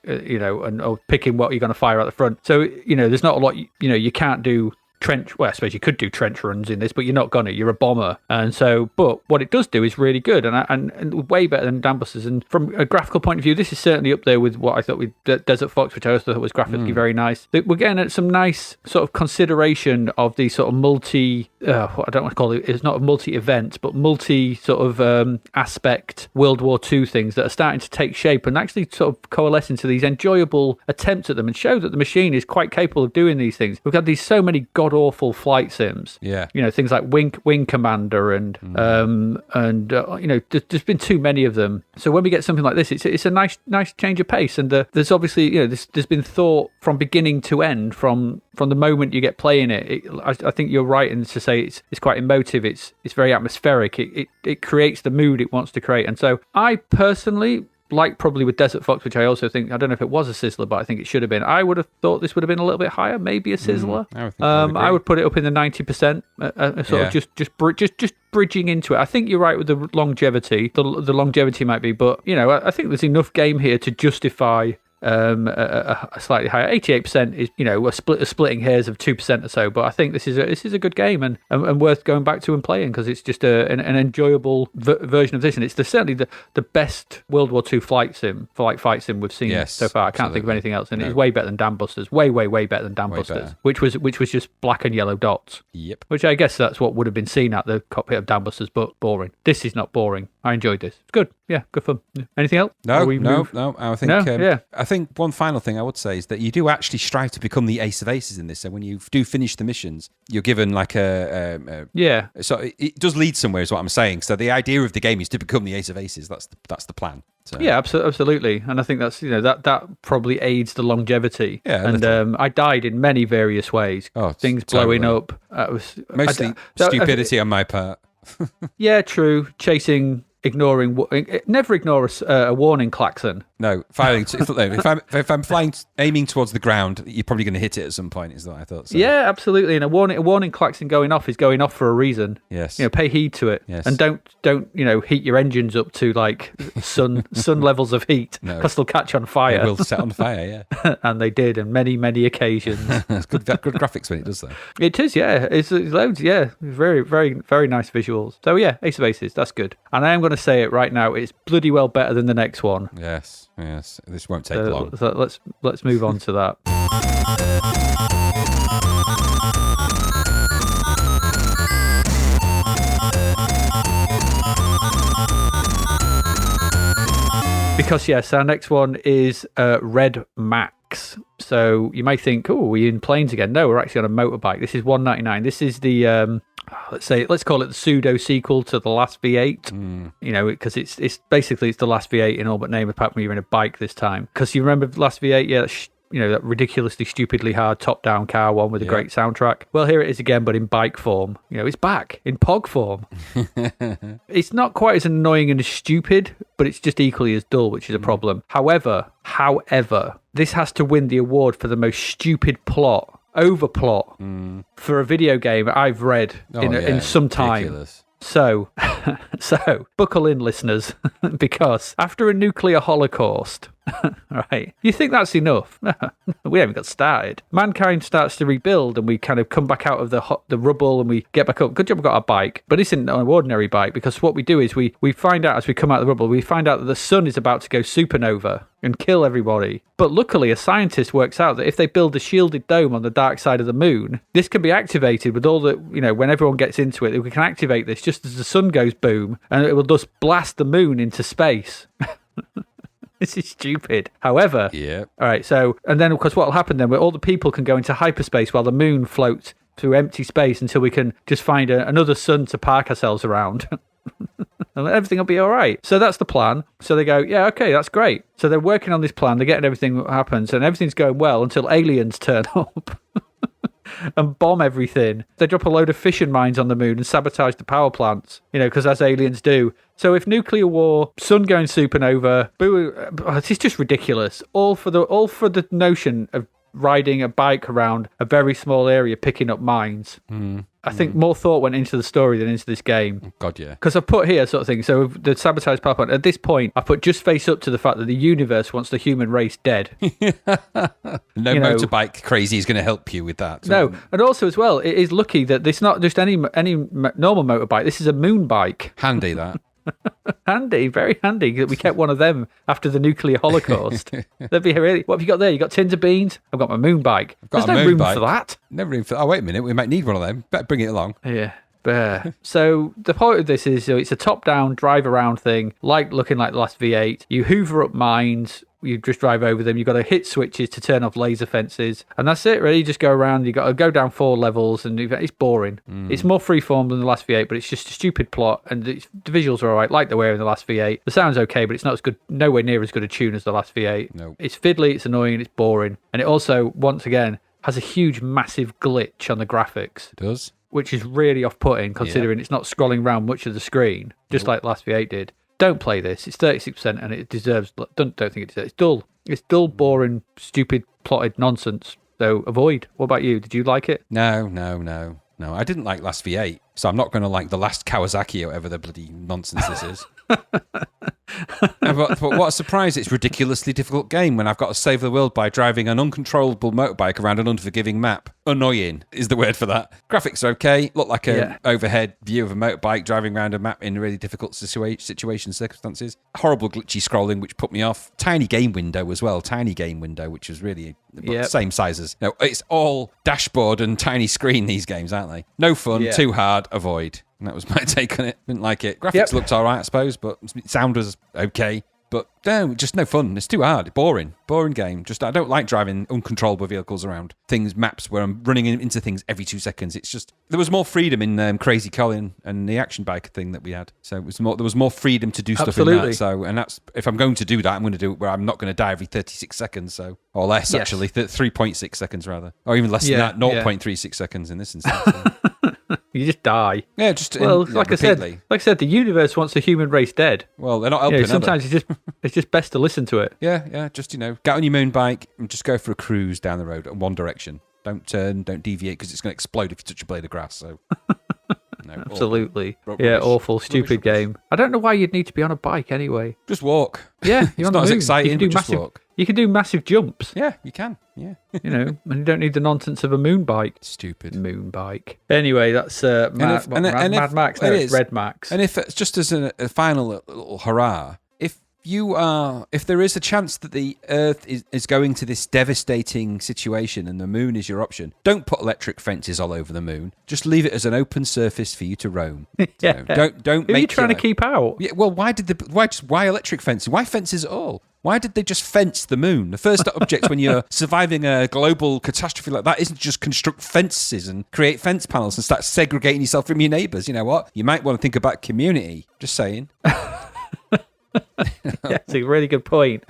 or picking what you're going to fire out the front. So, there's not a lot, you can't do I suppose you could do trench runs in this, but you're not gonna. You're a bomber, and so. But what it does do is really good, and way better than Dambusters. And from a graphical point of view, this is certainly up there with what I thought with Desert Fox, which I also thought was graphically very nice. We're getting at some nice sort of consideration of these sort of multi. What I don't want to call it. It's not a multi-event, but multi sort of aspect World War II things that are starting to take shape and actually sort of coalesce into these enjoyable attempts at them, and show that the machine is quite capable of doing these things. We've got these so many awful flight sims, things like Wing Commander and there's been too many of them. So when we get something like this, it's a nice change of pace, and there's obviously there's been thought from beginning to end from the moment you get playing it. I think you're right in to say it's quite emotive. It's very atmospheric. It creates the mood it wants to create, and so I personally. Like probably with Desert Fox, which I also think, I don't know if it was a sizzler, but I think it should have been. I would have thought this would have been a little bit higher, maybe a sizzler. I would put it up in the 90%, just bridging into it. I think you're right with the longevity. The longevity might be, but I think there's enough game here to justify a slightly higher 88% is a splitting hairs of 2% or so, but I think this is a good game and worth going back to and playing because it's just an enjoyable version of this, and it's certainly the best World War II fight sim we've seen so far. I can't think of anything else, and it's way better than Dambusters, way better than Dambusters, which was just black and yellow dots. Yep. Which I guess that's what would have been seen at the cockpit of Dambusters, but boring. This is not boring. I enjoyed this. It's good. Yeah, good fun. Anything else? No. I think one final thing I would say is that you do actually strive to become the ace of aces in this. So when you do finish the missions, you're given like So it does lead somewhere, is what I'm saying. So the idea of the game is to become the ace of aces. That's the plan. So. Yeah, absolutely. And I think that's that probably aids the longevity. Yeah, and I died in many various ways. Things blowing up. Mostly stupidity on my part. Yeah, true. Never ignore a warning klaxon. No, firing. If I'm flying, aiming towards the ground, you're probably going to hit it at some point. Is what I thought. So. Yeah, absolutely. And a warning klaxon going off is going off for a reason. Yes. Pay heed to it. Yes. And don't heat your engines up to like sun levels of heat because they'll catch on fire. It will set on fire. Yeah. And they did on many occasions. It's good graphics when it does though. It is. Yeah. It's loads. Yeah. Very very nice visuals. So yeah, Ace of Aces. That's good. And I am going to say it right now. It's bloody well better than the next one. Yes. This won't take long. So let's move on to that. Because yes, our next one is Red Max. So you may think, oh, we're in planes again. No, we're actually on a motorbike. This is $199. This is the let's call it the pseudo sequel to the last V8. Because it's basically the last V8 in all but name, apart from you're in a bike this time. Because you remember the last V8, that ridiculously, stupidly hard top-down car one with a great soundtrack. Well, here it is again, but in bike form. It's back in POG form. It's not quite as annoying and as stupid, but it's just equally as dull, which is a problem. However, this has to win the award for the most stupid overplot for a video game I've read in some time. Ridiculous. So buckle in, listeners, because after a nuclear holocaust, right, you think that's enough? We haven't got started. Mankind starts to rebuild, and we kind of come back out of the rubble, and we get back up. Good job we got our bike, but this isn't an ordinary bike, because what we do is we find out as we come out of the rubble, we find out that the sun is about to go supernova and kill everybody. But luckily, a scientist works out that if they build a shielded dome on the dark side of the moon, this can be activated with all the, when everyone gets into it, we can activate this just as the sun goes boom, and it will just blast the moon into space. This is stupid. However, all right, so, and then of course what will happen then, where all the people can go into hyperspace while the moon floats through empty space until we can just find another sun to park ourselves around. And everything will be all right. So that's the plan. So they go, yeah, okay, that's great. So they're working on this plan. They're getting everything that happens, and everything's going well until aliens turn up. and bomb everything. They drop a load of fission mines on the moon and sabotage the power plants, because as aliens do. So if nuclear war, sun going supernova, it's just ridiculous. All for the notion of riding a bike around a very small area picking up mines. I think more thought went into the story than into this game. God, yeah. Because I've put here sort of thing. So the sabotage power plant, at this point, I put just face up to the fact that the universe wants the human race dead. No motorbike crazy is going to help you with that. No, and also as well, it is lucky that it's not just any normal motorbike. This is a moon bike. Handy, that. Handy, very handy that we kept one of them after the nuclear holocaust. That'd be really. What have you got there? You got tins of beans? I've got my moon bike. There's no room for that. No room for that. Oh, wait a minute. We might need one of them. Better bring it along. Yeah. So the point of this is it's a top-down drive around thing, looking like the last V8. You hoover up mines. You just drive over them. You've got to hit switches to turn off laser fences. And that's it, really. You just go around. You've got to go down 4 levels, and it's boring. It's more freeform than the last V8, but it's just a stupid plot, and the visuals are all right, like they were in the last V8. The sound's okay, but it's not as good, nowhere near as good a tune as the last V8. No. It's fiddly, it's annoying, it's boring. And it also, once again, has a huge, massive glitch on the graphics. It does. Which is really off-putting, considering it's not scrolling around much of the screen, just like the last V8 did. Don't play this. It's 36%, and it deserves. Don't think it deserves. It's dull. It's dull, boring, stupid, plotted nonsense. So avoid. What about you? Did you like it? No. I didn't like last V8, so I'm not going to like the last Kawasaki or whatever the bloody nonsense this is. But what a surprise, it's a ridiculously difficult game when I've got to save the world by driving an uncontrollable motorbike around an unforgiving map. Annoying is the word for that. Graphics are okay, look like a overhead view of a motorbike driving around a map in really difficult circumstances. Horrible glitchy scrolling, which put me off. Tiny game window, which was really the same size as... No, it's all dashboard and tiny screen, these games, aren't they? No fun, too hard, avoid. And that was my take on it. Didn't like it. Graphics looked all right, I suppose, but sound was okay. But no, just no fun. It's too hard. Boring game. Just I don't like driving uncontrollable vehicles around maps where I'm running into things every 2 seconds. It's just there was more freedom in Crazy Colin and the action bike thing that we had. So there was more freedom to do stuff in that. So and that's if I'm going to do that, I'm going to do it where I'm not going to die every 36 seconds. So or less actually, 3.6 seconds rather, or even less than that, 0.36 seconds in this instance. So. You just die. Yeah, like I said, the universe wants the human race dead. Well, they're not helping. Sometimes it's just best to listen to it. Yeah. Just get on your moon bike and just go for a cruise down the road in one direction. Don't turn, don't deviate because it's going to explode if you touch a blade of grass. So. No, absolutely. Awful, stupid game. I don't know why you'd need to be on a bike anyway. Just walk. Yeah, it's not as exciting. Just walk. You can do massive jumps. Yeah, you can. Yeah. And you don't need the nonsense of a moon bike. Stupid. Moon bike. Anyway, that's Mad Max. No, it's Red Max. And if it's just as a final little hurrah, if there is a chance that the Earth is going to this devastating situation and the moon is your option, don't put electric fences all over the moon. Just leave it as an open surface for you to roam. Yeah. Don't Who are you trying to keep out? Yeah, well, why electric fencing? Why fences at all? Why did they just fence the moon? The first object when you're surviving a global catastrophe like that isn't just construct fences and create fence panels and start segregating yourself from your neighbours. You know what? You might want to think about community. Just saying. It's a really good point.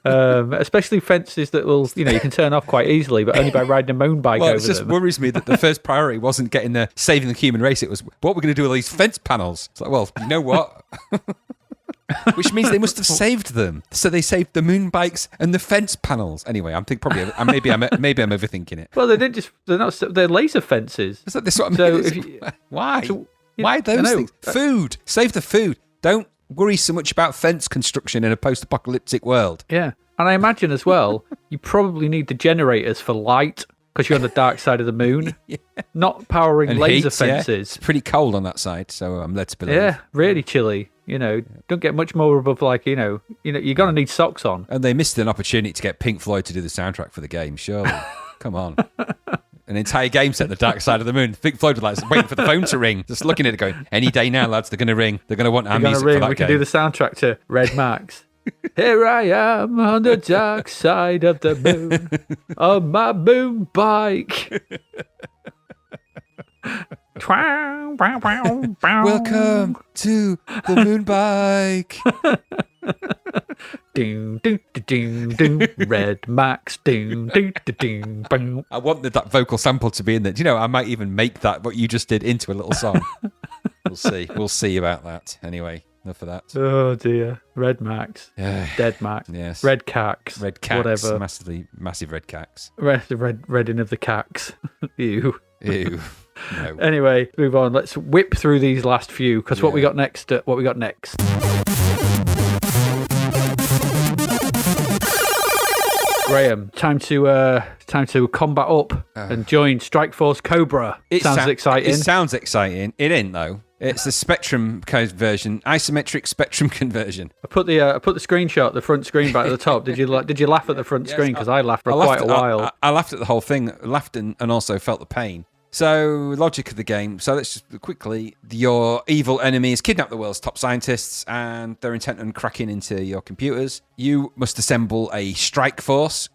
Especially fences that will, you can turn off quite easily, but only by riding a moon bike over them. It just worries me that the first priority wasn't saving the human race. It was, what we're going to do with all these fence panels. It's like, well, you know what? Which means they must have saved them. So they saved the moon bikes and the fence panels. Anyway, maybe I'm overthinking it. Well, they're laser fences. Is that this what I mean? Why? Why those things? Food. Save the food. Don't worry so much about fence construction in a post-apocalyptic world. Yeah. And I imagine as well, you probably need the generators for light because you're on the dark side of the moon, not powering and laser fences. Yeah. It's pretty cold on that side, so I'm led to believe. Yeah, really chilly. Don't get much more above you're going to need socks on. And they missed an opportunity to get Pink Floyd to do the soundtrack for the game, surely. Come on. An entire game set, the dark side of the moon. Pink Floyd was waiting for the phone to ring, just looking at it going, any day now, lads, they're going to ring. They're going to want our music for that game. We can do the soundtrack to Red Max. Here I am on the dark side of the moon, on my moon bike. Welcome to the moon bike. Ding, ding, ding, ding, Red Max. Ding, ding, ding, bang. I wanted that vocal sample to be in there. Do you know, I might even make that, what you just did, into a little song. We'll see. We'll see about that. Anyway, enough of that. Oh, dear. Red Max. Dead Max. Yes. Red Cax. Red Cax. Whatever. Massive red Cax. Redding of the Cax. Ew. Ew. No. Anyway, move on. Let's whip through these last few, because what we got next? Graham, time to combat up and join Strike Force Cobra. Sounds exciting. It sounds exciting. It ain't though. It's the Spectrum conversion, isometric Spectrum conversion. I put the screenshot, the front screen back at the top. Did you laugh at the front screen? Because I laughed for quite a while. I laughed at the whole thing. Laughed and also felt the pain. So, logic of the game. So let's just quickly, your evil enemies kidnap the world's top scientists and they're intent on cracking into your computers. You must assemble a Strike Force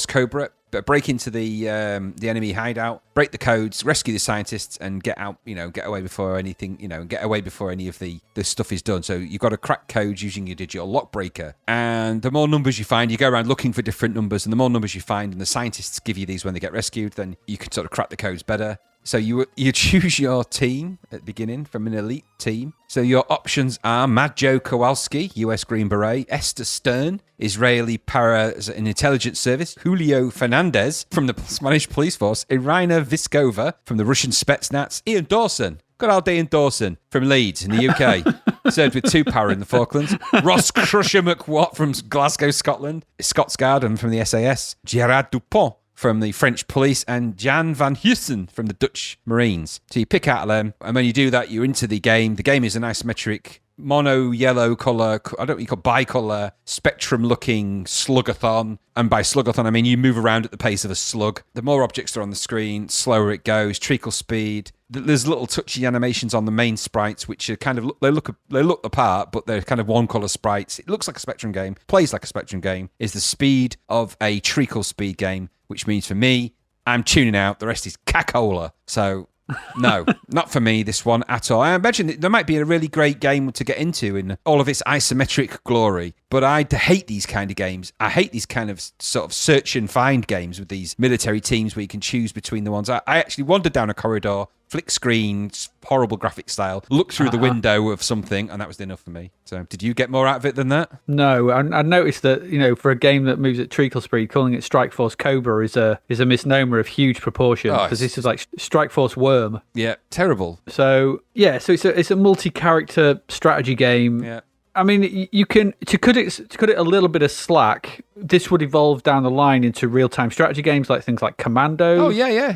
Cobra, but break into the enemy hideout, break the codes, rescue the scientists, and get out. Get away before anything. Get away before any of the stuff is done. So you've got to crack codes using your digital lock breaker. And the more numbers you find, you go around looking for different numbers, and the more numbers you find, and the scientists give you these when they get rescued, then you can sort of crack the codes better. So you choose your team at the beginning from an elite team. So your options are Mad Joe Kowalski, US Green Beret, Esther Stern, Israeli para an intelligence service, Julio Fernandez from the Spanish police force, Irina Viskova from the Russian Spetsnaz, Ian Dawson, good old Ian Dawson from Leeds in the UK, served with 2 para in the Falklands, Ross Crusher McWatt from Glasgow, Scotland, Scotsguard and from the SAS, Gerard Dupont from the French police, and Jan van Huysen from the Dutch Marines. So you pick out of them, and when you do that, you're into the game. The game is an isometric, mono yellow colour, I don't know what you call bicolour, spectrum-looking slugathon. And by slugathon, I mean you move around at the pace of a slug. The more objects are on the screen, slower it goes, treacle speed. There's little touchy animations on the main sprites, which are kind of, they look the part, but they're kind of one-colour sprites. It looks like a Spectrum game, plays like a Spectrum game, is the speed of a treacle speed game, which means for me, I'm tuning out. The rest is cacola. So, no, not for me, this one at all. I imagine there might be a really great game to get into in all of its isometric glory, but I hate these kind of games. I hate these kind of sort of search and find games with these military teams where you can choose between the ones. I actually wandered down a corridor, flick screen, horrible graphic style, look through the window of something, and that was enough for me. So did you get more out of it than that? No, I noticed that, for a game that moves at treacle speed, calling it Strike Force Cobra is a misnomer of huge proportion, because this is like Strike Force Worm. Yeah, terrible. So, so it's a multi-character strategy game. Yeah. I mean, you can, to cut it a little bit of slack, this would evolve down the line into real-time strategy games, like things like Commando. Oh, yeah.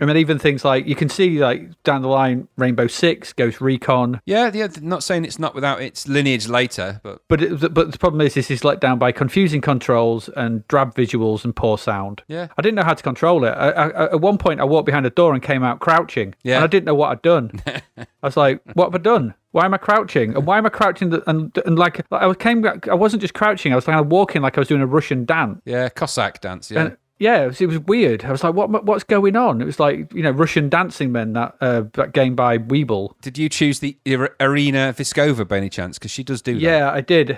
Then even things like, you can see like down the line, Rainbow Six, Ghost Recon. Yeah, not saying it's not without its lineage later, but the problem is this is let down by confusing controls and drab visuals and poor sound. Yeah, I didn't know how to control it. At one point, I walked behind a door and came out crouching. Yeah, and I didn't know what I'd done. I was like, "What have I done? Why am I crouching? And why am I crouching?" And like I wasn't just crouching. I was kind of walking like I was doing a Russian dance. Yeah, Cossack dance. Yeah. It was weird. I was like, what's going on? It was like, Russian Dancing Men, that game by Weeble. Did you choose the Irina Viskova by any chance? Because she does do that. Yeah, I did.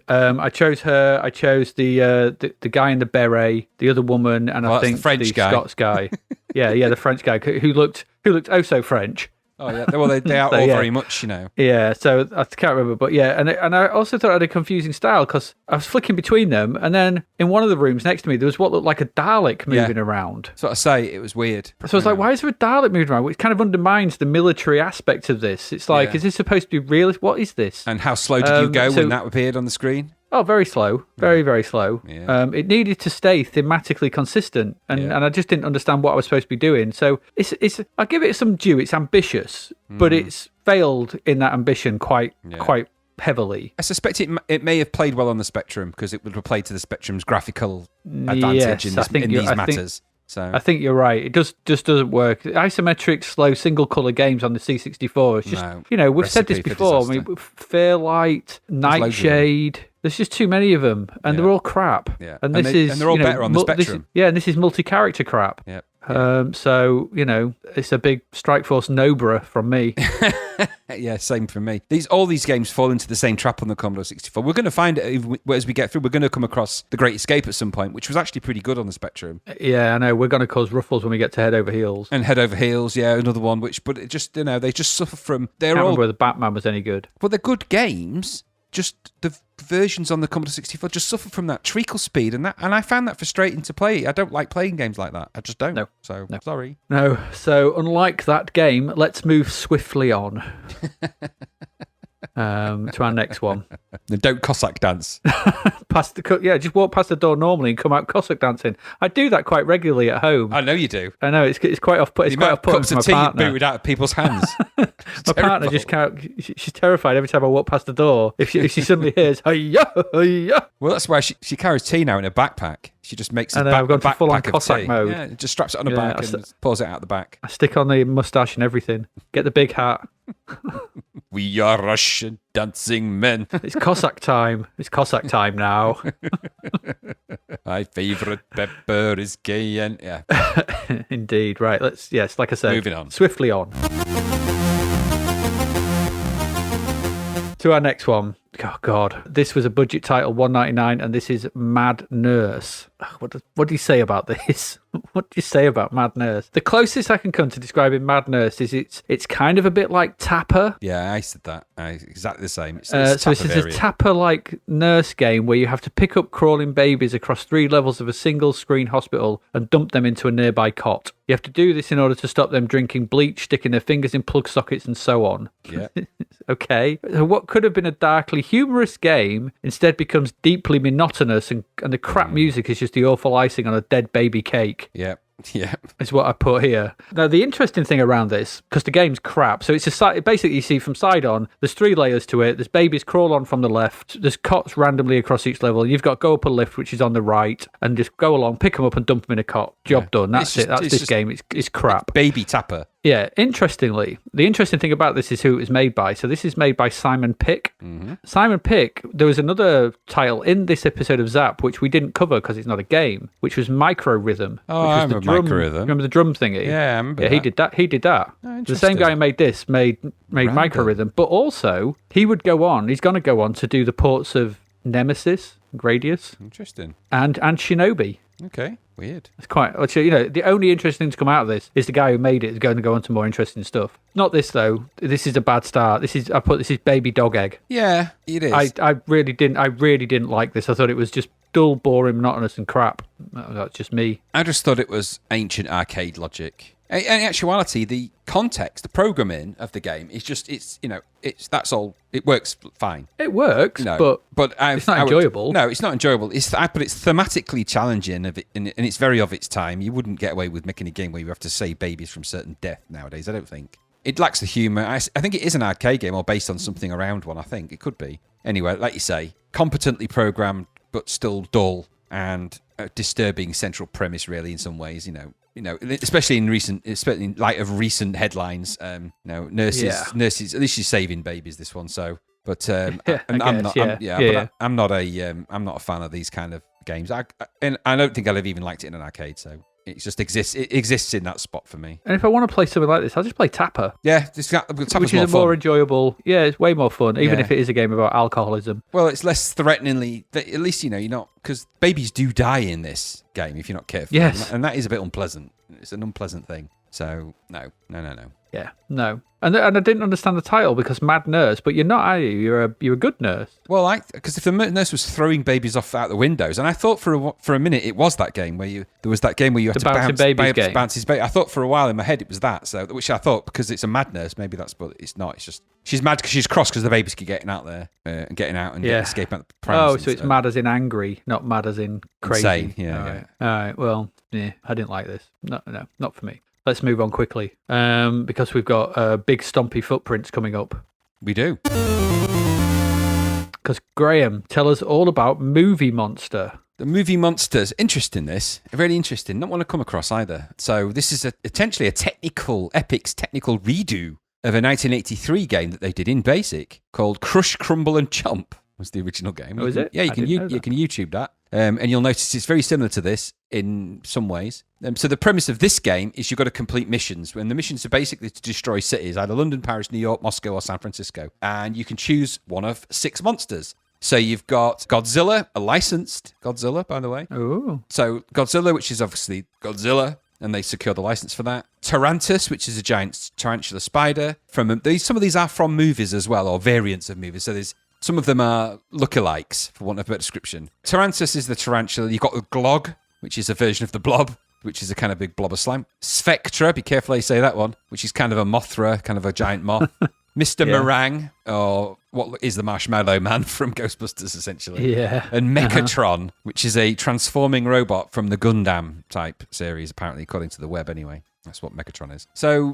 I chose her. I chose the guy in the beret, the other woman, and I think the Scots guy. yeah, the French guy who looked oh so French. Oh yeah, well they are all very much, Yeah, so I can't remember, but yeah, and I also thought I had a confusing style because I was flicking between them, and then in one of the rooms next to me there was what looked like a Dalek moving around. So I say it was weird. So I was like, why is there a Dalek moving around? Which kind of undermines the military aspect of this. It's like, is this supposed to be real? What is this? And how slow did you go when that appeared on the screen? Oh, very slow. Very, very slow. Yeah. It needed to stay thematically consistent, and I just didn't understand what I was supposed to be doing. So it's I'll give it some due. It's ambitious, but it's failed in that ambition quite heavily. I suspect it may have played well on the Spectrum because it would have played to the Spectrum's graphical advantage in these matters. So I think you're right. It just doesn't work. Isometric, slow, single-color games on the C64. It's just, we've said this before. I mean, Fairlight, Nightshade. There's just too many of them, and they're all crap. Yeah. And they're all better on the Spectrum. And this is multi-character crap. Yeah. So, it's a big Strike Force Nobra from me. Yeah, same for me. All these games fall into the same trap on the Commodore 64. We're going to find it as we get through. We're going to come across The Great Escape at some point, which was actually pretty good on the Spectrum. Yeah, I know. We're going to cause ruffles when we get to Head Over Heels. And Head Over Heels, yeah, another one. But it just, they just suffer from... I can't remember whether Batman was any good. Well, they're good games. Just the versions on the Commodore 64 just suffer from that treacle speed, and I found that frustrating to play. I don't like playing games like that. I just don't. No. So, sorry. No. So, unlike that game, let's move swiftly on to our next one. Then don't Cossack dance. Just walk past the door normally and come out Cossack dancing. I do that quite regularly at home. I know you do. I know, it's quite off-putting. It's quite off-putting for my partner. Booted out of people's hands. My partner just can't... She's terrified every time I walk past the door. If she suddenly hears, hi-ya, hi-ya. Well, that's why she carries tea now in her backpack. She just makes I've gone to full-on Cossack tea. mode. Yeah, just straps it on her back and pulls it out the back. I stick on the moustache and everything. Get the big hat. We are Russian dancing men. It's Cossack time. It's Cossack time now. My favourite pepper is cayenne. Yeah. Indeed. Right. Like I said, moving on. Swiftly on. To our next one. Oh, God. This was a budget title, $1.99, and this is Mad Nurse. What do you say about this? What do you say about Mad Nurse? The closest I can come to describing Mad Nurse is it's kind of a bit like Tapper. Yeah, I said that. Exactly the same. It's so this is a Tapper-like nurse game where you have to pick up crawling babies across 3 levels of a single-screen hospital and dump them into a nearby cot. You have to do this in order to stop them drinking bleach, sticking their fingers in plug sockets, and so on. Yeah. Okay. So what could have been a darkly humorous game instead becomes deeply monotonous, and the crap music is just the awful icing on a dead baby cake. Yeah. Yeah. Is what I put here. Now, the interesting thing around this, because the game's crap, so it's basically, you see from side on, there's 3 layers to it. There's babies crawl on from the left. There's cots randomly across each level. You've got to go up a lift, which is on the right, and just go along, pick them up and dump them in a cot. Job done. That's it. That's this game. It's crap. Baby Tapper. Yeah, interestingly, the interesting thing about this is who it was made by. So this is made by Simon Pick. Mm-hmm. Simon Pick, there was another title in this episode of Zap, which we didn't cover because it's not a game, which was Micro Rhythm. Oh, I remember Micro Rhythm. Remember the drum thingy? Yeah, I remember that. He did that. Oh, the same guy who made this made Micro Rhythm, but also he's going to go on to do the ports of Nemesis, Gradius. Interesting. And Shinobi. Okay, weird. It's quite, the only interesting thing to come out of this is the guy who made it is going to go on to more interesting stuff. Not this though. This is a bad start. This is Baby Dog Egg. Yeah, it is. I really didn't like this. I thought it was just dull, boring, monotonous, and crap. That's just me. I just thought it was ancient arcade logic. In actuality, the context, the programming of the game is just, that's all. It works fine. It works, but it's not enjoyable. No, it's not enjoyable. But it's thematically challenging, and it's very of its time. You wouldn't get away with making a game where you have to save babies from certain death nowadays, I don't think. It lacks the humour. I think it is an arcade game or based on something around one, I think. It could be. Anyway, like you say, competently programmed, but still dull, and a disturbing central premise, really, in some ways, especially in light of recent headlines, nurses, at least she's saving babies, this one. So, but I'm not a fan of these kind of games. And I don't think I'll have even liked it in an arcade. So it just exists. It exists in that spot for me. And if I want to play something like this, I'll just play Tapper. Yeah, Tapper's which is more enjoyable. Yeah, it's way more fun, even if it is a game about alcoholism. Well, it's less threateningly. At least you're not, because babies do die in this game if you're not careful. Yes, and that is a bit unpleasant. It's an unpleasant thing. So no. Yeah, no. And I didn't understand the title because Mad Nurse, but you're not, are you? You're a good nurse. Well, because if the nurse was throwing babies off out the windows, and I thought for a minute it was that game where you had to bounce his baby. I thought for a while in my head it was that, so which I thought because it's a mad nurse, maybe that's, but it's not. It's just she's mad because she's cross because the baby's getting out there and getting out and escaping out the prams. Oh, so it's mad as in angry, not mad as in crazy. Insane. Yeah. All right. Well, I didn't like this. No, not for me. Let's move on quickly because we've got big stompy footprints coming up. We do. Because Graham, tell us all about Movie Monster. The Movie Monsters. Interesting, this. Very interesting. Not one to come across either. So this is essentially a Epic's technical redo of a 1983 game that they did in BASIC called Crush, Crumble and Chomp was the original game. Oh, is it? Yeah, you can YouTube that. And you'll notice it's very similar to this. in some ways. So the premise of this game is you've got to complete missions, and the missions are basically to destroy cities, either London, Paris, New York, Moscow, or San Francisco. And you can choose one of 6 monsters. So you've got Godzilla, a licensed Godzilla, by the way. Ooh. So Godzilla, which is obviously Godzilla, and they secure the license for that. Tarantus, which is a giant tarantula spider. Some of these are from movies as well, or variants of movies. So some of them are lookalikes, for want of a better description. Tarantus is the tarantula. You've got the Glog, which is a version of the Blob, which is a kind of big blob of slime. Spectra, be careful how you say that one, which is kind of a Mothra, kind of a giant moth. Mr. Meringue, or what is the Marshmallow Man from Ghostbusters, essentially. Yeah. And Mechatron, which is a transforming robot from the Gundam type series, apparently, according to the web anyway. That's what Mechatron is. So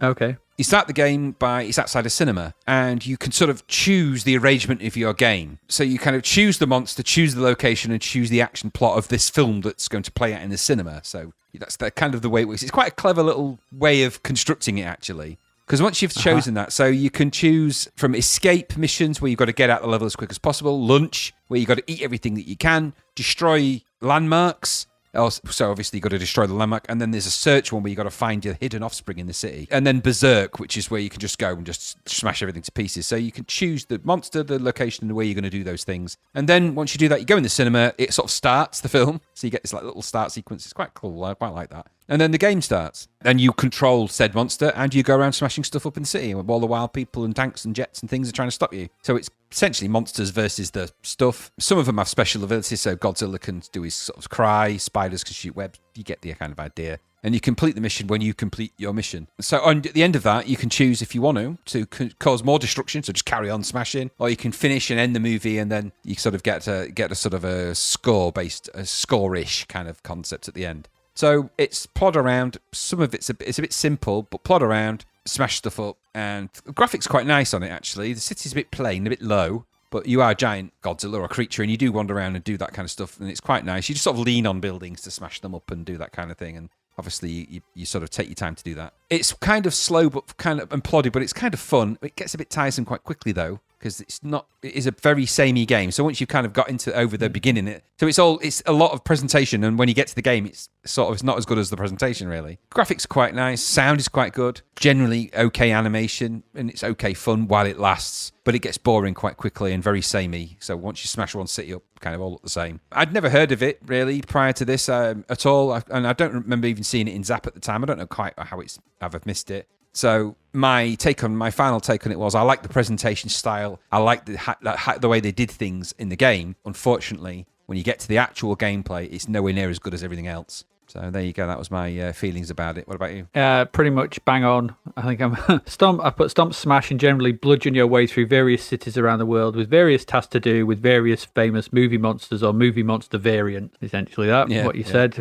you start the game it's outside a cinema, and you can sort of choose the arrangement of your game. So you kind of choose the monster, choose the location, and choose the action plot of this film that's going to play out in the cinema. So that's kind of the way it works. It's quite a clever little way of constructing it, actually. Because once you've chosen that, so you can choose from escape missions where you've got to get out the level as quick as possible, lunch, where you've got to eat everything that you can, destroy landmarks. So obviously you've got to destroy the landmark. And then there's a search one where you've got to find your hidden offspring in the city. And then Berserk, which is where you can just go and just smash everything to pieces. So you can choose the monster, the location, and the way you're going to do those things. And then once you do that, you go in the cinema, it sort of starts the film. So you get this like little start sequence. It's quite cool. I quite like that. And then the game starts. Then you control said monster and you go around smashing stuff up in the city, all the while people and tanks and jets and things are trying to stop you. So it's essentially monsters versus the stuff. Some of them have special abilities, so Godzilla can do his sort of cry, spiders can shoot webs. You get the kind of idea. And you complete the mission when you complete your mission. So at the end of that, you can choose if you want to cause more destruction, so just carry on smashing, or you can finish and end the movie, and then you sort of get a sort of a score-ish kind of concept at the end. So it's plod around. Some of it's a bit simple, but plod around, smash stuff up, and the graphics quite nice on it, actually. The city's a bit plain, a bit low, but you are a giant Godzilla or a creature, and you do wander around and do that kind of stuff, and it's quite nice. You just sort of lean on buildings to smash them up and do that kind of thing, and obviously you sort of take your time to do that. It's kind of slow but kind of plodded, but it's kind of fun. It gets a bit tiresome quite quickly, though, because it is a very samey game. So once you've kind of got over the beginning, it's a lot of presentation, and when you get to the game, it's not as good as the presentation, really. Graphics are quite nice, sound is quite good, generally okay animation, and it's okay fun while it lasts, but it gets boring quite quickly and very samey. So once you smash one city up, kind of all look the same. I'd never heard of it, really, prior to this at all, and I don't remember even seeing it in Zapped at the time. I don't know quite how I've missed it. So my final take on it was I like the presentation style. I like the way they did things in the game. Unfortunately, when you get to the actual gameplay, it's nowhere near as good as everything else. So there you go. That was my feelings about it. What about you? Pretty much bang on. I think I put stomp, smash, and generally bludgeon your way through various cities around the world with various tasks to do with various famous movie monsters or movie monster variant. Essentially, what you said.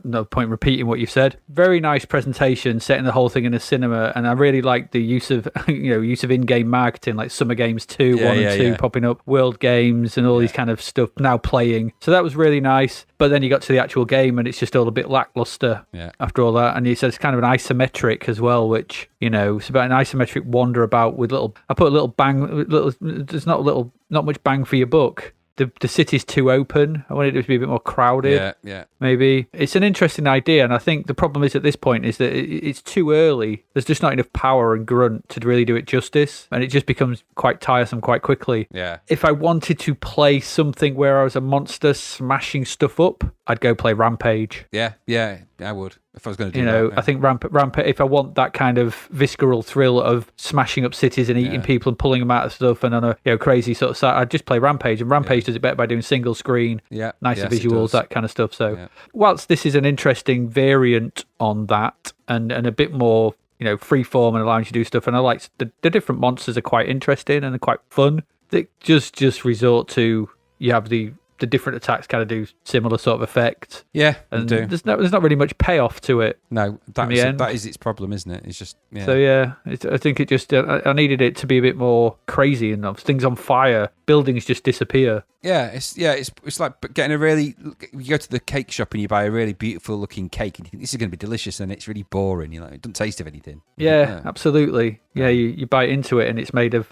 No point repeating what you've said. Very nice presentation, setting the whole thing in a cinema, and I really like the use of in-game marketing, like Summer Games 2, 1 and 2 popping up, World Games, and all these kind of stuff now playing. So that was really nice. But then you got to the actual game, and it's just all a bit lackluster after all that. And he says it's kind of an isometric as well, which, it's about an isometric wander about with I put a little bang, there's not much bang for your buck. The city's too open. I wanted it to be a bit more crowded. Yeah. Maybe. It's an interesting idea, and I think the problem is at this point is that it's too early. There's just not enough power and grunt to really do it justice, and it just becomes quite tiresome quite quickly. Yeah. If I wanted to play something where I was a monster smashing stuff up, I'd go play Rampage. Yeah, I would. If I was going to do that. I think Rampage, if I want that kind of visceral thrill of smashing up cities and eating people and pulling them out of stuff and on a crazy sort of side, I'd just play Rampage. And Rampage does it better by doing single screen, nicer visuals, that kind of stuff. So whilst this is an interesting variant on that and a bit more, free form and allowing you to do stuff, and I like the different monsters are quite interesting and they're quite fun. They just resort to, you have the different attacks kind of do similar sort of effect. Yeah, and do. There's not really much payoff to it. No, that is its problem, isn't it? It's just So I think it just I needed it to be a bit more crazy and things on fire, buildings just disappear. It's like getting you go to the cake shop and you buy a really beautiful looking cake and you think this is going to be delicious and it's really boring. It doesn't taste of anything. Yeah, absolutely. Yeah, you bite into it and it's made of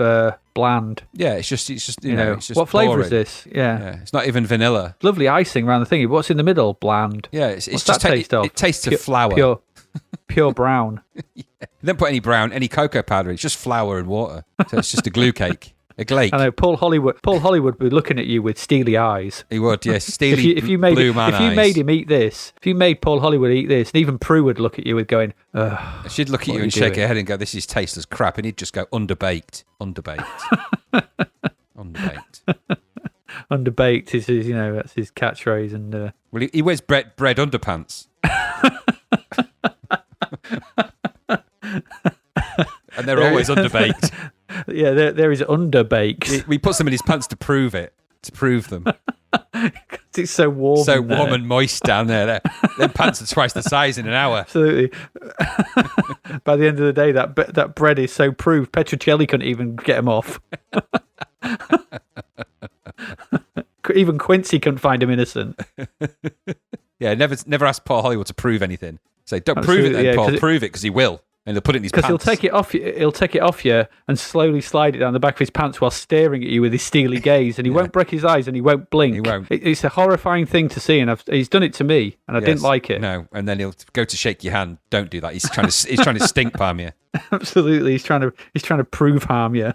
bland. Yeah, it's just you know, it's just what flavour boring. is this? Yeah. It's not even vanilla. Lovely icing around the thingy. What's in the middle? Bland. Yeah, it's What's just that taste of? It tastes of flour. Pure brown. They don't put any cocoa powder. It's just flour and water. So it's just a glue cake. A glake. I know Paul Hollywood would be looking at you with steely eyes. He would, yes. Steely if you made blue man eyes. If you made him eat this, if you made Paul Hollywood eat this, and even Prue would look at you with going, ugh. She'd look at you and shake her head and go, this is tasteless crap. And he'd just go, underbaked. Underbaked is his, that's his catchphrase. And well, he wears bread underpants. And they're always underbaked. Yeah, there is underbaked. We put some in his pants to prove them. It's so warm. So warm and moist down there. Their pants are twice the size in an hour. Absolutely. By the end of the day, that bread is so proved, Petrocelli couldn't even get him off. Even Quincy couldn't find him innocent. Yeah, never ask Paul Hollywood to prove anything. Say, don't prove it then, Paul. Prove it, because he will. And they'll put it in his pants. Because he'll take it off you and slowly slide it down the back of his pants while staring at you with his steely gaze, and he won't break his eyes and he won't blink. He won't. It's a horrifying thing to see, and he's done it to me, and I didn't like it. No, and then he'll go to shake your hand. Don't do that. He's trying to stink palm you. Absolutely, he's trying to prove harm you.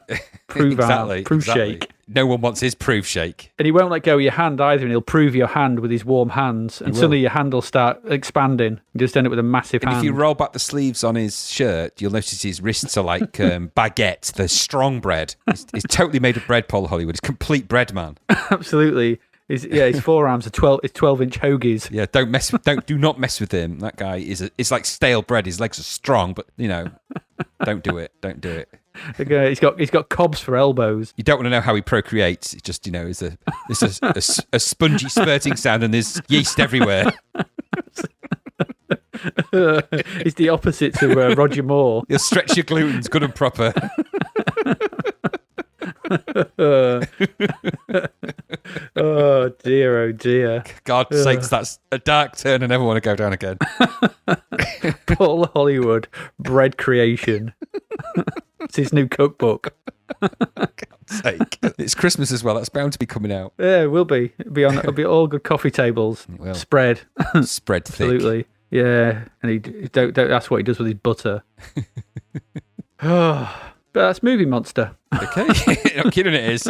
Prove harm. Prove shake. No one wants his proof shake. And he won't let go of your hand either, and he'll prove your hand with his warm hands. And suddenly your hand will start expanding. You just end up with a massive hand. If you roll back the sleeves on his shirt, you'll notice his wrists are like baguettes. They're strong bread. He's totally made of bread, Paul Hollywood. He's a complete bread man. Absolutely. His forearms are 12-inch hoagies. Yeah, do not mess with him. That guy is like stale bread. His legs are strong, but don't do it. Don't do it. Okay, he's got cobs for elbows. You don't want to know how he procreates. It just is a spongy spurting sound, and there's yeast everywhere. He's the opposite to Roger Moore. You'll stretch your glutens good and proper. Oh dear, oh dear. God's sakes, that's a dark turn I never want to go down again. Paul Hollywood, bread creation. It's his new cookbook. God's sake. It's Christmas as well. That's bound to be coming out. Yeah, it will be. It'll be all good coffee tables. It will. Spread. Spread thick. Absolutely. Yeah. And he don't ask what he does with his butter. Oh, but that's Movie Monster. Okay. I'm kidding, it is.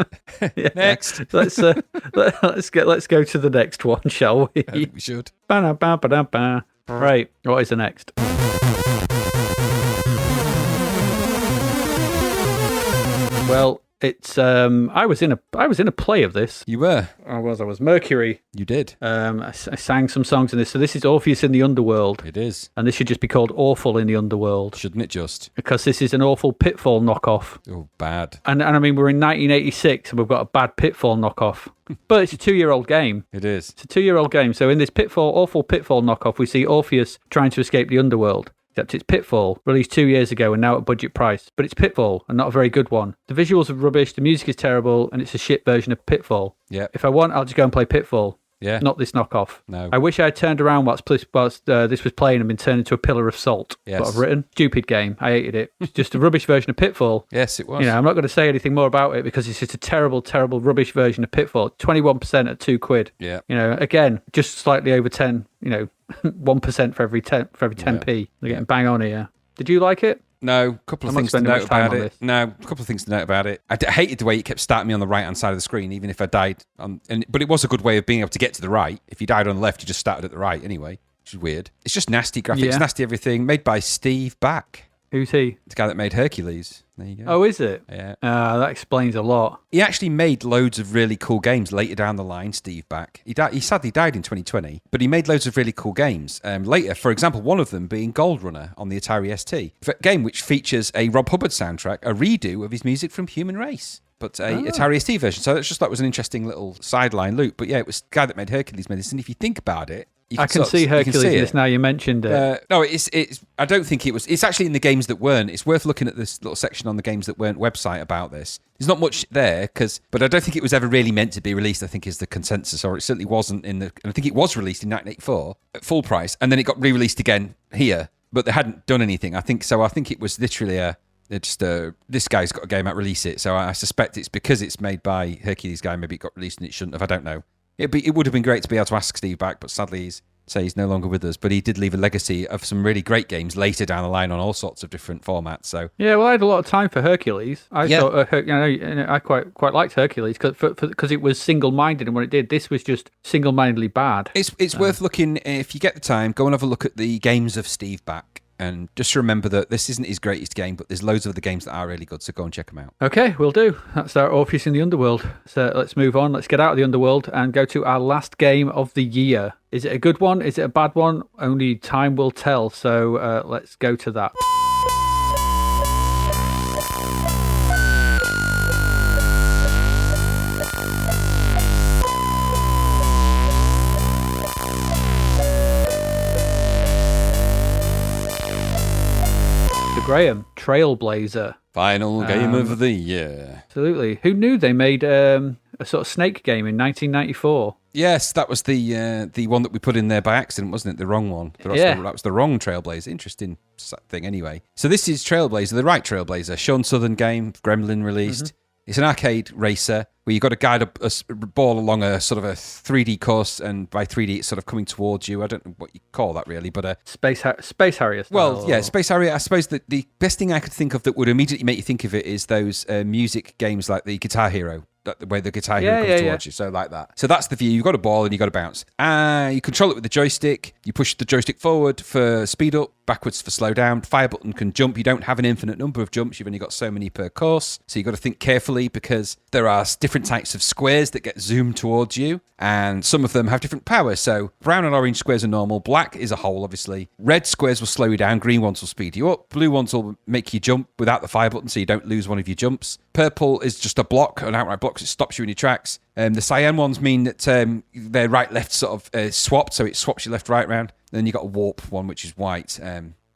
Yeah. Next. Let's go to the next one, shall we? I think we should. Ba-da-ba-ba-da-ba. Right. What is the next? Well, it's I was in a play of this. You were. I was Mercury. You did. I sang some songs in this. So this is Orpheus in the Underworld. It is. And this should just be called Awful in the Underworld. Shouldn't it just? Because this is an awful Pitfall knockoff. Oh, bad. And I mean, we're in 1986 and we've got a bad Pitfall knockoff. But it's a 2-year-old game. It is. It's a 2-year-old game. So in this awful Pitfall knockoff, we see Orpheus trying to escape the Underworld. Except it's Pitfall, released 2 years ago and now at budget price. But it's Pitfall, and not a very good one. The visuals are rubbish, the music is terrible, and it's a shit version of Pitfall. Yeah. If I want, I'll just go and play Pitfall. Yeah. Not this knockoff. No. I wish I had turned around whilst this was playing and been turned into a pillar of salt. Yes. What I've written. Stupid game. I hated it. It's just a rubbish version of Pitfall. Yes, it was. I'm not going to say anything more about it because it's just a terrible, terrible, rubbish version of Pitfall. 21% at £2. Yeah. Again, just slightly over 10, 1% for every 10p. They're getting bang on here. Did you like it? No, a couple of things to note about it. I hated the way it kept starting me on the right-hand side of the screen, even if I died. But it was a good way of being able to get to the right. If you died on the left, you just started at the right anyway, which is weird. It's just nasty graphics, nasty everything. Made by Steve Back. Who's he? The guy that made Hercules. There you go. Oh, is it? Yeah. That explains a lot. He actually made loads of really cool games later down the line, Steve Back. He sadly died in 2020, but he made loads of really cool games later. For example, one of them being Gold Runner on the Atari ST. A game which features a Rob Hubbard soundtrack, a redo of his music from Human Race, but a Atari ST version. So that was an interesting little sideline loop. But yeah, it was the guy that made Hercules made this. And if you think about it, I can see Hercules in this now you mentioned it. No, it's. I don't think it was. It's actually in the games that weren't. It's worth looking at this little section on the games that weren't website about this. There's not much there, but I don't think it was ever really meant to be released, I think is the consensus, or it certainly wasn't and I think it was released in 1984 at full price, and then it got re-released again here, but they hadn't done anything. I think it was literally It's just this guy's got a game out, release it. So I suspect it's because it's made by Hercules guy. Maybe it got released and it shouldn't have. I don't know. It would have been great to be able to ask Steve back, but sadly he's no longer with us. But he did leave a legacy of some really great games later down the line on all sorts of different formats. So yeah, well, I had a lot of time for Hercules. I thought, I quite liked Hercules because it was single-minded, and when it did, this was just single-mindedly bad. It's worth looking, if you get the time, go and have a look at the games of Steve back. And just remember that this isn't his greatest game, but there's loads of other games that are really good, so go and check them out. Okay, we'll do. That's our Orpheus in the Underworld. So let's move on. Let's get out of the Underworld and go to our last game of the year. Is it a good one? Is it a bad one? Only time will tell. So let's go to that. Graham, Trailblazer. Final game of the year. Absolutely. Who knew they made a sort of Snake game in 1994? Yes, that was the one that we put in there by accident, wasn't it? The wrong one. That was the wrong Trailblazer. Interesting thing anyway. So this is Trailblazer, the right Trailblazer. Sean Southern game, Gremlin released. Mm-hmm. It's an arcade racer where you've got to guide a ball along a sort of a 3D course, and by 3D it's sort of coming towards you. I don't know what you call that really, but Space Harrier style. Well, yeah, Space Harrier. I suppose that the best thing I could think of that would immediately make you think of it is those music games like the Guitar Hero. The way the Guitar Hero comes towards you, so like that. So that's the view. You've got a ball and you've got to bounce. You control it with the joystick. You push the joystick forward for speed up, backwards for slow down. Fire button can jump. You don't have an infinite number of jumps. You've only got so many per course. So you've got to think carefully because there are different types of squares that get zoomed towards you, and some of them have different powers. So brown and orange squares are normal. Black is a hole, obviously. Red squares will slow you down. Green ones will speed you up. Blue ones will make you jump without the fire button, so you don't lose one of your jumps. Purple is just a block, an outright block, so it stops you in your tracks. The cyan ones mean that they're right-left sort of swapped, so it swaps you left-right round. Then you've got a warp one, which is white,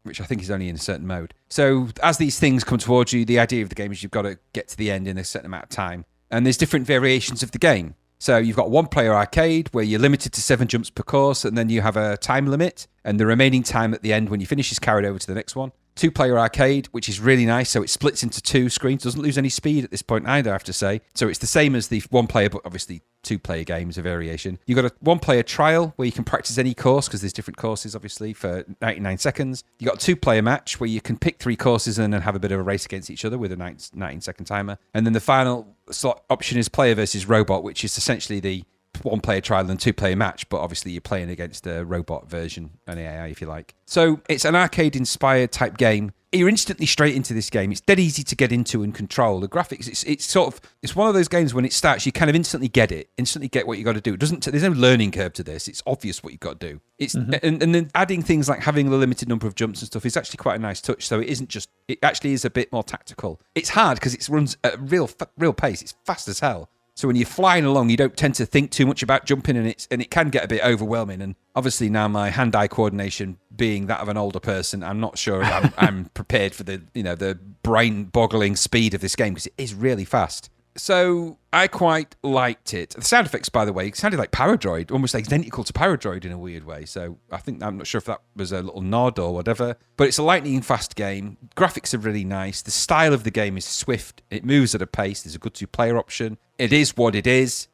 which I think is only in a certain mode. So as these things come towards you, the idea of the game is you've got to get to the end in a certain amount of time. And there's different variations of the game. So you've got one-player arcade where you're limited to 7 jumps per course, and then you have a time limit, and the remaining time at the end when you finish is carried over to the next one. 2-player arcade, which is really nice, so it splits into 2 screens. Doesn't lose any speed at this point either, I have to say. So it's the same as the 1-player, but obviously 2-player games, a variation. You've got a 1-player trial where you can practice any course, because there's different courses, obviously, for 99 seconds. You've got a 2-player match where you can pick 3 courses and then have a bit of a race against each other with a 19-second timer. And then the final slot option is player versus robot, which is essentially the 1-player trial and 2-player match, but obviously you're playing against a robot version, an AI if you like. So it's an arcade-inspired type game. You're instantly straight into this game. It's dead easy to get into and control. The graphics, it's one of those games when it starts, you kind of instantly get what you got to do. There's no learning curve to this. It's obvious what you've got to do. It's and then adding things like having a limited number of jumps and stuff is actually quite a nice touch. So it actually is a bit more tactical. It's hard because it runs at a real pace. It's fast as hell. So when you're flying along, you don't tend to think too much about jumping, and it can get a bit overwhelming. And obviously now my hand-eye coordination being that of an older person, I'm not sure I'm prepared for the brain-boggling speed of this game because it is really fast. So I quite liked it. The sound effects, by the way, sounded like Paradroid, almost identical to Paradroid in a weird way. So I'm not sure if that was a little nod or whatever. But it's a lightning-fast game. Graphics are really nice. The style of the game is swift. It moves at a pace. There's a good 2-player option. It is what it is.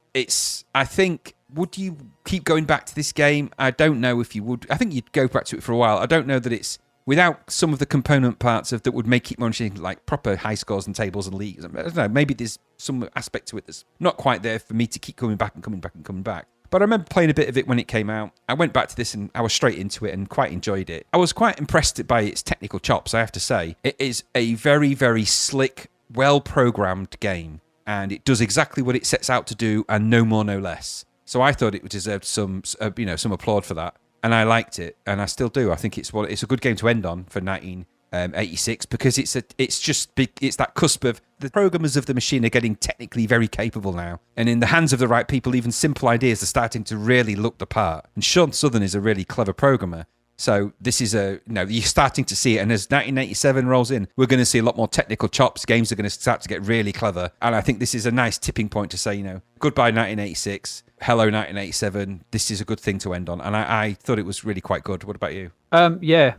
I think, would you keep going back to this game? I don't know if you would. I think you'd go back to it for a while. I don't know that it's without some of the component parts that would make it more interesting, like proper high scores and tables and leagues. I don't know, maybe there's some aspect to it that's not quite there for me to keep coming back and coming back and coming back. But I remember playing a bit of it when it came out. I went back to this and I was straight into it and quite enjoyed it. I was quite impressed by its technical chops, I have to say. It is a very, very slick, well-programmed game, and it does exactly what it sets out to do and no more, no less. So I thought it deserved some applaud for that. And I liked it, and I still do. I think it's a good game to end on for 1986 because it's that cusp of the programmers of the machine are getting technically very capable now, and in the hands of the right people, even simple ideas are starting to really look the part. And Sean Southern is a really clever programmer, so this is you're starting to see it. And as 1987 rolls in, we're going to see a lot more technical chops. Games are going to start to get really clever, and I think this is a nice tipping point to say, goodbye 1986. hello 1987, this is a good thing to end on. And I thought it was really quite good. What about you? Yeah.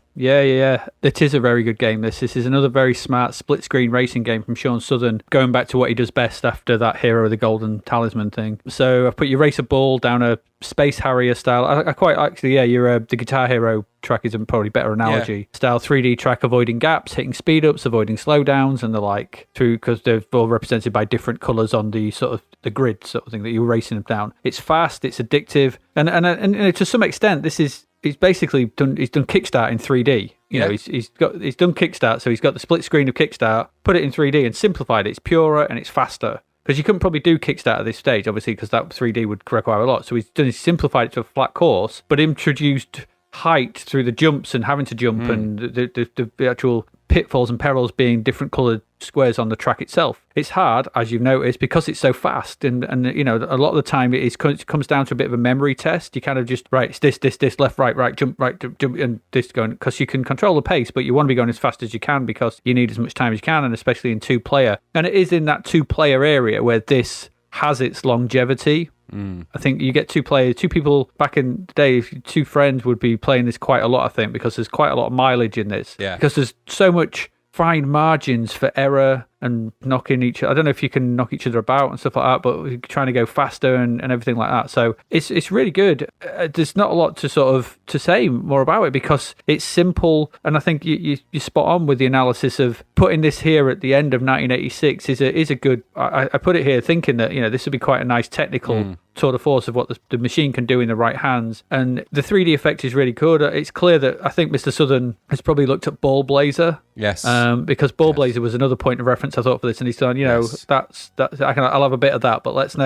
It is a very good game. This is another very smart split-screen racing game from Sean Southern, going back to what he does best after that Hero of the Golden Talisman thing. So I've put you race a ball down a Space Harrier style. I quite actually, you're the Guitar Hero track is a probably better analogy. Style 3D track, avoiding gaps, hitting speed ups, avoiding slowdowns, and the like, through because they're all represented by different colours on the sort of the grid sort of thing that you're racing them down. It's fast, it's addictive, and to some extent, this is. He's basically done. He's done Kickstart in 3D. You know, he's done Kickstart, so he's got the split screen of Kickstart, put it in 3D, and simplified it. It's purer and it's faster. Because you couldn't probably do Kickstart at this stage, obviously, because that 3D would require a lot. So he's simplified it to a flat course, but introduced height through the jumps and having to jump and the actual pitfalls and perils being different coloured squares on the track itself. It's hard, as you've noticed, because it's so fast, and you know, a lot of the time it comes down to a bit of a memory test. You kind of just, right, it's this, left, right, jump, and this going, because you can control the pace, but you want to be going as fast as you can because you need as much time as you can, and especially in 2-player. And it is in that 2-player area where this has its longevity. I think you get two people back in the day, if 2 friends would be playing this quite a lot, I think, because there's quite a lot of mileage in this. Yeah. Because there's so much fine margins for error and knocking I don't know if you can knock each other about and stuff like that, but trying to go faster and everything like that. So it's really good. There's not a lot to say more about it because it's simple, and I think you're spot on with the analysis of putting this here at the end of 1986 is a good. I put it here thinking that, you know, this would be quite a nice technical tour de force of what the machine can do in the right hands, and the 3D effect is really good. It's clear that I think Mr. Southern has probably looked at Ballblazer. Yes. Because Ballblazer was another point of reference I thought for this, and he's done, you know, that's I'll have a bit of that, but let's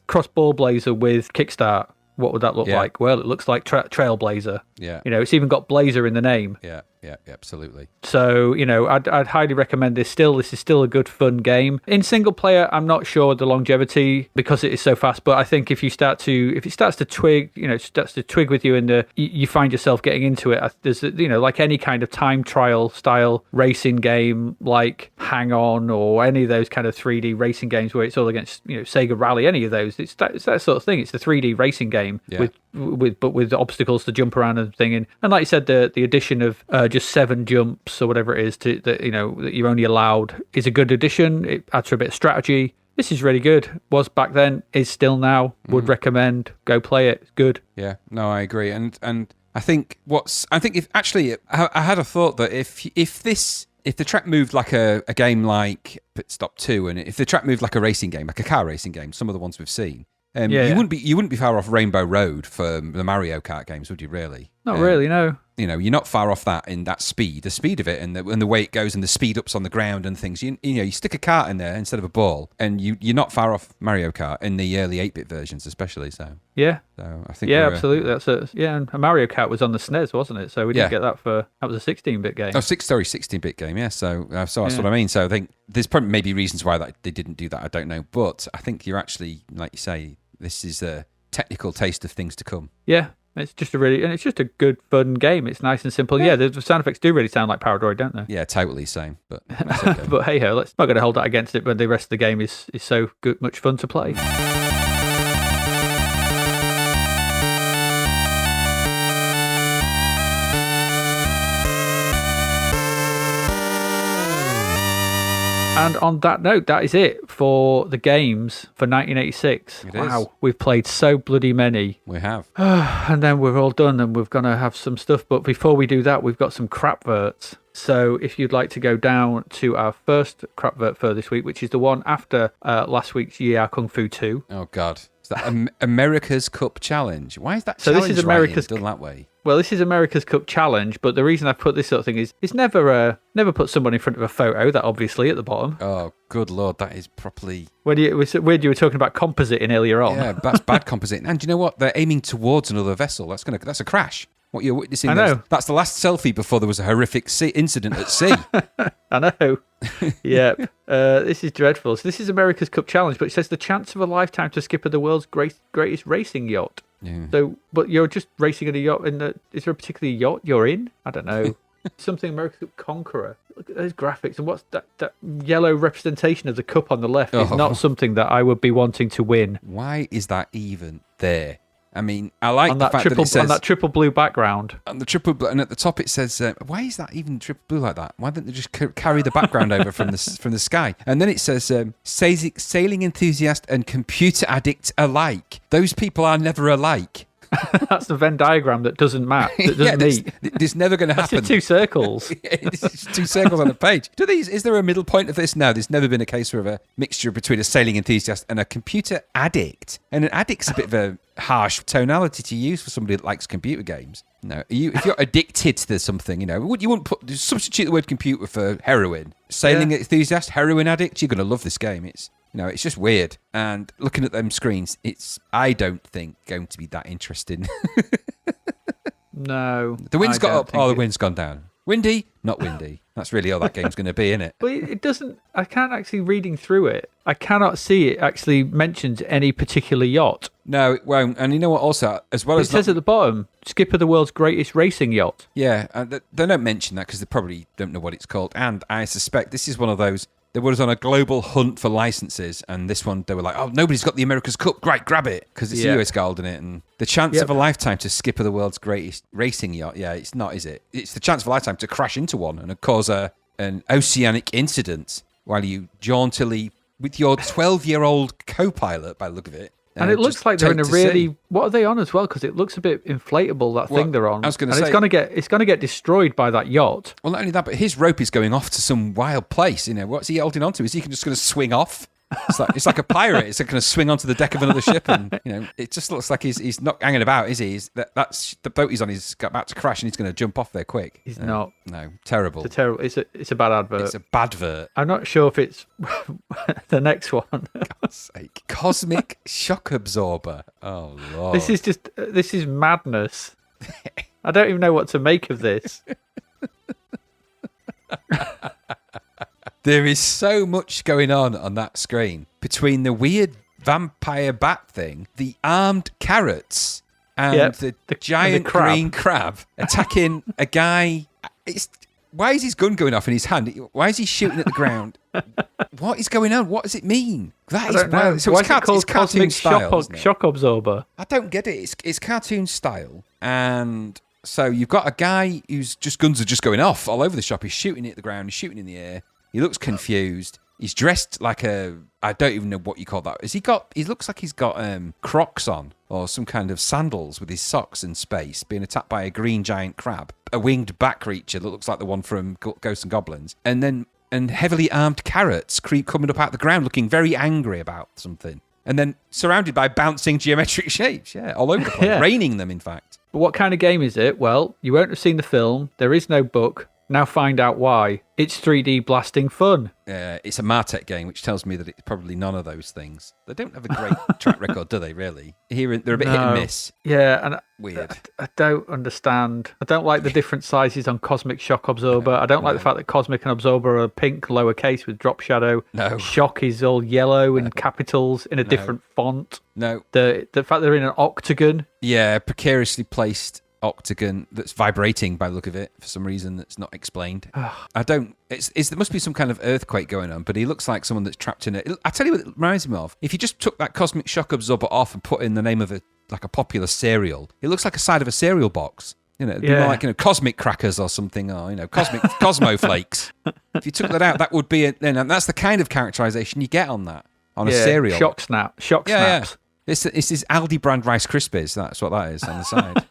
cross Ballblazer with Kickstart. What would that look like? Well, it looks like Trailblazer. Yeah. You know, it's even got Blazer in the name. Yeah, absolutely. So, you know, I'd highly recommend this still. This is still a good, fun game. In single player, I'm not sure the longevity because it is so fast, but I think if it starts to twig with you and you find yourself getting into it, there's, you know, like any kind of time trial style racing game like Hang On or any of those kind of 3D racing games where it's all against, you know, Sega Rally, any of those. It's that sort of thing. It's the 3D racing game. With obstacles to jump around and thing, and like you said, the addition of just 7 jumps or whatever it is that you're only allowed is a good addition. It adds to a bit of strategy. This is really good. Was back then, is still now. Would recommend. Go play it. It's good. Yeah, no, I agree. And I think if actually I had a thought that if the track moved like a game like Pit Stop 2, and if the track moved like a racing game, like a car racing game, some of the ones we've seen. You wouldn't be far off Rainbow Road for the Mario Kart games, would you? Really? Not really, no. You know, you're not far off that in that the speed of it, and the way it goes, and the speed ups on the ground and things. You know, you stick a kart in there instead of a ball, and you're not far off Mario Kart in the early 8-bit versions, especially. So I think absolutely. And a Mario Kart was on the SNES, wasn't it? So we didn't get that that was a 16-bit game. 16-bit game. Yeah. So that's what I mean. So I think there's probably maybe reasons why they didn't do that. I don't know, but I think you're actually, like you say, this is a technical taste of things to come. Yeah. It's just a good, fun game. It's nice and simple. Yeah, the sound effects do really sound like Paradroid, don't they? Yeah, totally same. But okay. But hey ho, let's not going to hold that against it. But the rest of the game is so good, much fun to play. And on that note, that is it for the games for 1986. Wow, we've played so bloody many. We have. And then we're all done and we're going to have some stuff. But before we do that, we've got some Crapverts. So if you'd like to go down to our first Crapvert for this week, which is the one after last week's Yea Kung Fu 2. Oh, God. Is that America's Cup Challenge? Why is that challenge this is America's done that way? Well, this is America's Cup Challenge, but the reason I've put this sort of thing is it's never put someone in front of a photo, that obviously at the bottom. Oh, good Lord, that is properly... When you were talking about compositing earlier on. Yeah, that's bad compositing. And do you know what? They're aiming towards another vessel. That's a crash. What you're witnessing, I know. That's the last selfie before there was a horrific incident at sea. I know. Yep. This is dreadful. So this is America's Cup Challenge, but it says the chance of a lifetime to skipper the world's greatest racing yacht. Yeah. So, but you're just racing in a yacht. Is there a particular yacht you're in? I don't know. Something America's Cup Conqueror. Look at those graphics, and what's that yellow representation of the cup on the left is not something that I would be wanting to win. Why is that even there. I mean, I like on the that fact triple, that it says... on that triple blue background. On the triple blue, and at the top it says, why is that even triple blue like that? Why don't they just carry the background over from the sky? And then it says, sailing enthusiast and computer addict alike. Those people are never alike. That's the Venn diagram that doesn't match. That doesn't meet. It's never going to happen. That's just two circles. It's two circles on a page. Is there a middle point of this? No, there's never been a case of a mixture between a sailing enthusiast and a computer addict. And an addict's a bit of a harsh tonality to use for somebody that likes computer games. No, if you're addicted to something, you wouldn't substitute the word computer for heroin. Sailing enthusiast, heroin addict. You're going to love this game. It's just weird. And looking at them screens, I don't think, going to be that interesting. No. The wind's got up. Oh, the wind's gone down. Windy? Not windy. That's really all that game's going to be, isn't it? But it doesn't... I can't actually, reading through it, I cannot see it actually mentions any particular yacht. No, it won't. And you know what also, as well as... It says at the bottom, skipper the world's greatest racing yacht. Yeah, they don't mention that because they probably don't know what it's called. And I suspect this is one of those... They were on a global hunt for licenses, and this one, they were like, oh, nobody's got the America's Cup. Great, grab it, because it's US Gold in it. And the chance of a lifetime to skipper the world's greatest racing yacht, it's not, is it? It's the chance of a lifetime to crash into one and cause an oceanic incident while you jauntily, with your 12-year-old co-pilot, by the look of it. And it looks like they're in a really... What are they on as well? Because it looks a bit inflatable, that thing they're on. I was going to say... It's going to get destroyed by that yacht. Well, not only that, but his rope is going off to some wild place. What's he holding onto? Is he just going to swing off? It's like a pirate. It's going to swing onto the deck of another ship, and it just looks like he's not hanging about, is he? That's the boat he's on. He's about to crash, and he's going to jump off there quick. He's not. No, terrible. It's a bad advert. It's a badvert. I'm not sure if it's the next one. God's sake! Cosmic shock absorber. Oh Lord! This is madness. I don't even know what to make of this. There is so much going on that screen between the weird vampire bat thing, the armed carrots, and the giant green crab attacking a guy. Why is his gun going off in his hand? Why is he shooting at the ground? What is going on? What does it mean? That is wild. So why is it called Cosmic Shock Absorber? I don't get it. It's cartoon style, and so you've got a guy whose guns are just going off all over the shop. He's shooting at the ground. He's shooting in the air. He looks confused. He's dressed like I don't even know what you call that. He looks like he's got Crocs on or some kind of sandals with his socks in space, being attacked by a green giant crab, a winged bat creature that looks like the one from Ghosts and Goblins, and heavily armed carrots coming up out of the ground looking very angry about something. And then surrounded by bouncing geometric shapes, all over the place, raining them, in fact. But what kind of game is it? Well, you won't have seen the film. There is no book. Now find out why. It's 3D blasting fun. It's a Martech game, which tells me that it's probably none of those things. They don't have a great track record, do they, really? They're a bit hit and miss. Yeah, and weird. I don't understand. I don't like the different sizes on Cosmic Shock Absorber. I don't like the fact that Cosmic and Absorber are pink, lowercase with drop shadow. No. Shock is all yellow in capitals in a different font. No. The fact they're in an octagon. Yeah, precariously placed octagon that's vibrating by the look of it for some reason that's not explained. There must be some kind of earthquake going on, but he looks like someone that's trapped in it. I'll tell you what it reminds me of. If you just took that Cosmic Shock Absorber off and put in the name of a popular cereal, it looks like a side of a cereal box. It'd be more like Cosmic Crackers or something, or Cosmic Cosmo Flakes. If you took that out, that would be it. And that's the kind of characterization you get on a cereal. Shock snaps. Yeah. It's this Aldi brand Rice Krispies. That's what that is on the side.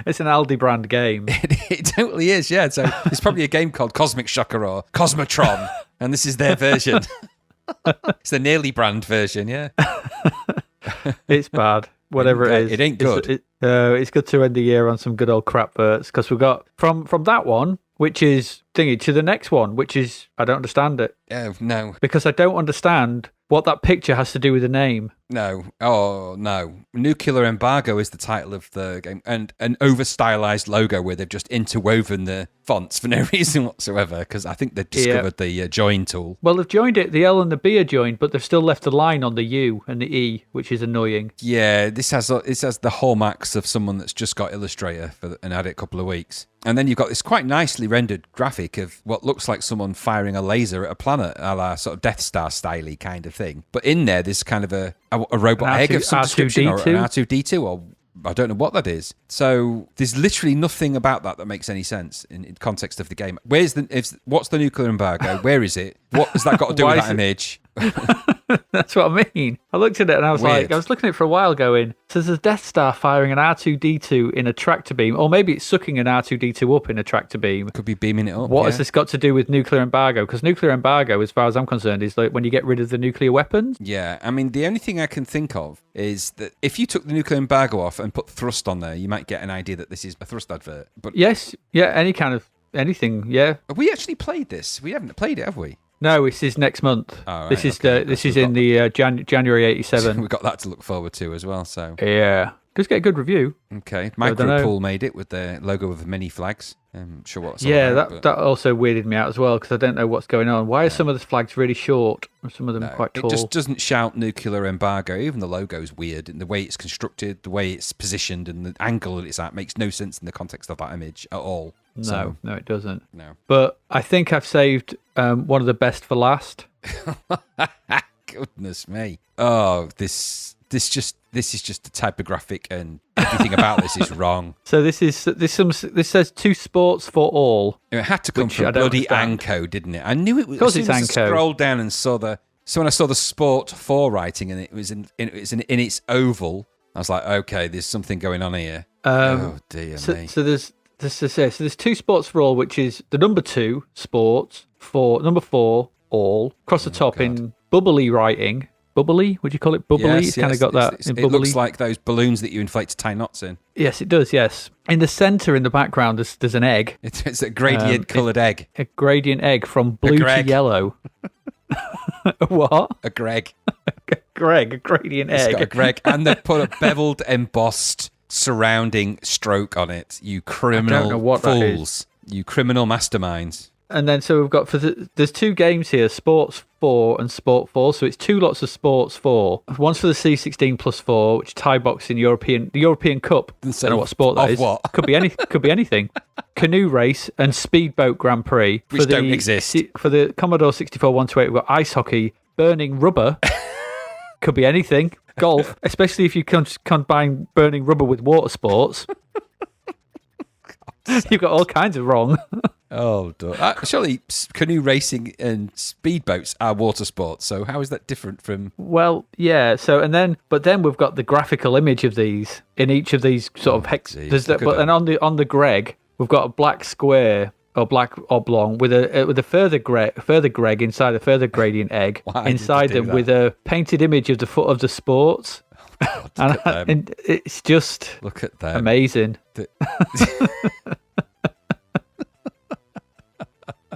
It's an Aldi brand game. It totally is, yeah. So it's probably a game called Cosmic Shocker or Cosmotron, and this is their version. It's the Nearly brand version, yeah. It's bad. Whatever it is. It ain't good. It's good to end the year on some good old Crapverts, because we've got from that one, which is thingy, to the next one, which is, I don't understand it. Oh, no. Because I don't understand what that picture has to do with the name. No. Oh, no. Nuclear Embargo is the title of the game, and an over-stylized logo where they've just interwoven the fonts for no reason whatsoever, because I think they've discovered the join tool. Well, they've joined it. The L and the B are joined, but they've still left the line on the U and the E, which is annoying. Yeah, this has the hallmarks of someone that's just got Illustrator and had it a couple of weeks. And then you've got this quite nicely rendered graphic. graphic of what looks like someone firing a laser at a planet, a la sort of Death Star styley kind of thing. But in there's kind of a robot egg of some description, or an R2D2, or I don't know what that is. So there's literally nothing about that makes any sense in context of the game. What's the nuclear embargo? Where is it? What has that got to do with that image? That's what I mean. I looked at it and I was like, I was looking at it for a while going, so there's a Death Star firing an R2-D2 in a tractor beam, or maybe it's sucking an R2-D2 up in a tractor beam. Could be beaming it up. What has this got to do with nuclear embargo? Because nuclear embargo, as far as I'm concerned, is like when you get rid of the nuclear weapons. Yeah, I mean, the only thing I can think of is that if you took the nuclear embargo off and put thrust on there, you might get an idea that this is a thrust advert. But yes, yeah, any kind of anything, yeah. Have we actually played this? We haven't played it, have we? No, this is next month. Oh, right, this is in the January '87. We've got that to look forward to as well. So yeah, just get a good review. Okay, Micropool made it with their logo of mini flags. I'm sure what's that also weirded me out as well because I don't know what's going on. Why are some of the flags really short and some of them quite tall? It just doesn't shout nuclear embargo. Even the logo's weird, and the way it's constructed, the way it's positioned, and the angle it's at makes no sense in the context of that image at all. No, it doesn't. No. But I think I've saved one of the best for last. Goodness me. Oh, this is just a typographic, and everything about this is wrong. So this says 2 sports for all. It had to come from bloody Anko, didn't it? I knew it was. Of course, it's Anko. I scrolled down and saw so when I saw the sport for writing, and it was in its oval, I was like, okay, there's something going on here. Oh dear me. So there's 2 sports for all, which is the number 2 sports for number 4 all across the top in bubbly writing. Bubbly? Would you call it bubbly? Yes, it's kind of got that in bubbly. It looks like those balloons that you inflate to tie knots in. Yes, it does, yes. In the centre, in the background, there's an egg. It's a gradient-coloured egg. A gradient egg from blue to yellow. What? A Greg. A gradient egg. It's got a Greg. And they've put a beveled, embossed surrounding stroke on it. You criminal fools. You criminal masterminds. And then so we've got there's 2 games here, Sports 4 and Sport 4. So it's 2 lots of Sports 4. One's for the C16 plus 4, which tie box in the European Cup. I don't know what sport that is. What? Could be anything. Canoe race and speedboat Grand Prix. Which don't exist. For the Commodore 64 128, we've got ice hockey, burning rubber. Could be anything. Golf, especially if you combine burning rubber with water sports. You've got all kinds of wrong. Oh, surely canoe racing and speedboats are water sports. So how is that different from? Well, yeah. So but then we've got the graphical image of these in each of these sort of hex. But then on the Greg, we've got a black square or black oblong with a further Greg inside a further gradient egg inside them with a painted image of the foot of the sports. God, and it's just look at them. Amazing.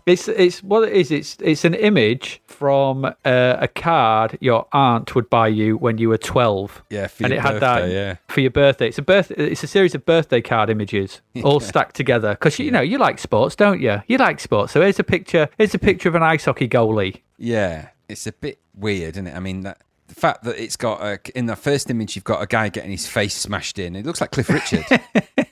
It's what it is. It's an image from a card your aunt would buy you when you were 12. Yeah, for your birthday. For your birthday. It's a series of birthday card images all stacked together because you like sports, don't you? You like sports. So here's a picture. Here's a picture of an ice hockey goalie. Yeah, it's a bit weird, isn't it? I mean, the fact that it's got in the first image you've got a guy getting his face smashed in. It looks like Cliff Richard.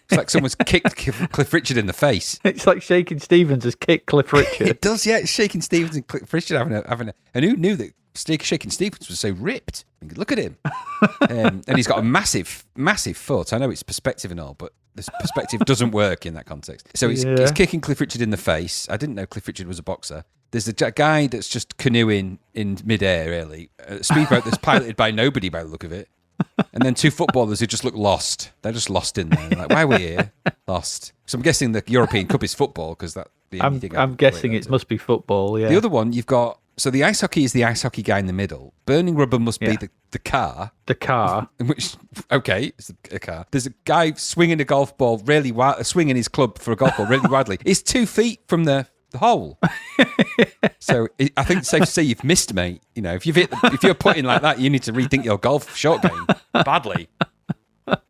It's like someone's kicked Cliff Richard in the face. It's like Shakin' Stevens has kicked Cliff Richard. It does, yeah. It's Shakin' Stevens and Cliff Richard having a. And who knew that Shakin' Stevens was so ripped? I mean, look at him. And he's got a massive foot. I know it's perspective and all, but this perspective doesn't work in that context. So he's kicking Cliff Richard in the face. I didn't know Cliff Richard was a boxer. There's a guy that's just canoeing in midair, really. A speedboat that's piloted by nobody by the look of it. And then 2 footballers who just look lost. They're just lost in there. Like, why are we here? Lost. So I'm guessing the European Cup is football because that's the only thing. I'm guessing it must be football, yeah. The other one, you've got... So the ice hockey is the ice hockey guy in the middle. Burning rubber must be the car. The car. Which, okay, it's a car. There's a guy swinging a golf ball really swinging his club for a golf ball really widely. It's 2 feet from the hole. So I think it's safe to say you've missed, mate. You know, if you're putting like that, you need to rethink your golf shot game badly.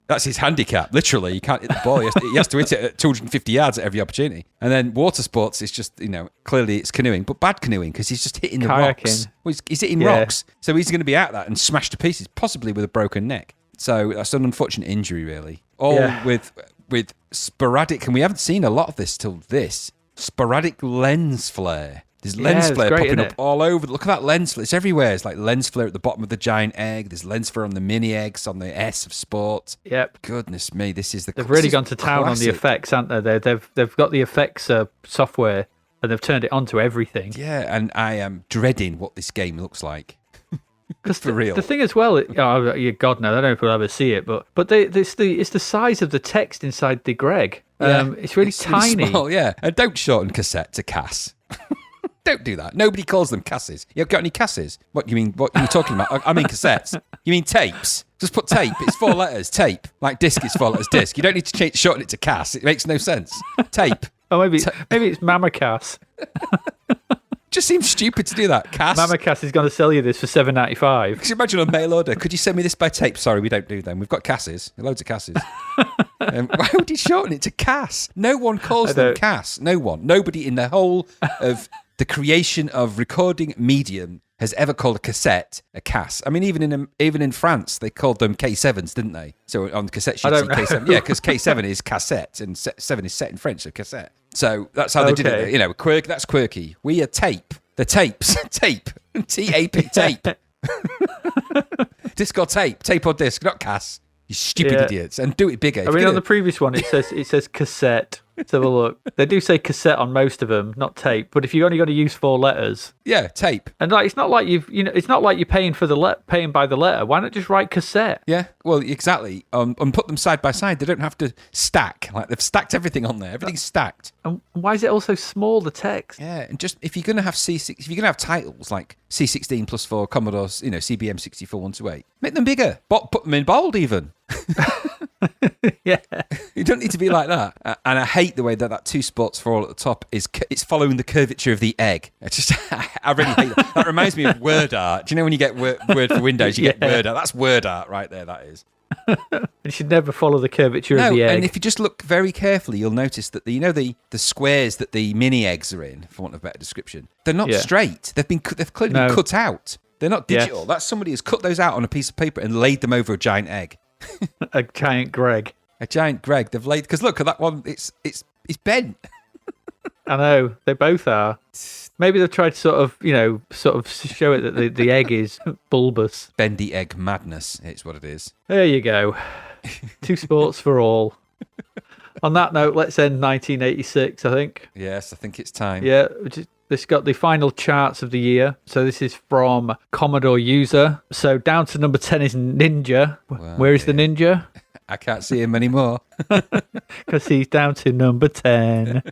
That's his handicap. Literally, you can't hit the ball. He has to hit it at 250 yards at every opportunity. And then water sports is just, clearly it's canoeing, but bad canoeing because he's just hitting the rocks. Well, he's hitting rocks, so he's going to be out that and smashed to pieces, possibly with a broken neck. So that's an unfortunate injury, really. All with sporadic, and we haven't seen a lot of this till this. Sporadic lens flare. There's lens flare great, popping up all over. Look at that lens flare. It's everywhere. It's like lens flare at the bottom of the giant egg. There's lens flare on the mini eggs on the S of sport. Yep. Goodness me, this is the. They've really gone to town on the effects, haven't they? They've got the effects software and they've turned it onto everything. Yeah, and I am dreading what this game looks like. Because for real. The thing as well, God no, I don't know if we'll ever see it, but it's the size of the text inside the Greg. Yeah, it's really tiny. Really small, yeah, and don't shorten cassette to Cass. Don't do that. Nobody calls them Casses. You got any Casses? What you mean? What are you talking about? I mean cassettes. You mean tapes? Just put tape. It's 4 letters. Tape. Like disc is 4 letters. Disc. You don't need to shorten it to Cass. It makes no sense. Tape. Oh, maybe it's Mama Cass. Just seems stupid to do that. Cass. Mama Cass is going to sell you this for $7.95. Could you imagine a mail order? Could you send me this by tape? Sorry, we don't do them. We've got Casses. Loads of Casses. Why would you shorten it to Cass? No one calls them Cass. No one. Nobody in the whole of the creation of recording medium has ever called a cassette a Cass. I mean, even in France, they called them K7s, didn't they? So on the cassette sheet, K7. Yeah, because K7 is cassette and 7 is set in French, so cassette. So that's how they did it. You know, that's quirky. We are tape. The tapes. Tape. T-A-P. Tape. Disc or tape. Tape or disc, not Cass. You stupid idiots. And do it bigger. I mean, on the previous one, it says cassette. Let's have a look. They do say cassette on most of them, not tape. But if you're only going to use 4 letters, yeah, tape. And it's not like it's not like you're paying for paying by the letter. Why not just write cassette? Yeah, well, exactly. And put them side by side. They don't have to stack. Like they've stacked everything on there. Everything's stacked. And why is it all so small? The text. Yeah, and just if you're going to have if you're going to have titles like C16 plus 4 Commodore, CBM 64-128, make them bigger. Put them in bold even. Yeah, you don't need to be like that. And I hate the way that 2 spots for all at the top it's following the curvature of the egg. I really hate that. That reminds me of word art. Do you know when you get word for Windows, you get word art? That's word art right there. That is. You should never follow the curvature of the egg. And if you just look very carefully, you'll notice that the squares that the mini eggs are in, for want of a better description, they're not straight. They've clearly been cut out. They're not digital. Yes. That's somebody has cut those out on a piece of paper and laid them over a giant egg. A giant Greg. A giant Greg. They've laid because look at that one. It's bent. I know they both are. Maybe they've tried to sort of show it that the egg is bulbous. Bendy egg madness. It's what it is. There you go. 2 sports for all. On that note, let's end 1986. I think. Yes, I think it's time. Yeah. This got the final charts of the year. So this is from Commodore User. So down to number 10 is Ninja. Well, where is the Ninja? I can't see him anymore. Because he's down to number 10.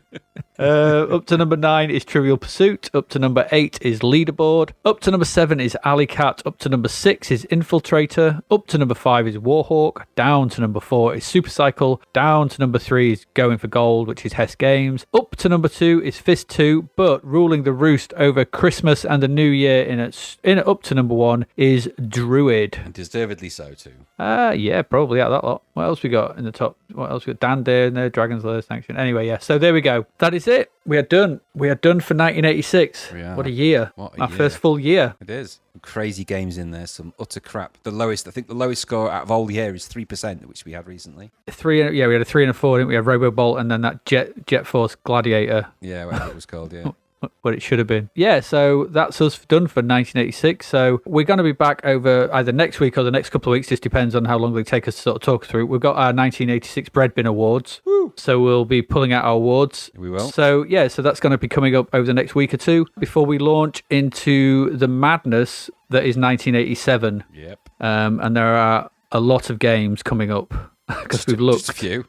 Up to number 9 is Trivial Pursuit. Up to number 8 is Leaderboard. Up to number 7 is Alley Cat. Up to number 6 is Infiltrator. Up to number 5 is Warhawk. Down to number 4 is Supercycle. Down to number 3 is Going for Gold, which is Hess Games. Up to number 2 is Fist 2. But ruling the roost over Christmas and the New Year in up to number 1 is Druid. And deservedly so too. Yeah, probably out that lot. What else we got in the top? What else we got? Dante in there, Dragon's Lair Sanction. Anyway, yeah. So there we go. That is it. We are done. We are done for 1986. What a year. Our first full year. It is. Some crazy games in there. Some utter crap. I think the lowest score out of all year is 3%, which we had recently. 3. Yeah, we had a 3 and a 4, didn't we? We had Robobolt and then that Jet Force Gladiator. Yeah, whatever it was called, yeah. What it should have been. Yeah, so that's us done for 1986. So we're going to be back over either next week or the next couple of weeks. Just depends on how long they take us to sort of talk through. We've got our 1986 Bread Bin Awards. Woo. So we'll be pulling out our awards. We will. So yeah, so that's going to be coming up over the next week or two before we launch into the madness that is 1987. Yep. And there are a lot of games coming up. Because we've looked. Just a few.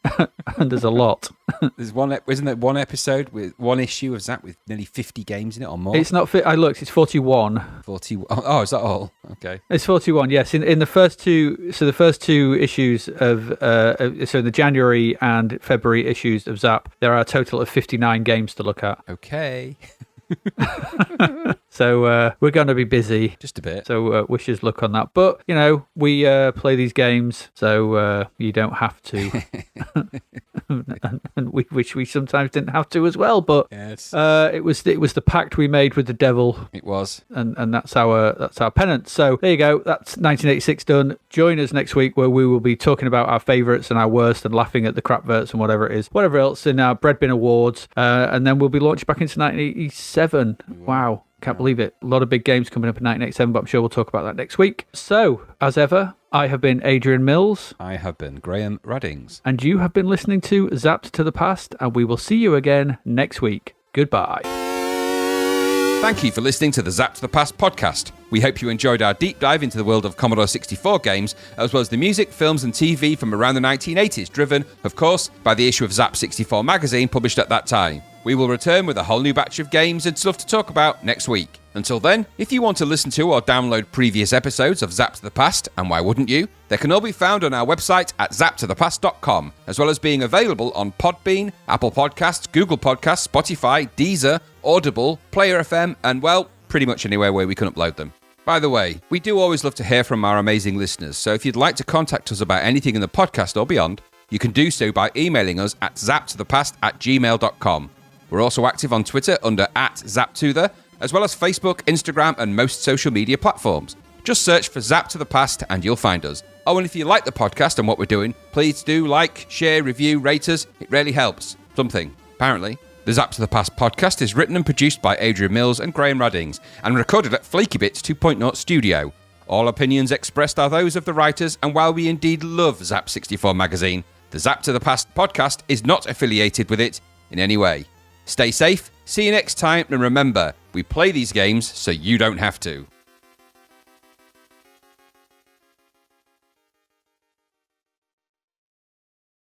And there's a lot. There's isn't there one episode with one issue of Zapped with nearly 50 games in it or more? It's not, I looked, it's 41. 41. Oh, is that all? Okay. It's 41, yes. In the first two, so the first 2 issues of, so in the January and February issues of Zap, there are a total of 59 games to look at. Okay. So we're going to be busy. Just a bit. So wish us luck on that. But, we play these games, so you don't have to. and we wish we sometimes didn't have to as well. But yes. it was the pact we made with the devil. It was. And that's our penance. So there you go. That's 1986 done. Join us next week where we will be talking about our favourites and our worst and laughing at the Crapverts and whatever it is. Whatever else in our Bread Bin Awards. And then we'll be launched back into 1987. Wow. Can't believe it. A lot of big games coming up in 1987, but I'm sure we'll talk about that next week. So, as ever, I have been Adrian Mills. I have been Graham Raddings. And you have been listening to Zapped to the Past, and we will see you again next week. Goodbye. Thank you for listening to the Zapped to the Past podcast. We hope you enjoyed our deep dive into the world of Commodore 64 games, as well as the music, films and TV from around the 1980s, driven, of course, by the issue of Zapped 64 magazine published at that time. We will return with a whole new batch of games and stuff to talk about next week. Until then, if you want to listen to or download previous episodes of Zapped to the Past, and why wouldn't you, they can all be found on our website at zappedtothepast.com, as well as being available on Podbean, Apple Podcasts, Google Podcasts, Spotify, Deezer, Audible, Player FM, and, well, pretty much anywhere where we can upload them. By the way, we do always love to hear from our amazing listeners, so if you'd like to contact us about anything in the podcast or beyond, you can do so by emailing us at zappedtothepast@gmail.com. We're also active on Twitter under @ZapTother, as well as Facebook, Instagram, and most social media platforms. Just search for Zapped to the Past and you'll find us. Oh, and if you like the podcast and what we're doing, please do like, share, review, rate us. It really helps. Something, apparently. The Zapped to the Past podcast is written and produced by Adrian Mills and Graham Raddings, and recorded at FlakyBits 2.0 Studio. All opinions expressed are those of the writers, and while we indeed love Zapped 64 magazine, the Zapped to the Past podcast is not affiliated with it in any way. Stay safe, see you next time, and remember, we play these games so you don't have to.